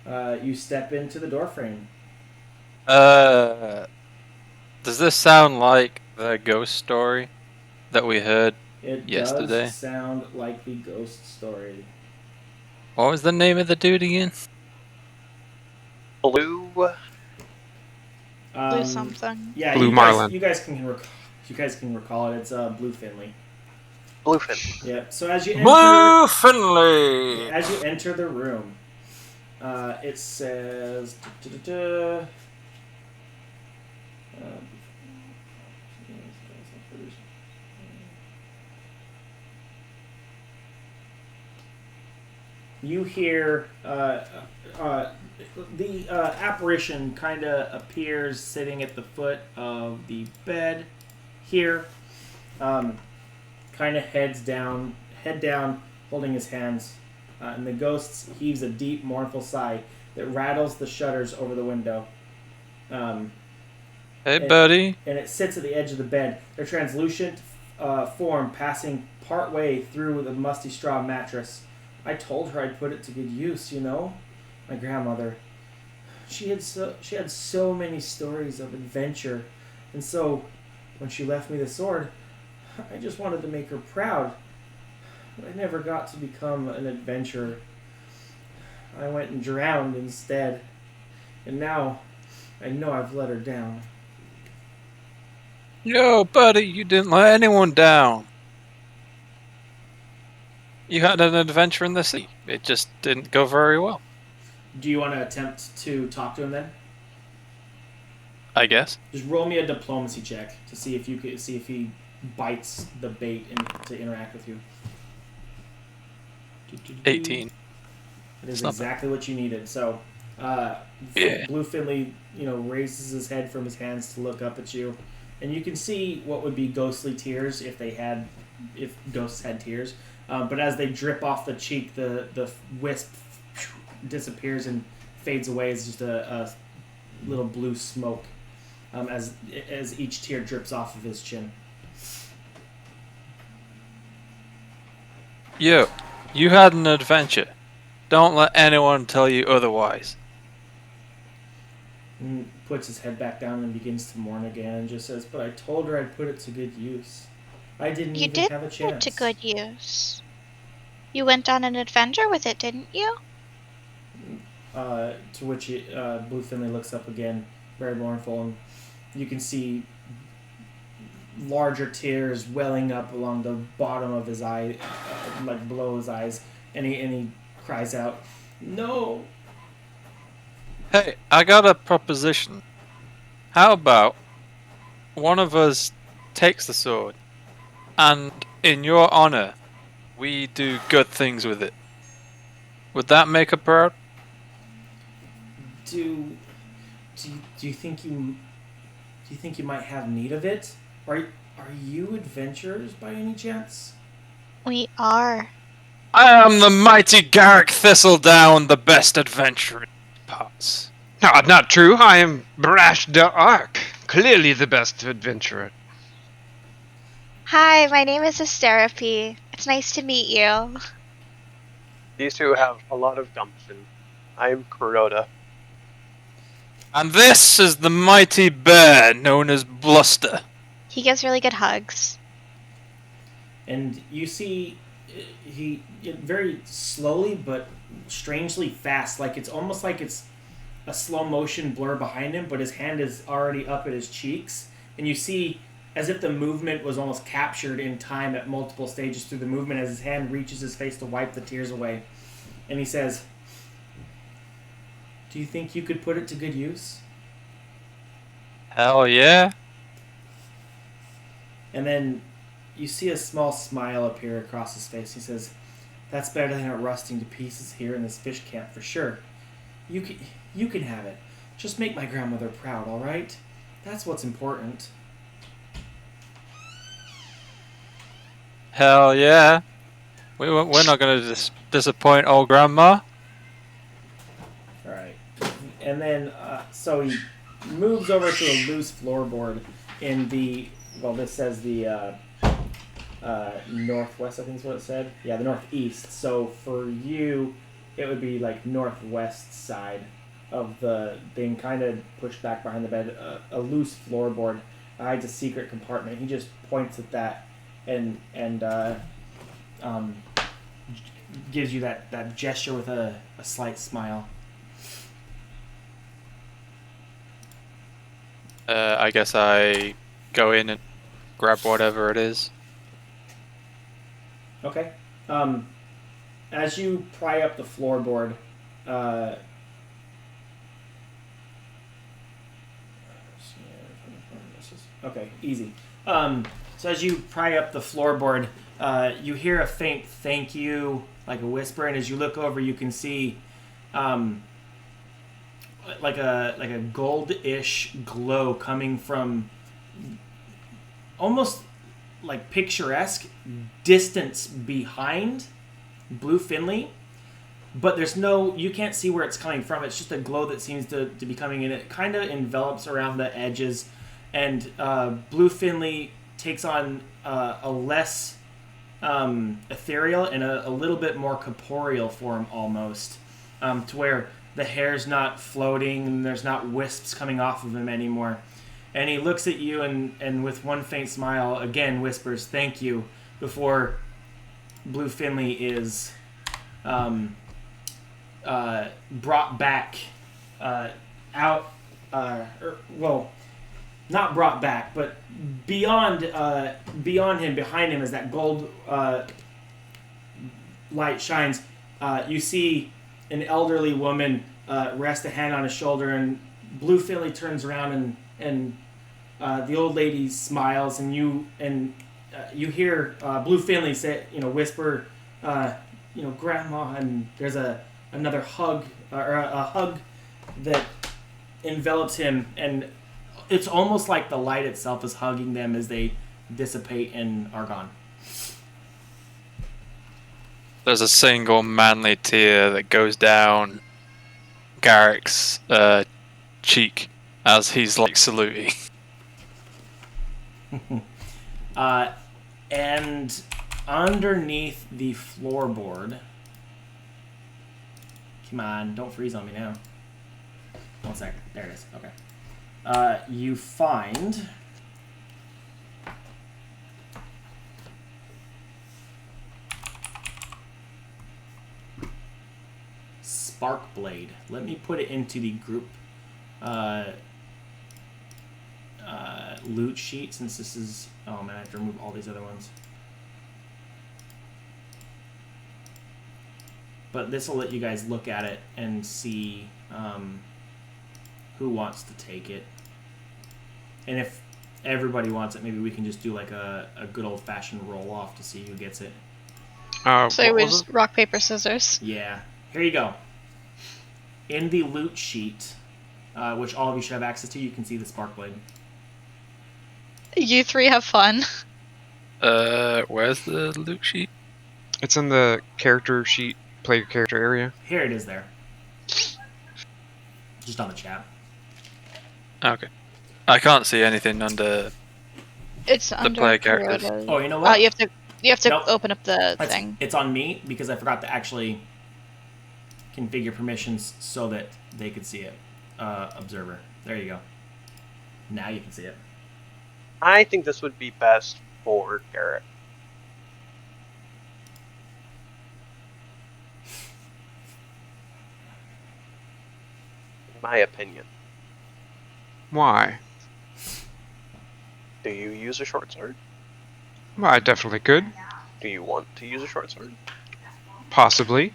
Speaker 5: in?
Speaker 1: You step into the doorframe.
Speaker 3: Does this sound like the ghost story that we heard
Speaker 1: It
Speaker 3: yesterday?
Speaker 1: does sound like the ghost story.
Speaker 3: What was the name of the dude again?
Speaker 4: Blue.
Speaker 5: Do something.
Speaker 1: Yeah,
Speaker 2: Blue
Speaker 1: you
Speaker 2: Marlin.
Speaker 1: guys can recall it. It's Blue Finley.
Speaker 4: Bluefin.
Speaker 1: Yeah. So as you enter,
Speaker 3: Blue Finley!
Speaker 1: the room, it says. You hear the apparition kind of appears sitting at the foot of the bed here, kind of head down, holding his hands, and the ghost heaves a deep, mournful sigh that rattles the shutters over the window.
Speaker 3: Hey, buddy.
Speaker 1: And it sits at the edge of the bed, their translucent form passing partway through the musty straw mattress. I told her I'd put it to good use, you know? My grandmother. She had so many stories of adventure, and so when she left me the sword, I just wanted to make her proud. But I never got to become an adventurer. I went and drowned instead. And now I know I've let her down.
Speaker 3: Yo, buddy, you didn't let anyone down. You had an adventure in the sea. It just didn't go very well,
Speaker 1: Do you want to attempt to talk to him then?
Speaker 3: I guess.
Speaker 1: Just roll me a diplomacy check to see if he bites the bait to interact with you.
Speaker 3: 18.
Speaker 1: It is
Speaker 3: It's not
Speaker 1: exactly what you needed. So,
Speaker 3: Yeah.
Speaker 1: Blue Finley, raises his head from his hands to look up at you, and you can see what would be ghostly tears if ghosts had tears. But as they drip off the cheek, the wisp disappears and fades away as just a little blue smoke, as each tear drips off of his chin.
Speaker 3: Yo, you had an adventure. Don't let anyone tell you otherwise.
Speaker 1: And puts his head back down and begins to mourn again and just says, "But I told her I'd put it to good use. I didn't
Speaker 6: You
Speaker 1: even
Speaker 6: did
Speaker 1: have a
Speaker 6: put it
Speaker 1: chance."
Speaker 6: to good use. You went on an adventure with it, didn't you?
Speaker 1: To which Blue Finley looks up again, very mournful, and you can see larger tears welling up along the bottom of his eye, like below his eyes, and he cries out, "No!"
Speaker 3: Hey, I got a proposition. How about one of us takes the sword, and in your honor, we do good things with it? Would that make her proud?
Speaker 1: Do you think you might have need of it? Are you adventurers by any chance?
Speaker 6: We are.
Speaker 3: I am the mighty Garrick Thistledown, the best adventurer in parts.
Speaker 2: Not true. I am Brash the Ark, clearly the best adventurer.
Speaker 6: Hi, my name is Asterapi. It's nice to meet you.
Speaker 4: These two have a lot of gumption. I'm Kuroda.
Speaker 3: And this is the mighty bear known as Bluster.
Speaker 6: He gives really good hugs.
Speaker 1: And you see, he very slowly but strangely fast, like it's almost like it's a slow motion blur behind him, but his hand is already up at his cheeks, and you see as if the movement was almost captured in time at multiple stages through the movement as his hand reaches his face to wipe the tears away. And he says, "Do you think you could put it to good use?"
Speaker 3: Hell yeah.
Speaker 1: And then you see a small smile appear across his face. He says, "That's better than it rusting to pieces here in this fish camp for sure. You can have it. Just make my grandmother proud, all right? That's what's important."
Speaker 3: Hell yeah. We're not going to disappoint old grandma.
Speaker 1: All right. And then, so he moves over to a loose floorboard in the, well, this says the northwest, I think is what it said. Yeah, the northeast. So for you, it would be like northwest side of the thing, kind of pushed back behind the bed. A loose floorboard hides a secret compartment. He just points at that and gives you that gesture with a slight smile.
Speaker 3: I guess I go in and grab whatever it is.
Speaker 1: Okay. As you pry up the floorboard, okay, easy. So as you pry up the floorboard, you hear a faint "thank you," like a whisper, and as you look over, you can see, like a goldish glow coming from almost like picturesque distance behind Blue Finley, but you can't see where it's coming from. It's just a glow that seems to be coming in. It kind of envelops around the edges, and Blue Finley takes on a less ethereal and a little bit more corporeal form almost, to where the hair's not floating and there's not wisps coming off of him anymore. And he looks at you and with one faint smile again whispers "thank you" before Blue Finley is brought back out, well, not brought back, but beyond him, behind him, as that gold light shines, you see an elderly woman rest a hand on his shoulder, and Blue Finley turns around and the old lady smiles, and you hear Blue Finley say, whisper, "Grandma," and there's another hug, or a hug that envelops him, and it's almost like the light itself is hugging them as they dissipate and are gone.
Speaker 3: There's a single manly tear that goes down Garrick's cheek as he's like saluting.
Speaker 1: And underneath the floorboard, come on, don't freeze on me now. 1 second. There it is. Okay. You find Spark Blade. Let me put it into the group loot sheet, since this is... Oh man, I have to remove all these other ones. But this will let you guys look at it and see who wants to take it. And if everybody wants it, maybe we can just do like a good old-fashioned roll-off to see who gets it.
Speaker 5: So we just rock, paper, scissors.
Speaker 1: Yeah. Here you go. In the loot sheet, which all of you should have access to, you can see the Spark Blade.
Speaker 5: You three have fun.
Speaker 3: Where's the loot sheet?
Speaker 2: It's in the character sheet, play your character area.
Speaker 1: Here it is there. Just on the chat.
Speaker 3: Okay. I can't see anything under
Speaker 5: It's
Speaker 3: the
Speaker 5: under
Speaker 3: player characters.
Speaker 5: Kuroda's.
Speaker 1: Oh, you know what?
Speaker 5: You have to
Speaker 1: Nope.
Speaker 5: open up the thing.
Speaker 1: It's on me because I forgot to actually configure permissions so that they could see it. Observer. There you go. Now you can see it.
Speaker 4: I think this would be best for Garrett. In my opinion.
Speaker 2: Why?
Speaker 4: Do you use a short sword?
Speaker 2: Well, I definitely could.
Speaker 4: Do you want to use a short sword?
Speaker 2: Possibly.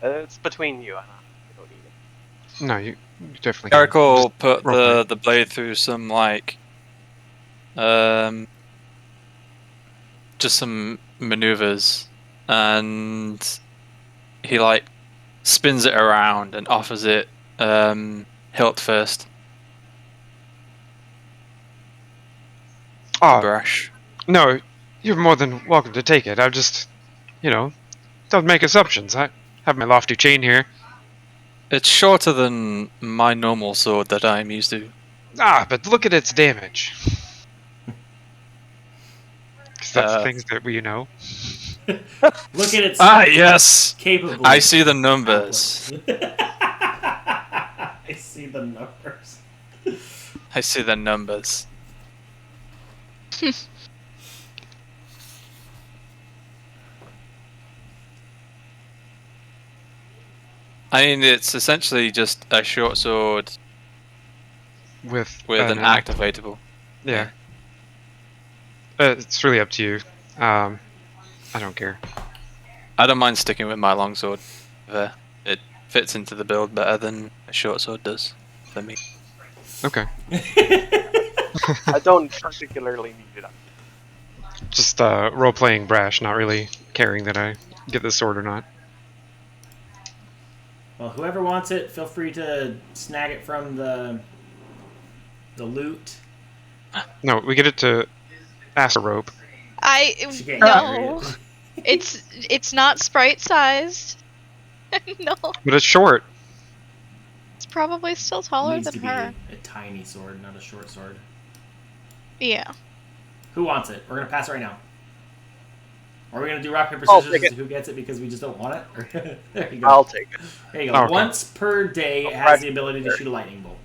Speaker 4: It's between you and I. You don't need it.
Speaker 2: No, You definitely can.
Speaker 3: Eric will
Speaker 2: Just
Speaker 3: put
Speaker 2: roleplay.
Speaker 3: the blade through some just some maneuvers, and he spins it around and offers it hilt first to
Speaker 2: Oh,
Speaker 3: Brash.
Speaker 2: no, you're more than welcome to take it. I just, don't make assumptions. I have my lofty chain here.
Speaker 3: It's shorter than my normal sword that I'm used to.
Speaker 2: Ah, but look at its damage. Because that's
Speaker 3: Uh,
Speaker 2: things that we know.
Speaker 1: Look at its
Speaker 3: yes!
Speaker 1: capable.
Speaker 3: I see the numbers.
Speaker 1: I see the numbers.
Speaker 3: I see the numbers. I mean, it's essentially just a short sword
Speaker 2: With
Speaker 3: an activatable.
Speaker 2: Yeah. It's really up to you. I don't care.
Speaker 3: I don't mind sticking with my longsword. It fits into the build better than a short sword does for me.
Speaker 2: Okay.
Speaker 4: I don't particularly need it.
Speaker 2: Just role-playing brash, not really caring that I get this sword or not.
Speaker 1: Well, whoever wants it, feel free to snag it from the loot.
Speaker 2: No, we get it to ask a rope.
Speaker 1: She can't
Speaker 5: No.
Speaker 1: carry it.
Speaker 5: It's not sprite sized. No.
Speaker 2: But it's short.
Speaker 5: It's probably still
Speaker 1: It
Speaker 5: taller
Speaker 1: needs
Speaker 5: than
Speaker 1: to be
Speaker 5: her.
Speaker 1: a tiny sword, not a short sword.
Speaker 5: Yeah.
Speaker 1: Who wants it? We're gonna pass it right now. Or are we gonna do rock paper
Speaker 4: I'll
Speaker 1: scissors
Speaker 4: take
Speaker 1: as to who gets it because we just don't want it? There you go.
Speaker 4: I'll take it.
Speaker 1: There you go.
Speaker 2: Okay.
Speaker 1: Once per day, it has the ability to shoot a lightning bolt.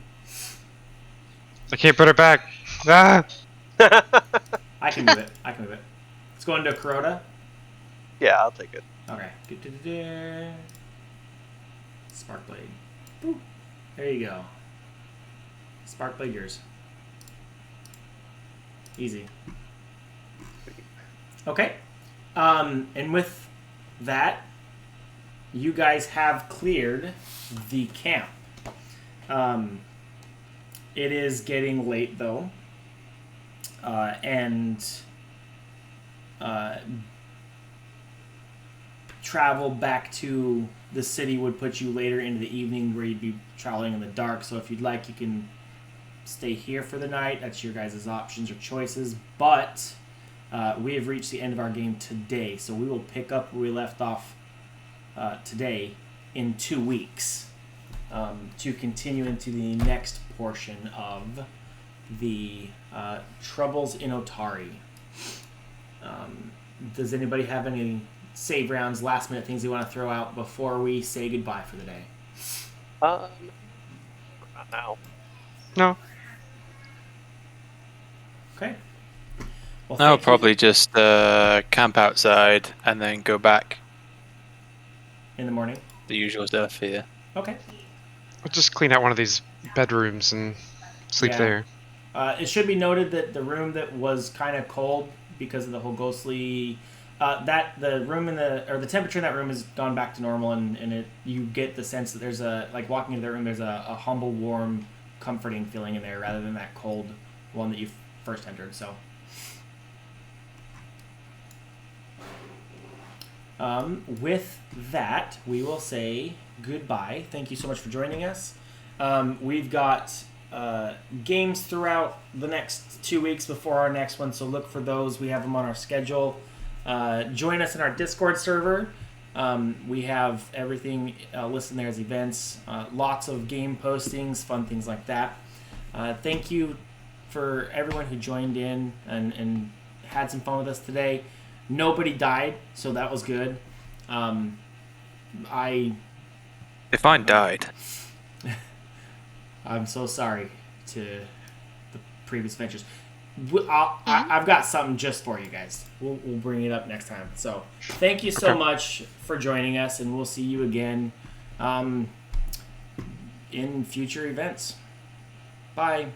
Speaker 2: I can't put it back. Ah!
Speaker 1: I can move it. I can move it. Let's go into Kuroda.
Speaker 4: Yeah, I'll take it.
Speaker 1: Okay. Spark blade. Boop. There you go. Spark blade yours. Easy. Okay. And with that, you guys have cleared the camp. It is getting late though. And travel back to the city would put you later into the evening where you'd be traveling in the dark. So if you'd like, you can stay here for the night. That's your guys' options or choices. But we have reached the end of our game today. So we will pick up where we left off today in 2 weeks to continue into the next portion of the Troubles in Otari. Does anybody have any save rounds, last minute things you want to throw out before we say goodbye for the day?
Speaker 4: Not now.
Speaker 2: No.
Speaker 1: Okay. Well,
Speaker 3: I'll
Speaker 1: thank you.
Speaker 3: probably just camp outside and then go back.
Speaker 1: In the morning.
Speaker 3: The usual stuff here.
Speaker 1: Okay.
Speaker 2: I'll just clean out one of these bedrooms and sleep
Speaker 1: Yeah.
Speaker 2: there.
Speaker 1: It should be noted that the room that was kind of cold because of the whole ghostly, that the room the temperature in that room has gone back to normal, and you get the sense that there's walking into the room, there's a humble, warm, comforting feeling in there rather than that cold one that you first entered. So, with that, we will say goodbye. Thank you so much for joining us. We've got games throughout the next 2 weeks before our next one, so look for those. We have them on our schedule. Join us in our Discord server. We have everything listed there as events, lots of game postings, fun things like that. Thank you for everyone who joined in and had some fun with us today. Nobody died, so that was good.
Speaker 3: If I died.
Speaker 1: I'm so sorry to the previous ventures. I've got something just for you guys. We'll bring it up next time. So thank you so much for joining us, and we'll see you again in future events. Bye.